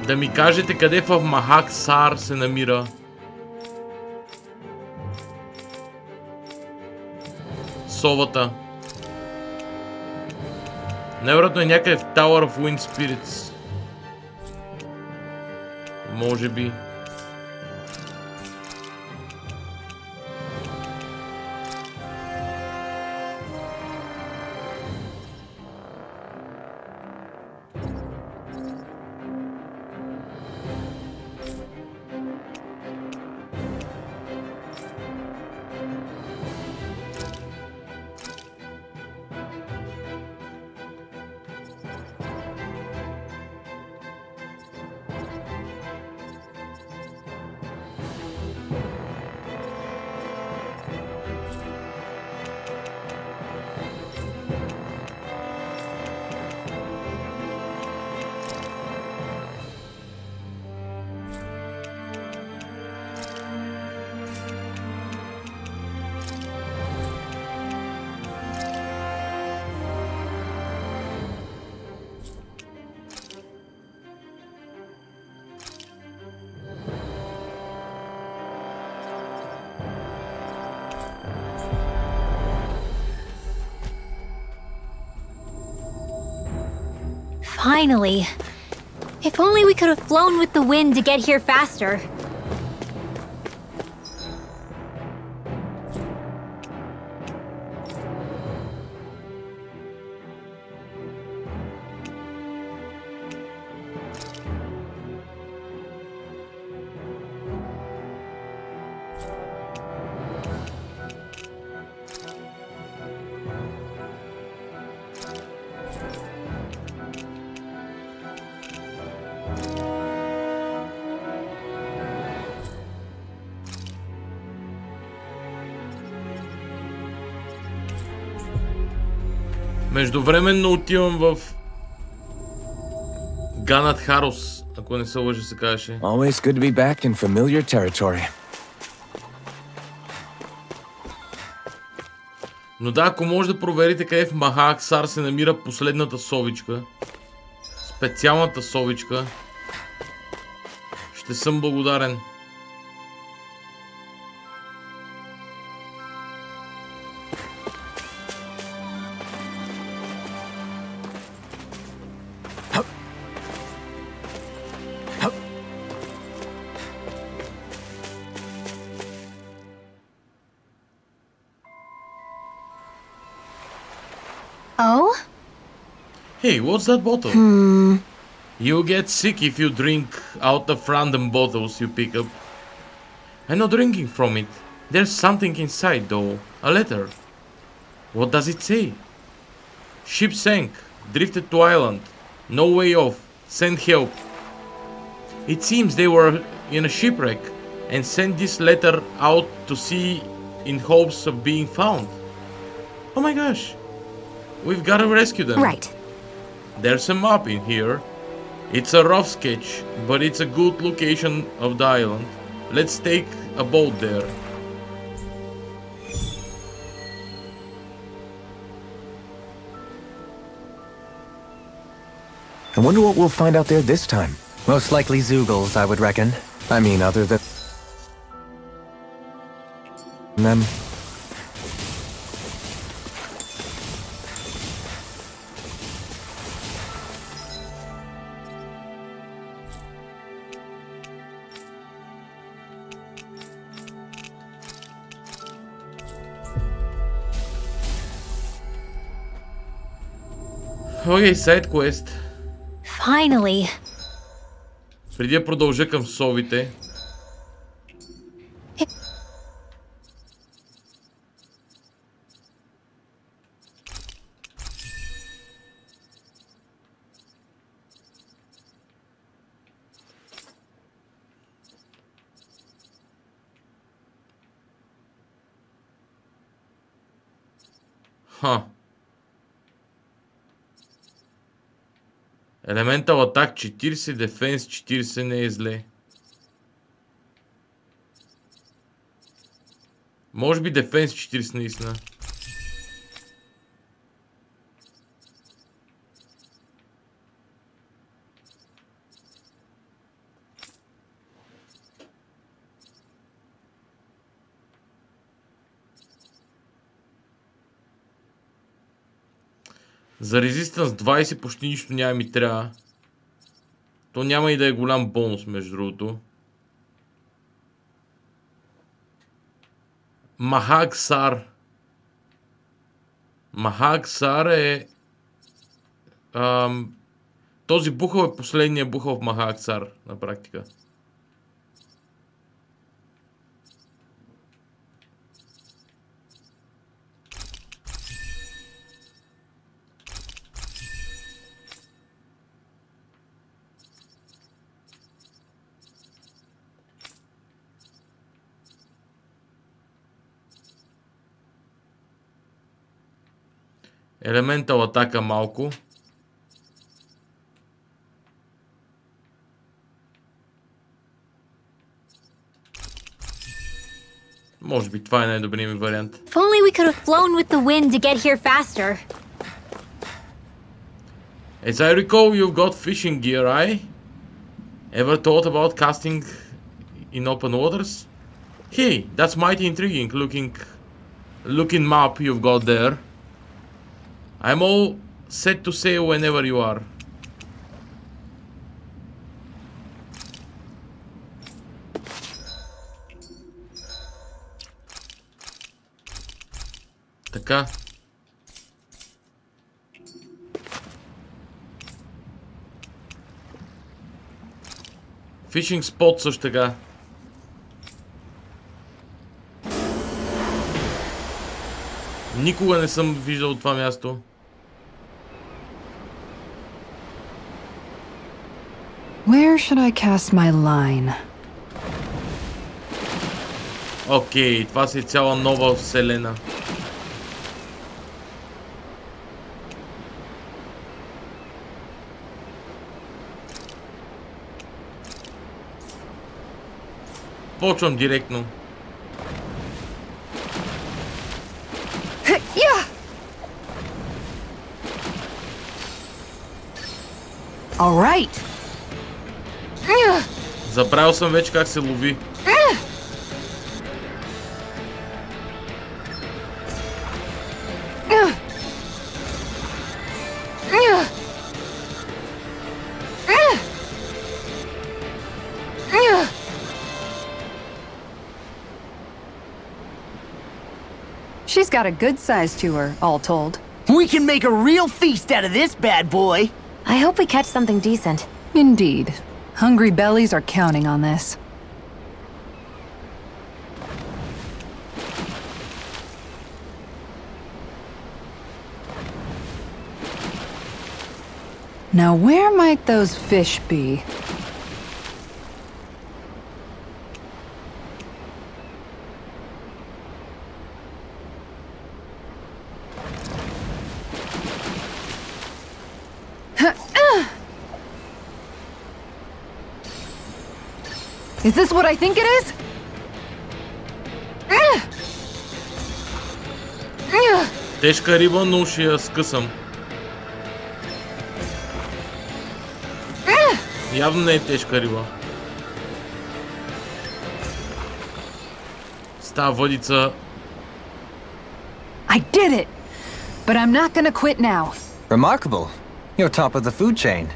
да ми кажете къде в Махаксар се намира совата? Невероятно е някъде в Tower of Wind Spirits. Може би. Finally. If only we could have flown with the wind to get here faster. Междувременно отивам в Ганат Харос, ако не се лъжа се казваше. Always good to be back in familiar territory. Но да, ако може да проверите къде в Махаксар се намира последната совичка, специалната совичка, ще съм благодарен. Oh? Hey, what's that bottle? You get sick if you drink out of random bottles you pick up. I'm not drinking from it. There's something inside though. A letter. What does it say? Ship sank. Drifted to island. No way off. Send help. It seems they were in a shipwreck and sent this letter out to sea in hopes of being found. Oh my gosh. We've got to rescue them. Right. There's a map in here. It's a rough sketch, but it's a good location of the island. Let's take a boat there. I wonder what we'll find out there this time. Most likely Zoogles, I would reckon. I mean, other than them. Окей, сайд квест. Finally. Преди да продължа към совите. Elemental Attack 40, Defense 40 не е зле. Може би Defense 40 наистина. За Resistance 20 почти нищо няма ми трябва. То няма и да е голям бонус, между другото. Махаксар. Махаксар е... този бухъл е последния бухъл в Махаксар, на практика. Елементал атака малко. Може би това е най-добрият ми вариант. If only we could have flown with the wind to get here faster. As I recall, you've got fishing gear, eh? Ever thought about casting in open waters? Hey, that's mighty intriguing looking map you've got there. I'm all set to sail whenever you are. Така. Фишинг спот също така. Никога не съм виждал това място. Where should I cast my line? Окей, това си цяла нова вселена. Почвам директно. All right. Забравил съм вече как се лови. She's got a good size to her, all told. We can make a real feast out of this bad boy. I hope we catch something decent. Indeed. Hungry bellies are counting on this. Now where might those fish be? Is this what I think it is? Тежка риба, но ще я скъсам. Явно не е тежка риба. С тази въдица. I did it! But I'm not gonna quit now. Remarkable. You're top of the food chain.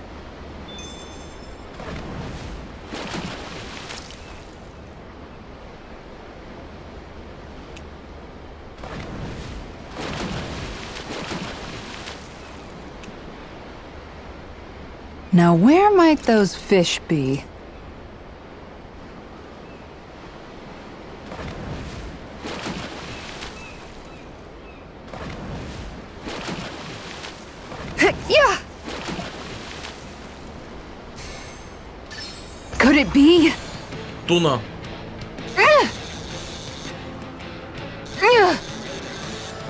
Now where might those fish be? Could it be? Туна.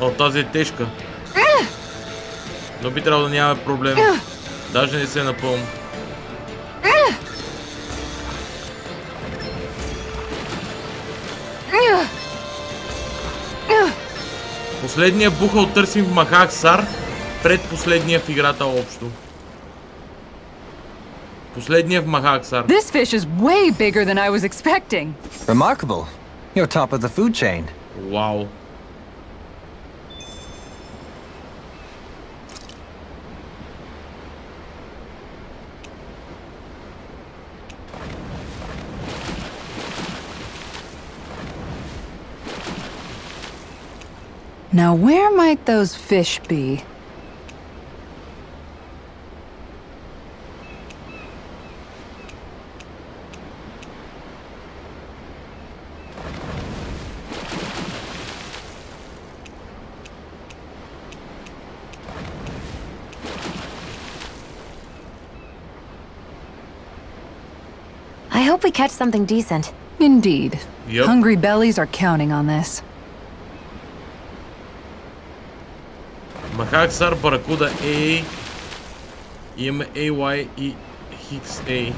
О, тази е тежка. Но би трябвало да нямаме проблем. Даже не се напълно. Последния бухал търсим в Махаксар, предпоследния в играта общо. Последния в Махаксар. This fish is way bigger than I was expecting. Remarkable. You're top of the food chain. Вау. Now where might those fish be? I hope we catch something decent. Indeed. Yep. Hungry bellies are counting on this. Махаксар, Баракуда A. Имаме AY и Хикс A.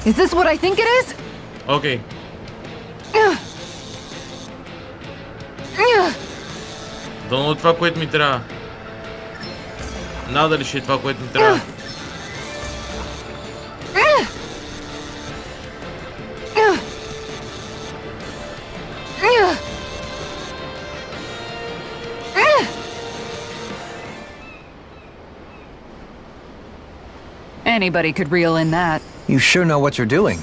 Is this what I think it is? Окей. Дано това, което ми трябва. Надали ще е това, което ми трябва. Anybody could reel in that. You sure know what you're doing.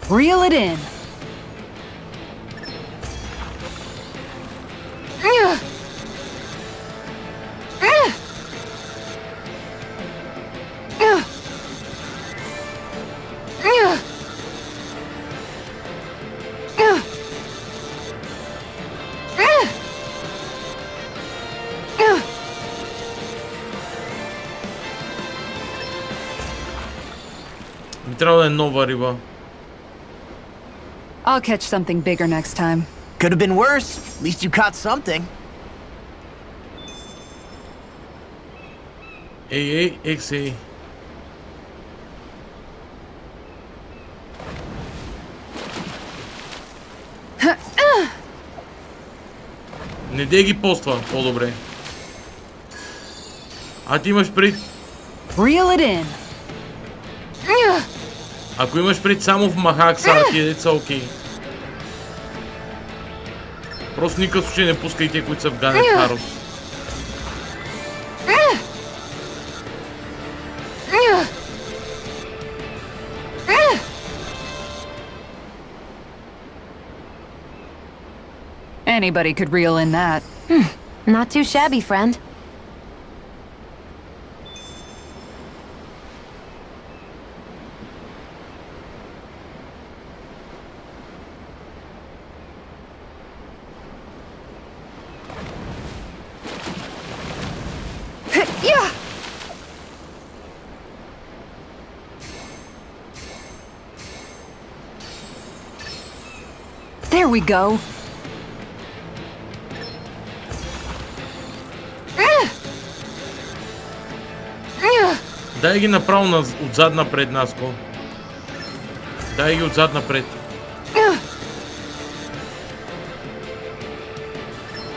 Reel it in. Би трябва да е нова риба. I'll catch something bigger next time. Could have been worse. At least you caught something. Ей, ексей. Не дей ги поства, по-добре. А ти имаш пред... Reel it in. Ако имаш пред само в махак са, тия деца окей. Просто никакъв случай не пускай тия, които са в гаден харос. Anybody could reel in that. Not too shabby, friend. There we go. Дай ги направо отзад напред, Наско. Дай ги отзад напред.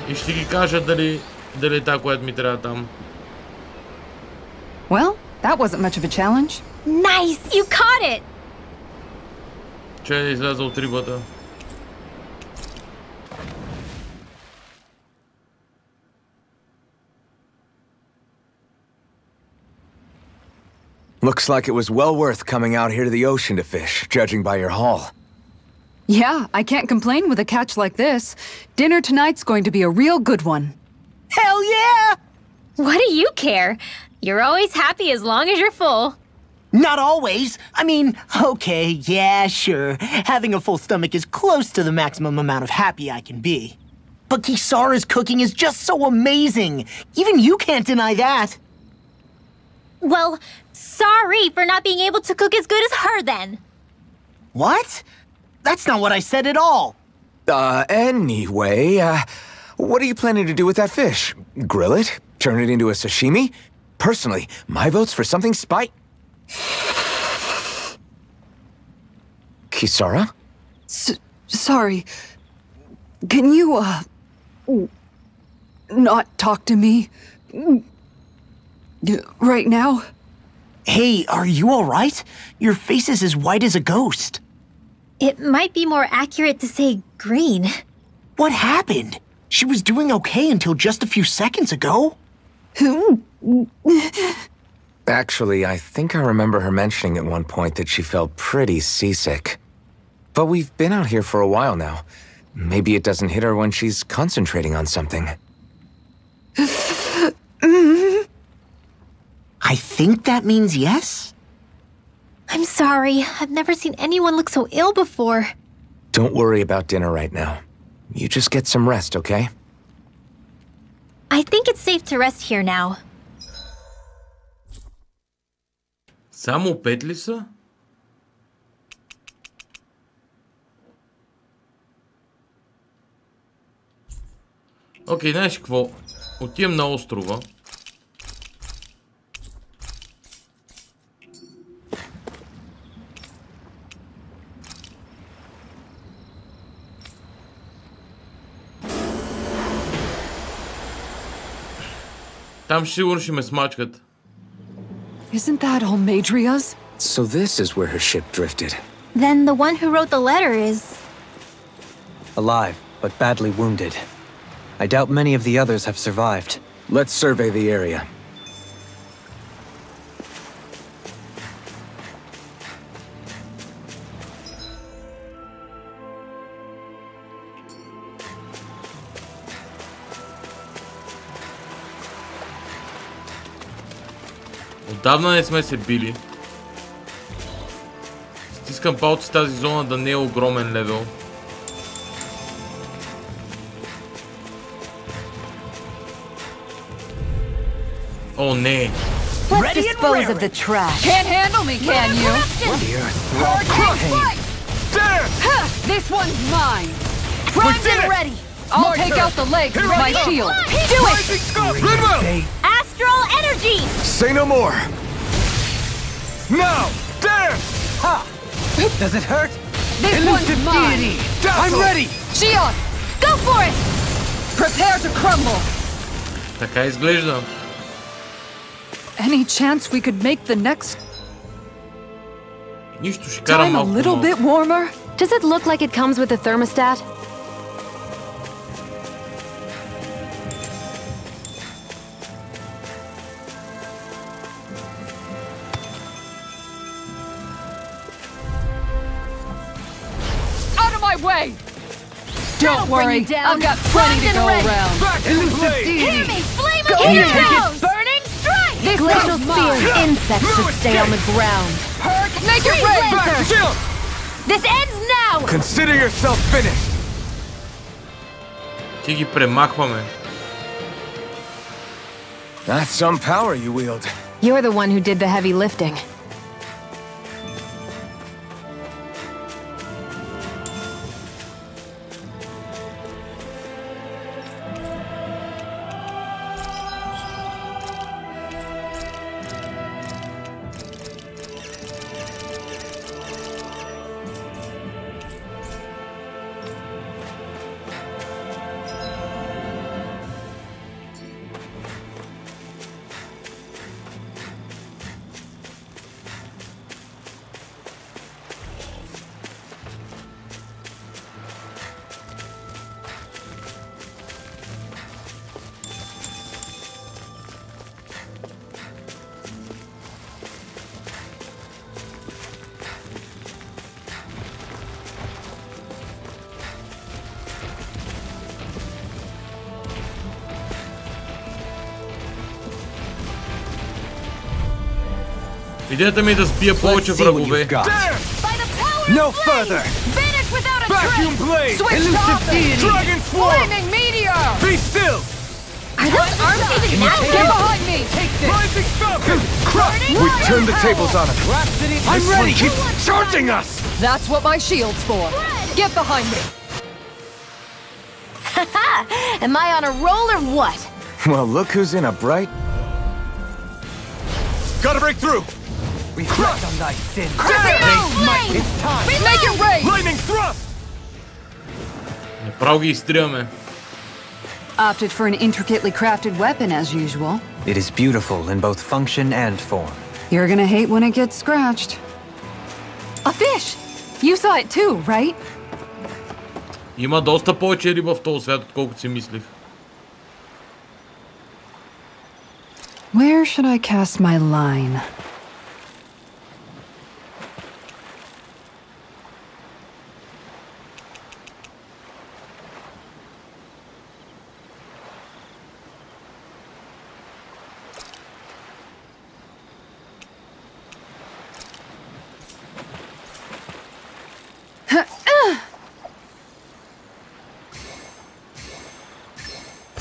И ще ги кажа дали е та, която ми трябва там. Well, that wasn't much of a challenge. Nice! You caught it! Че да изляза от рибата. Looks like it was well worth coming out here to the ocean to fish, judging by your haul. Yeah, I can't complain with a catch like this. Dinner tonight's going to be a real good one. Hell yeah! What do you care? You're always happy as long as you're full. Not always. I mean, okay, yeah, sure. Having a full stomach is close to the maximum amount of happy I can be. But Kisara's cooking is just so amazing. Even you can't deny that. Well, sorry for not being able to cook as good as her then. What? That's not what I said at all. Anyway, what are you planning to do with that fish? Grill it? Turn it into a sashimi? Personally, my vote's for something Kisara? Sorry. Can you, not talk to me? Right now? Hey, are you alright? Your face is as white as a ghost. It might be more accurate to say green. What happened? She was doing okay until just a few seconds ago. Actually, I think I remember her mentioning at one point that she felt pretty seasick. But we've been out here for a while now. Maybe it doesn't hit her when she's concentrating on something. I think that means yes? I'm sorry. I've never seen anyone look so ill before. Don't worry about dinner right now. You just get some rest, okay? I think it's safe to rest here now. Само 5 ли са? Окей, знаеш какво? Отивам на острова. Там сигурно ще ме смачкат. Isn't that Almadria's? So this is where her ship drifted. Then the one who wrote the letter is... Alive, but badly wounded. I doubt many of the others have survived. Let's survey the area. Отдавна не сме се били. Стискам палци тази зона да не е огромен левел. О, не! Let's dispose of the trash. Can't handle me, can you? This one's mine. Primed and ready. I'll take out the legs with my shield. Do it! Astral energy! Say no more! Now! Dance! Ha! Does it hurt? This one's mine. I'm ready! Shield! Go for it! Prepare to crumble. Така изглежда. Any chance we could make the next Нищо, ще карам time a малко little по-малко. bit warmer? Does it look like it comes with a thermostat? Out of my way! Don't worry, I've got plenty to go around. Hear me! Flame of heroes! Burning strike! This glacial spear insects should stay on the ground. Perk! Make it rain! This ends now! Consider yourself finished! Ти ги премахваме. That's some power you wield. You're the one who did the heavy lifting. Идеята ми е да сбия повече врагове. No further! Vanish without a Vacuum trace! blade! Switch Elusive topic! deity! Dragon swarm! Flaming meteor! Be still! Are those arms even active? Get behind me! Take this! Rising Falcon! Crush! We've turned the tables on him. I'm ready! Keeps charging us! That's what my shield's for. Get behind me! Haha! Am I on a roll or what? Well, look who's in a bright... Gotta break through! Reflect on thy sin. It's time! Make it rain! Lightning thrust! Направо ги изтриваме. Opted for an intricately crafted weapon as usual. It is beautiful in both function and form. You're gonna hate when it gets scratched. A fish! You saw it too, right? Има доста повече риба в този свят, отколкото си мислих. Where should I cast my line?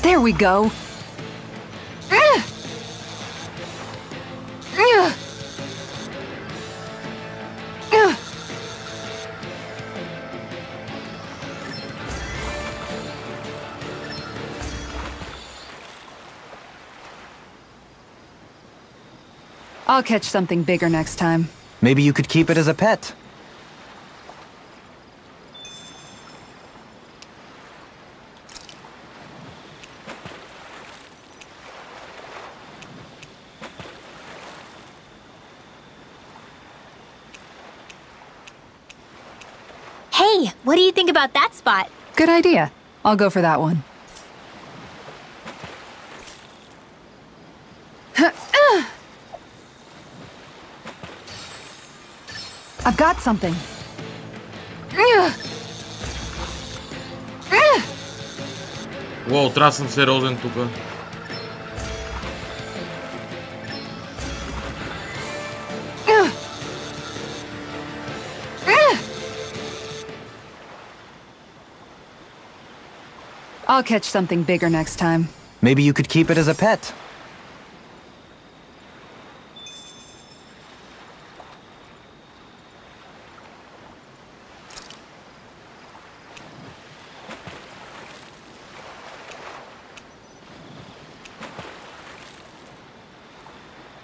There we go. I'll catch something bigger next time. Maybe you could keep it as a pet. Hey, what do you think about that spot? Good idea. I'll go for that one. I've got something. Уау, трябва да съм сериозен тука. I'll catch something bigger next time. Maybe you could keep it as a pet.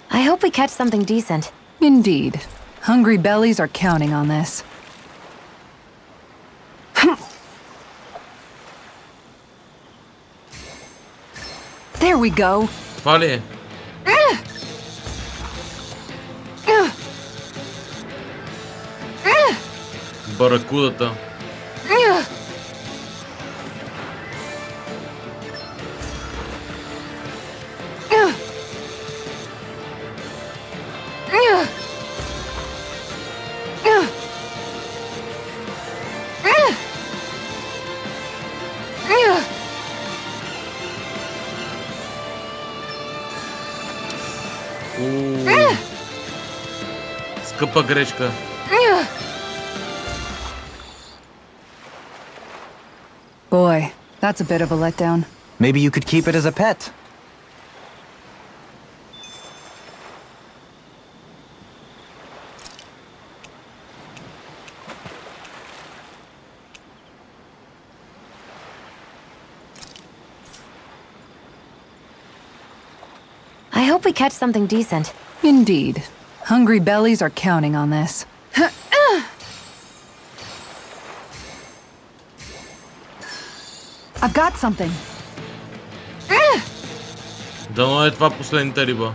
I hope we catch something decent. Indeed. Hungry bellies are counting on this. There we go. Това ли е? Баракудата. Скъпа грешка. Boy, that's a bit of a letdown. Maybe you could keep it as a pet. I hope we catch something decent. Indeed. Hungry bellies are counting on this. I've got something. Дано е това последната риба.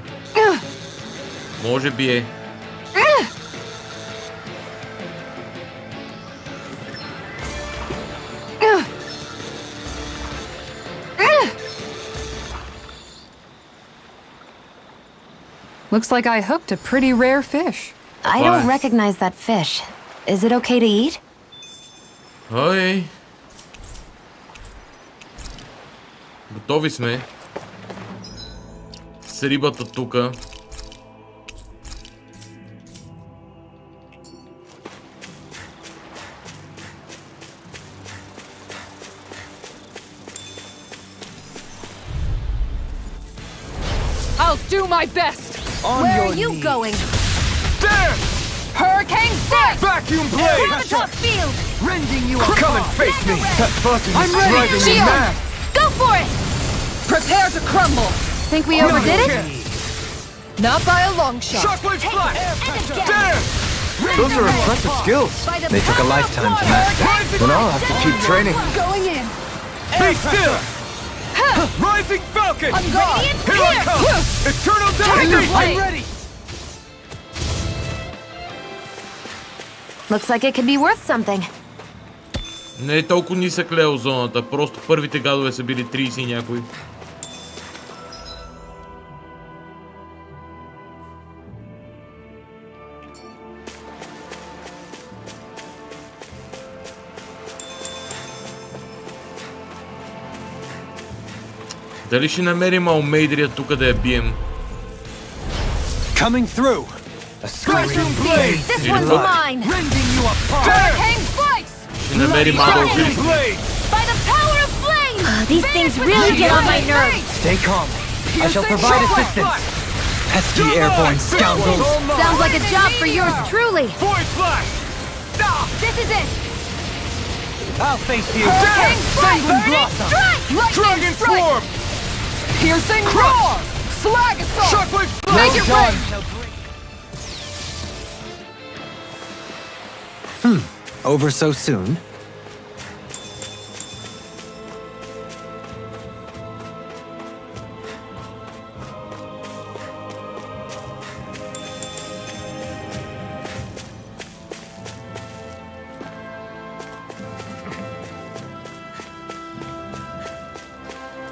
Може би е. Looks like I hooked a pretty rare fish. I don't recognize that fish. Is it okay to eat? Ой. Готови сме. С рибата тука. I'll do my best. Where are you going? There! Hurricane Death! Vacuum blade! Gravitas field! Rending you apart! Come and face me! That button I'm is ready! driving me Shield! mad! Go for it! Prepare to crumble! Think we overdid it? Not by a long shot. Shockwave flash! And again! There! Those are impressive skills. By the They took a power of lifetime to water! master. Then I'll have to keep training. Going in. Be still! Rising Falcon! I'm gone. Here I come! Eternal damnation! I'm ready. Looks like it could be worth something. Не е толкова нисък левел зоната, просто първите гадове са били 30 и някои. Дали ще намерим Алмейдрия тук да я бием? Coming through. A Vacuum blade! This one's mine! Rending you apart! Hurricane Slice! Ще намерим Адолф. Blade! By the power of flame! These things really get on my nerves! Stay calm. I shall provide assistance. Pesky airborne scoundrels. Sounds like a job for yours truly! Void flash! This is it! I'll face you. Hurricane Strike! Sanguine blossom. Lightning Dragon Strike! form! Piercing Roar! Slag Assault! Shockwave Make it rain! Over so soon?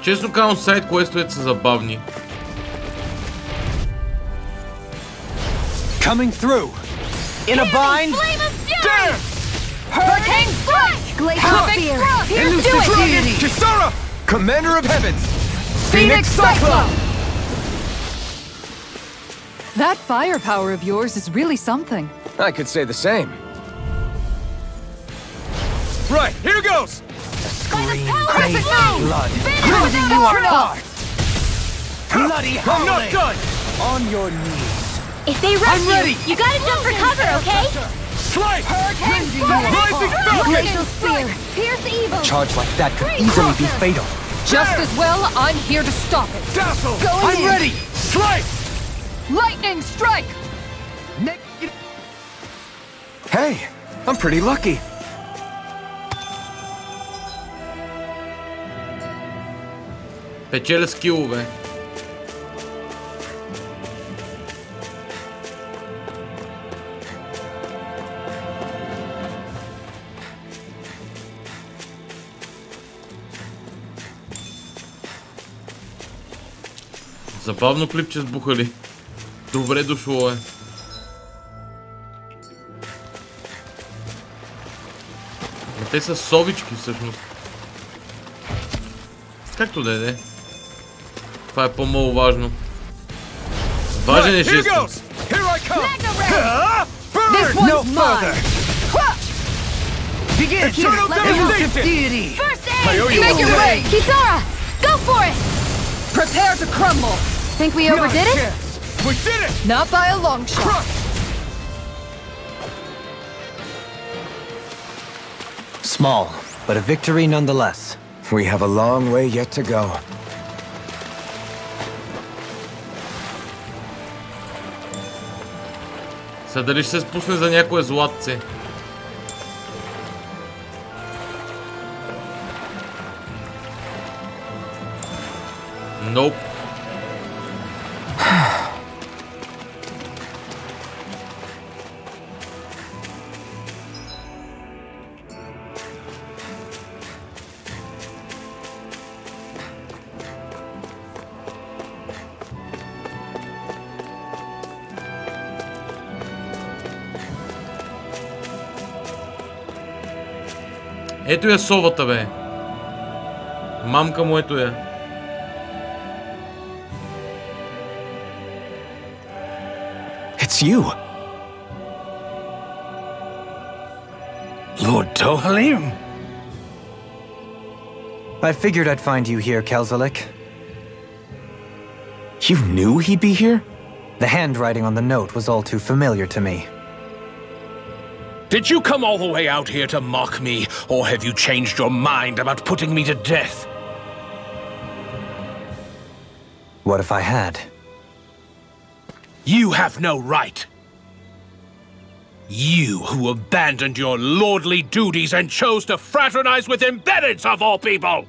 Честно казвам, сайд квестовете са забавни. Coming through. In a bind. Flame of fury! Hurricane strike! Glacial fear! Here, do it! Kisara! Commander of Heavens! Phoenix Cyclone! That firepower of yours is really something. I could say the same. Right, here goes! Green Perfect move! blood. Ripping you apart! Bloody I'm not done! On your knees. If they rush I'm ready. you gotta jump for cover, okay? Slice! Hurricane Rising Falcon! Glacial spear! Pierce evil! A charge like that could easily be fatal. Just as well, I'm here to stop it. Dazzle! Going I'm in. ready! Slice! Lightning strike! Hey, I'm pretty lucky. Печеля скилове. Забавно клипче с бухали. Добре дошло е. Но те са совички всъщност. Както да е. Това е по-малко важно. Важен е жестът. This one's mine! Begin! Eternal devastation! Deity. First I owe aid! you Make it one. rain! Kisara! Go for it! Prepare to crumble! Think we overdid it? We did it! Not by a long shot. Crush! Small, but a victory nonetheless. We have a long way yet to go. Сега дали ще се спусне за някое златце? Nope. Ето я совата, бе. Мамка му ето я. It's you. Lord Dohalim? I figured I'd find you here, Kelzalik. You knew he'd be here? The handwriting on the note was all too familiar to me. Did you come all the way out here to mock me, or have you changed your mind about putting me to death? What if I had? You have no right. You who abandoned your lordly duties and chose to fraternize with embeddeds of all people!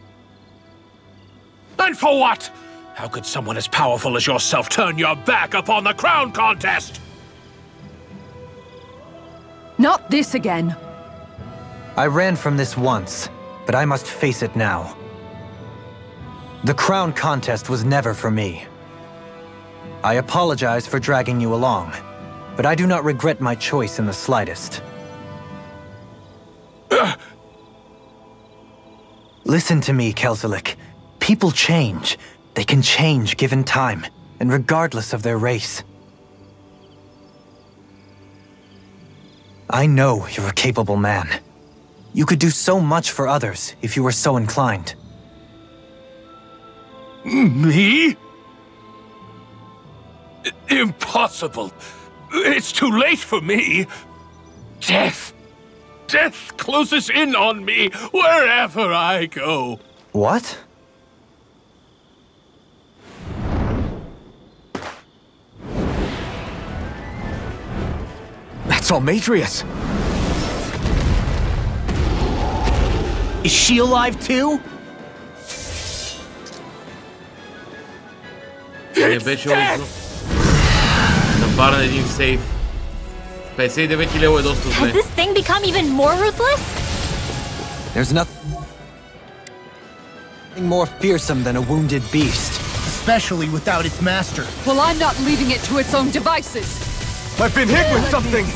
And for what? How could someone as powerful as yourself turn your back upon the crown contest? Not this again. I ran from this once, but I must face it now. The crown contest was never for me. I apologize for dragging you along, but I do not regret my choice in the slightest. Listen to me, Kelzalik. People change. They can change given time, and regardless of their race. I know you're a capable man. You could do so much for others if you were so inclined. Me? Impossible. It's too late for me. Death. Death closes in on me wherever I go. What? That's Almatrius. Is she alive too? Не беше лошо. Напарна един сейф. 59 лева е доста Has зле. this thing become even more ruthless? There's nothing. More fearsome than a wounded beast. Especially without its master. Well, I'm not leaving it to its own devices. I've been hit with something!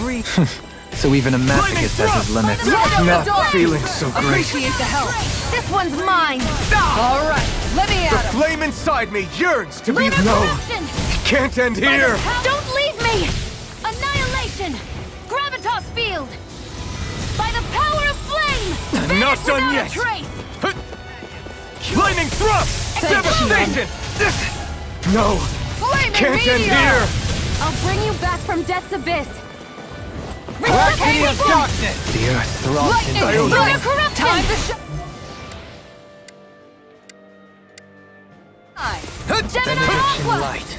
So even a masochist has his limits. Not feeling so great. Appreciate the help. This one's mine! All right, let me The at him. flame inside me yearns to be Lunar known. corruption! It can't end here! Don't leave me! Annihilation! Gravitas field! By the power of flame! I'm not Vanish done without yet. a trace! Lightning thrust! Devastation! No! Flaming Can't end meteor! here! I'll bring you back from death's abyss! Agony of Resuscitation! darkness! The earth throbs Lightning in pain. Lunar corruption! Time to Gemini Benediction Aqua! light.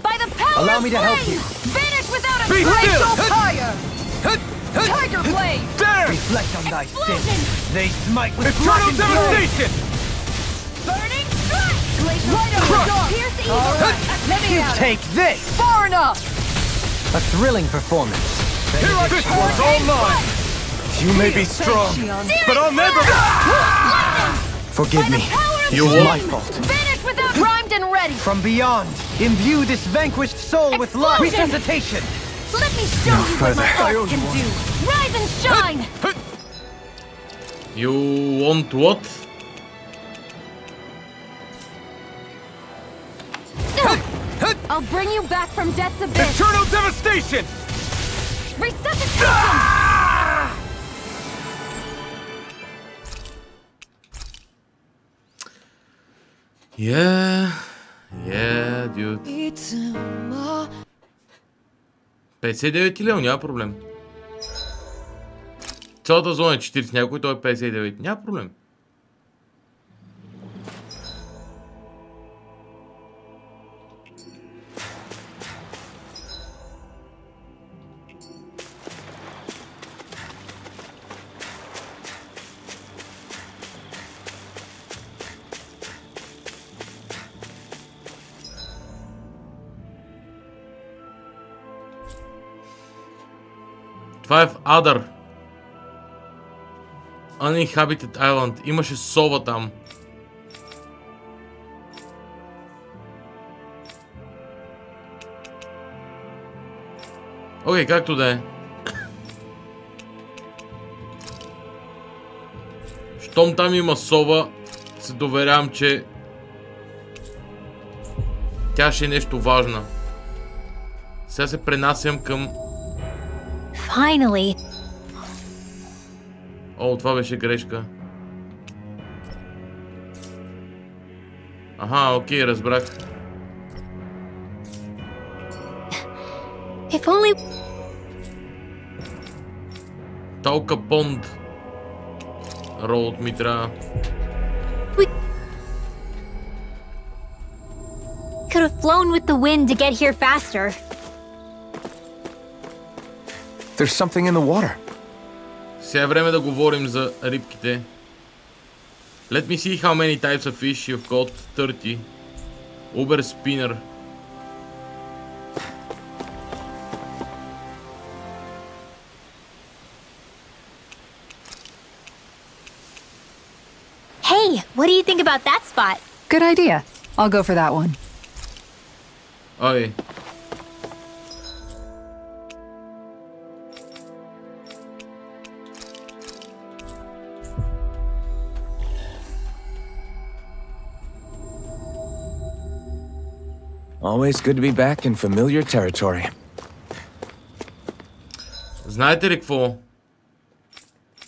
By the power Allow of me to help flame! you. Vanish without a Be trace! still! fire! Tiger blade! There! Reflect on thy Explosion! sins. They smite with Eternal blackened blade. devastation! Burning strike! Glacial Light up the dark! Pierce evil! All right, let me at him. Take this! Far enough! A thrilling performance. Here I this one's all mine! You may be strong, but I'll never... Forgive me. You It's my what? fault. Vanish without primed and ready! From beyond, imbue this vanquished soul with love. Explosion! Resuscitation. Let me show No you what my further. art can do! Rise and shine! You want what? I'll bring you back from death's abyss! Eternal devastation! Resuscitation! Yeah, dude. 59 лева, няма проблем. Цялата зона е 40, някой той е 59, няма проблем. Това е в Адър. Uninhabited Island. Имаше сова там. Окей, както да е. Щом там има сова, се доверявам, че тя ще е нещо важна. Сега се пренасям към... Finally. О, това беше грешка. Аха, окей, разбрах. If only... Талка Понд. Роуд ми трябва. Could have flown with the wind to get here faster. There's something in the water. Сега е време да говорим за рибките. Let me see how many types of fish you've got. 30. Uber spinner. Hey, what do you think about that spot? Good idea. I'll go for that one. Ой. Always good to be back in familiar territory. Знаете ли какво?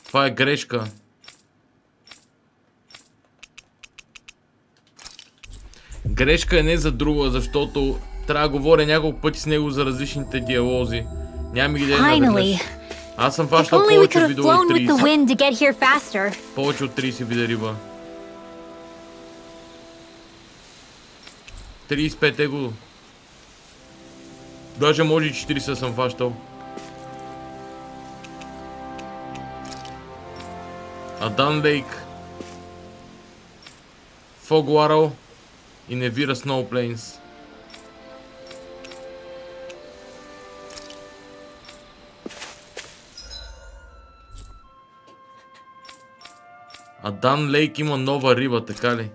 Това е грешка. Грешка е не за друго, защото трябва да говоря няколко пъти с него за различните диалози. Няма ми ги да наведнъж. Аз съм фащал повече видове от 30. Повече от 30 вида риба. 35 его. Даже може и 40 съм фащал. Адан Лейк. Фогуарал и Невира Сноуплейнс. А Дан Лейк има нова риба, така ли?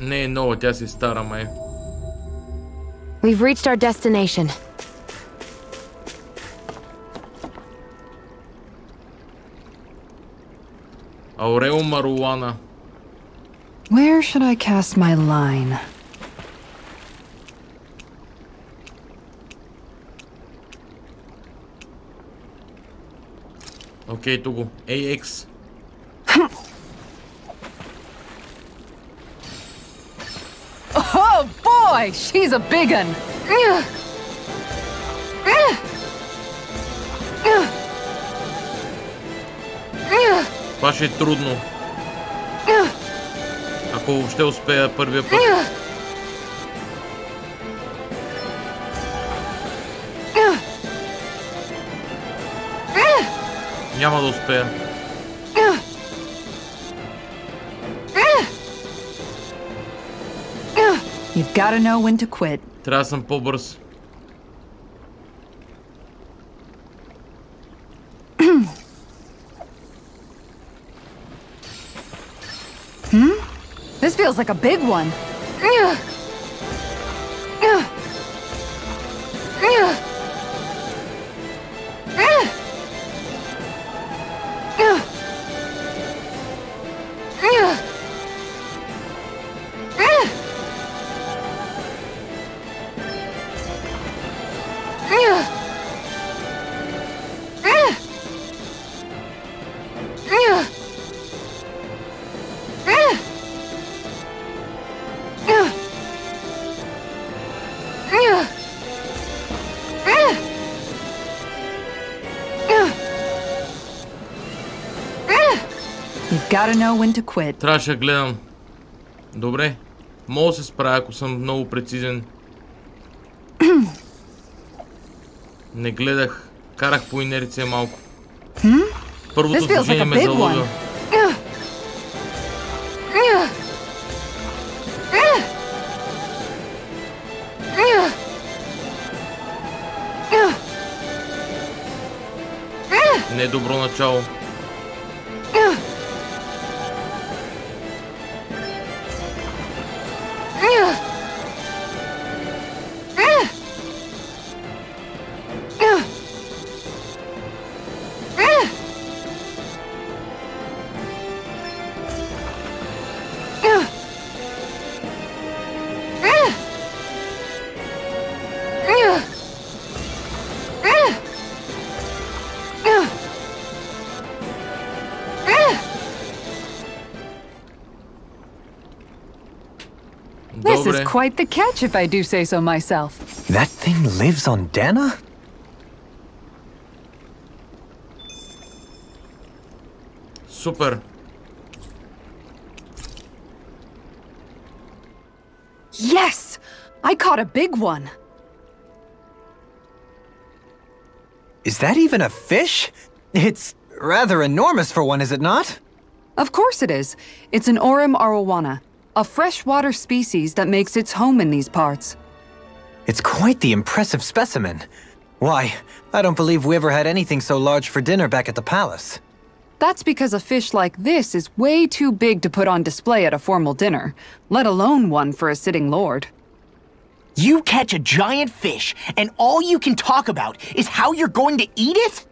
Не е нова, тя си е стара, май. We've reached our destination. Аурел Маруана. Where should I cast my line? Окей, тук го. AX. Oh boy, she's a big un. Това ще е трудно. Ако въобще успея първия път. Няма да успея. You've got to know when to quit. Трябва да съм по-бърз. This feels like a big one. You've got to know when to quit. Трябваше да гледам. Добре. Мога да се справя, ако съм много прецизен. Не гледах. Карах по инерция малко. Първото движение ме залъга. Не е добро начало. This is quite the catch, if I do say so myself. That thing lives on Dana? Супер. Yes! I caught a big one. Is that even a fish? It's rather enormous for one, is it not? Of course it is. It's an Orem arowana, a freshwater species that makes its home in these parts. It's quite the impressive specimen. Why, I don't believe we ever had anything so large for dinner back at the palace. That's because a fish like this is way too big to put on display at a formal dinner, let alone one for a sitting lord. You catch a giant fish, and all you can talk about is how you're going to eat it?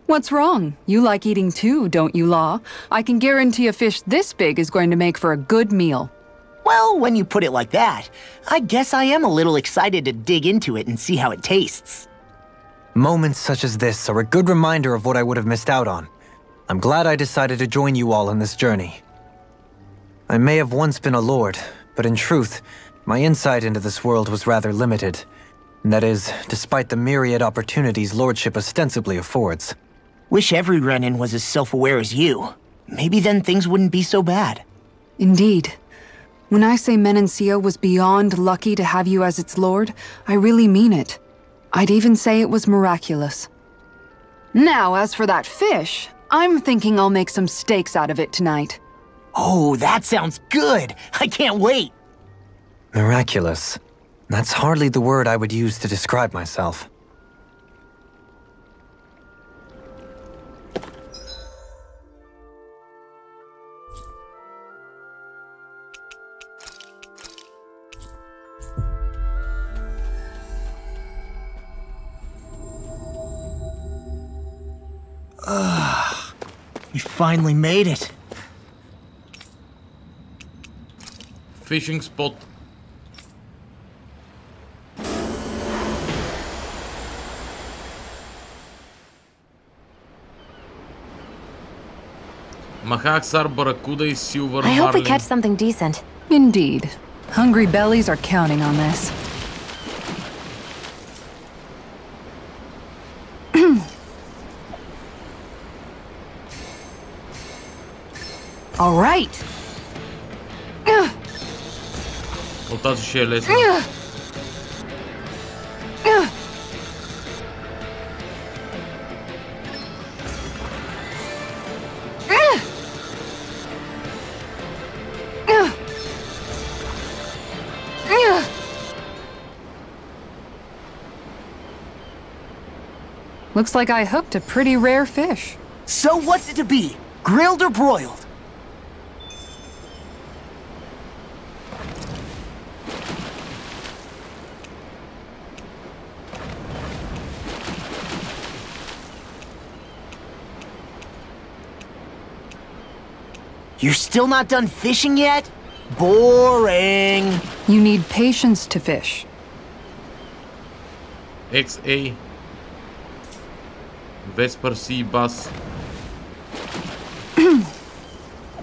What's wrong? You like eating too, don't you, Law? I can guarantee a fish this big is going to make for a good meal. Well, when you put it like that, I guess I am a little excited to dig into it and see how it tastes. Moments such as this are a good reminder of what I would have missed out on. I'm glad I decided to join you all in this journey. I may have once been a lord, but in truth, my insight into this world was rather limited. And that is, despite the myriad opportunities lordship ostensibly affords. Wish every Renin was as self-aware as you. Maybe then things wouldn't be so bad. Indeed. When I say Menencia was beyond lucky to have you as its lord, I really mean it. I'd even say it was miraculous. Now, as for that fish, I'm thinking I'll make some steaks out of it tonight. Oh, that sounds good! I can't wait! Miraculous. That's hardly the word I would use to describe myself. We finally made it. Fishing spot. Махаксар, Barracuda и Silver I hope we Marlin. catch something decent. Indeed. Hungry bellies are counting on this. All right. От тази ще е лесно. Looks like I hooked a pretty rare fish. So what's it to be? Grilled or broiled? You're still not done fishing yet? Boring. You need patience to fish. XA. Vesper Sea Bass.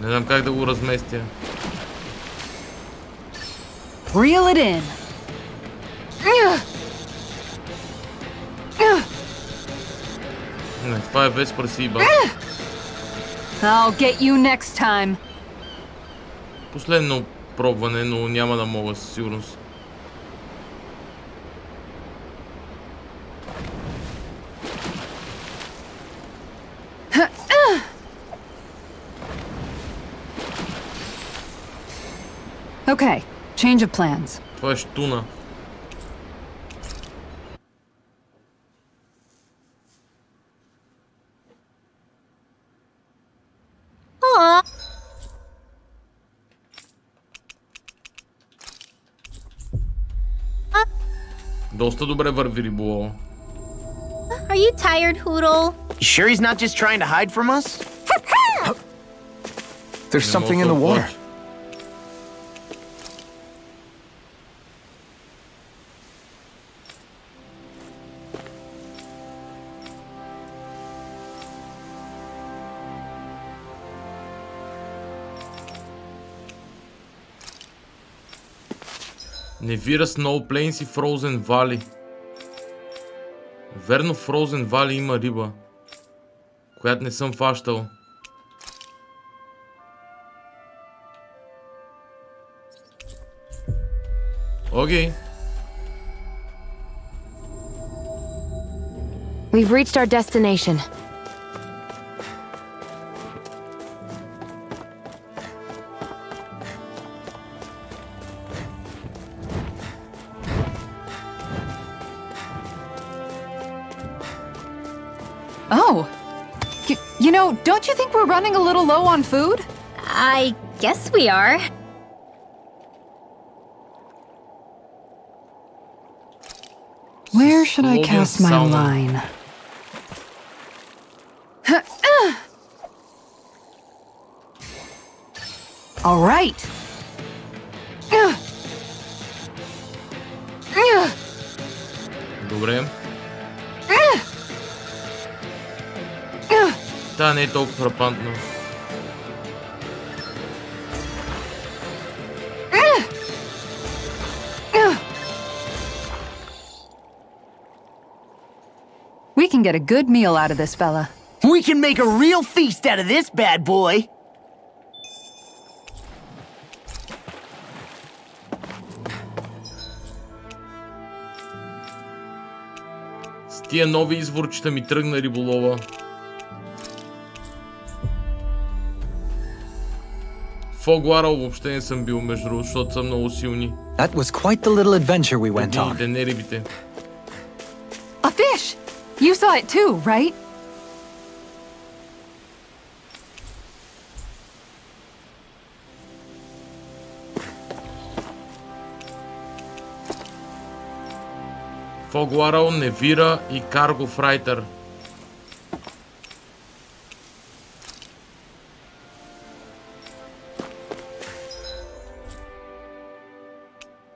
Не знам как да го разместя. Reel it in. Не, това е Vesper Sea Bass. I'll get you next time. Последно пробване, но няма да мога със сигурност. Okay, change of plans. Това е щуна. Доста добре върви риболова. Are you tired, Hoodle? You sure he's not just trying to hide from us? There's something in the water. Невира, Snow Plains и Frozen Valley. Верно, в Frozen Valley има риба, която не съм фащал. Окей. We've reached our destination. Oh. You know, don't you think we're running a little low on food? I guess we are. Where should I cast my salmon. line? All right. Добре. Та не е толкова фрапантно. We can get a good meal out of this fella. We can make a real feast out of this bad boy. С тия нови изворчета ми тръгна риболова. Фогуарал въобще не съм бил между другото, защото са много силни. That was quite the little adventure we went on. Едините, не рибите. A fish! You saw it too, right? Фогуарал, Невира и Карго Фрайтер.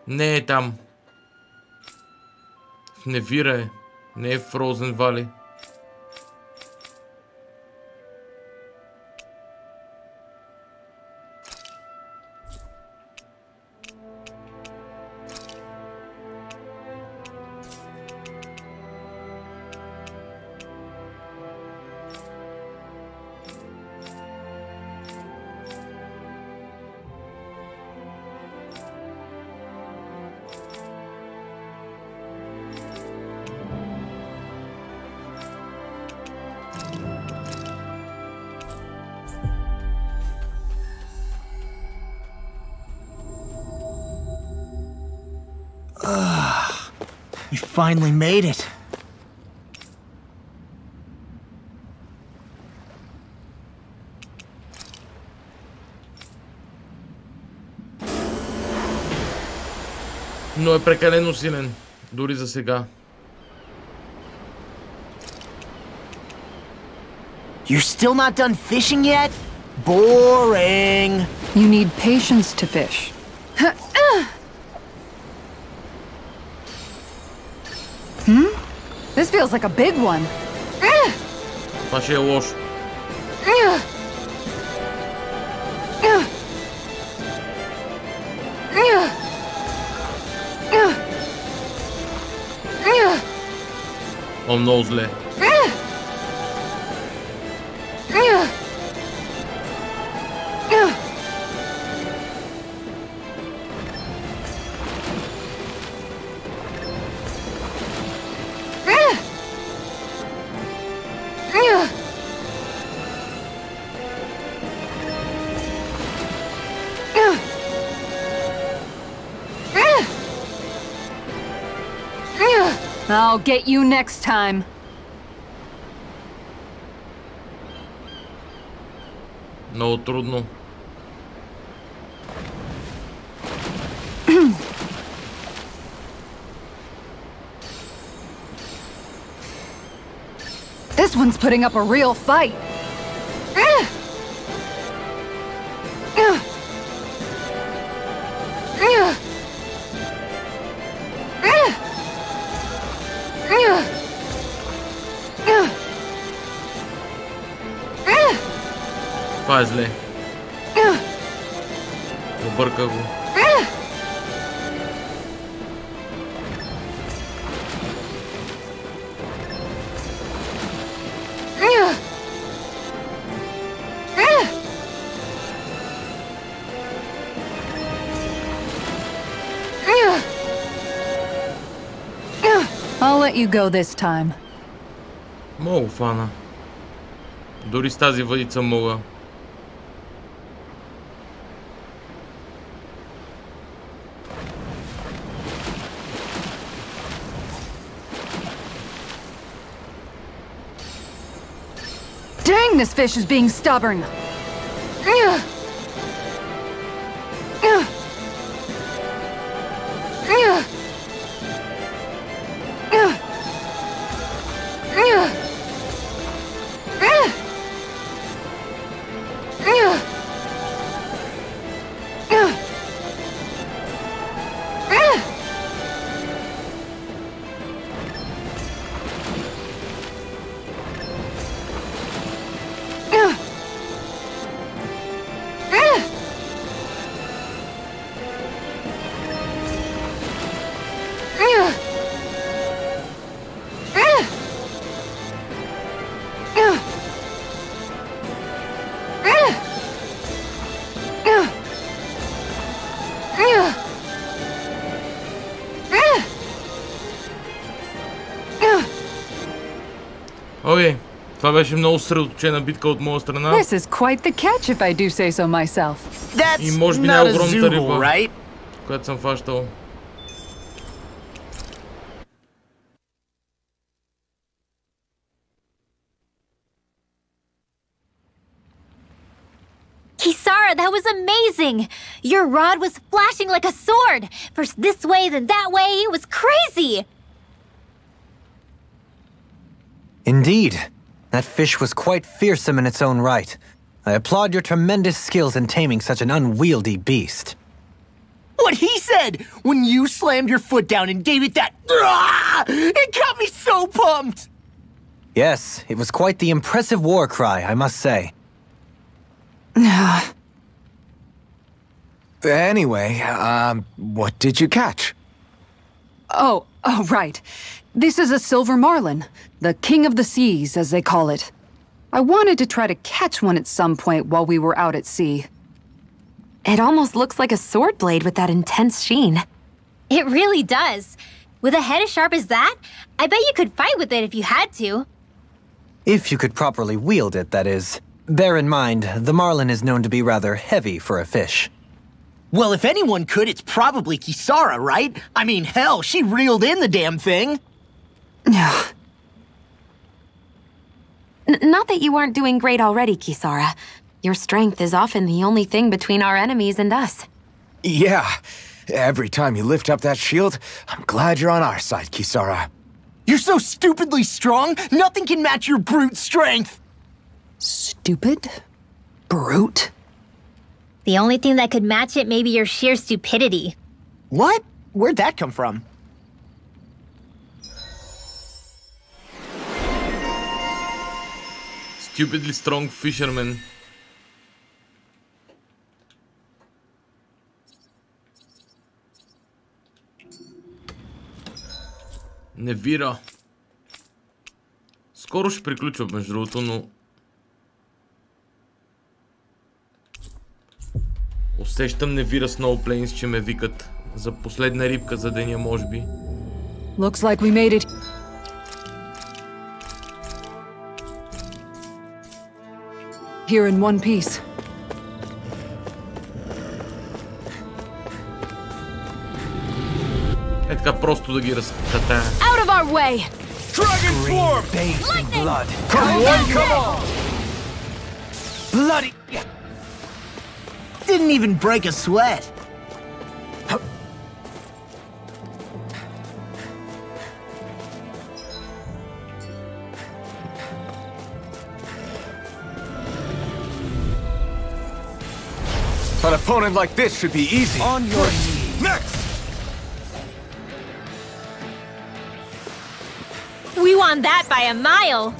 Не е там. В Невира е. Не е в Frozen Valley. We finally made it. Но е прекалено силен, дори за сега. You're still not done fishing yet? Boring. You need patience to fish. This feels like a big one. Това ще е лошо. О, много зле. I'll get you next time. Много трудно. This one's putting up a real fight. Това е зле. Обърка го. I'll let you go this time. Мога фана. Дори с тази въдица мога. Dang, this fish is being stubborn. Окей, това беше много съсредоточена битка от моя страна. This is quite the catch if I do say so myself. И може би най-огромната риба, която съм фащал. Kisara, that was amazing! Your rod was flashing like a sword! First this way, then that way, it was crazy! Indeed. That fish was quite fearsome in its own right. I applaud your tremendous skills in taming such an unwieldy beast. What he said when you slammed your foot down and gave it that. It got me so pumped! Yes, it was quite the impressive war cry, I must say. Anyway, what did you catch? Oh, right. This is a silver marlin, the king of the seas, as they call it. I wanted to try to catch one at some point while we were out at sea. It almost looks like a sword blade with that intense sheen. It really does. With a head as sharp as that, I bet you could fight with it if you had to. If you could properly wield it, that is. Bear in mind, the marlin is known to be rather heavy for a fish. Well, if anyone could, it's probably Kisara, right? I mean, hell, she reeled in the damn thing. Not that you aren't doing great already, Kisara. Your strength is often the only thing between our enemies and us. Yeah. Every time you lift up that shield, I'm glad you're on our side, Kisara. You're so stupidly strong, nothing can match your brute strength! Stupid? Brute? The only thing that could match it may be your sheer stupidity. What? Where'd that come from? Stupidly strong fisherman. Невира. Скоро ще приключва, между другото, но... Усещам Невира Snow Plains, че ме викат за последна рибка за деня, може би. Looks like we made it. Here in one piece. Е така просто да ги разкатая. Out of our way! Dragon form! Bathed in blood. Come on, come on! Bloody... Didn't even break a sweat. An opponent like this should be easy. On your knees. Next! We won that by a mile!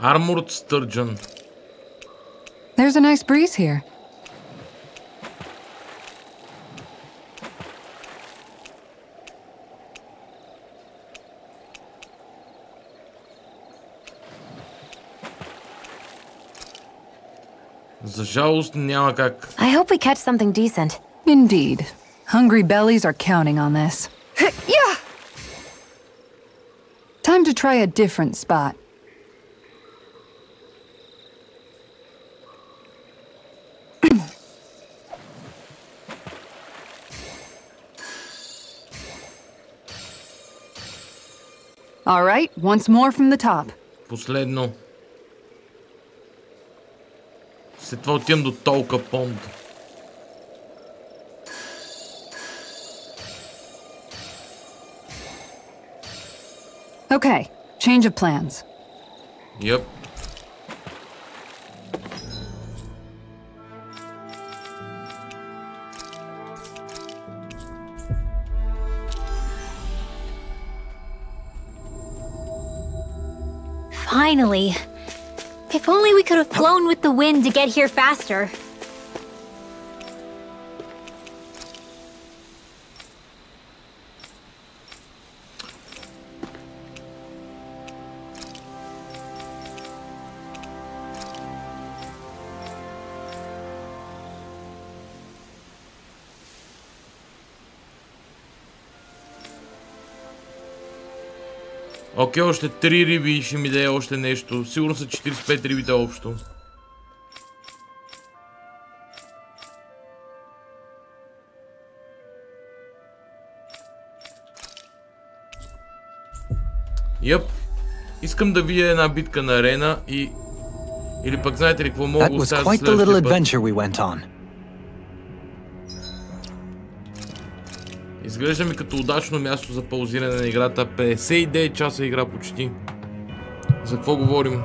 Armored Sturgeon. There's a nice breeze here. За жалост няма как. I hope we catch something decent. Indeed. Hungry bellies are counting on this. Yeah! Time to try a different spot. All right, once more from the top. Последно. След това отивам до толка понд. Okay, change of plans. Yep. Finally. If only we could have flown with the wind to get here faster. Окей, още 3 риби и ще ми даде още нещо. Сигурно са 45 рибите общо. Йеп. Искам да видя една битка на арена и... Или пък знаете ли какво мога да оставя за следващия път? Изглежда ми като удачно място за паузиране на играта. 59 часа игра почти. За какво говорим?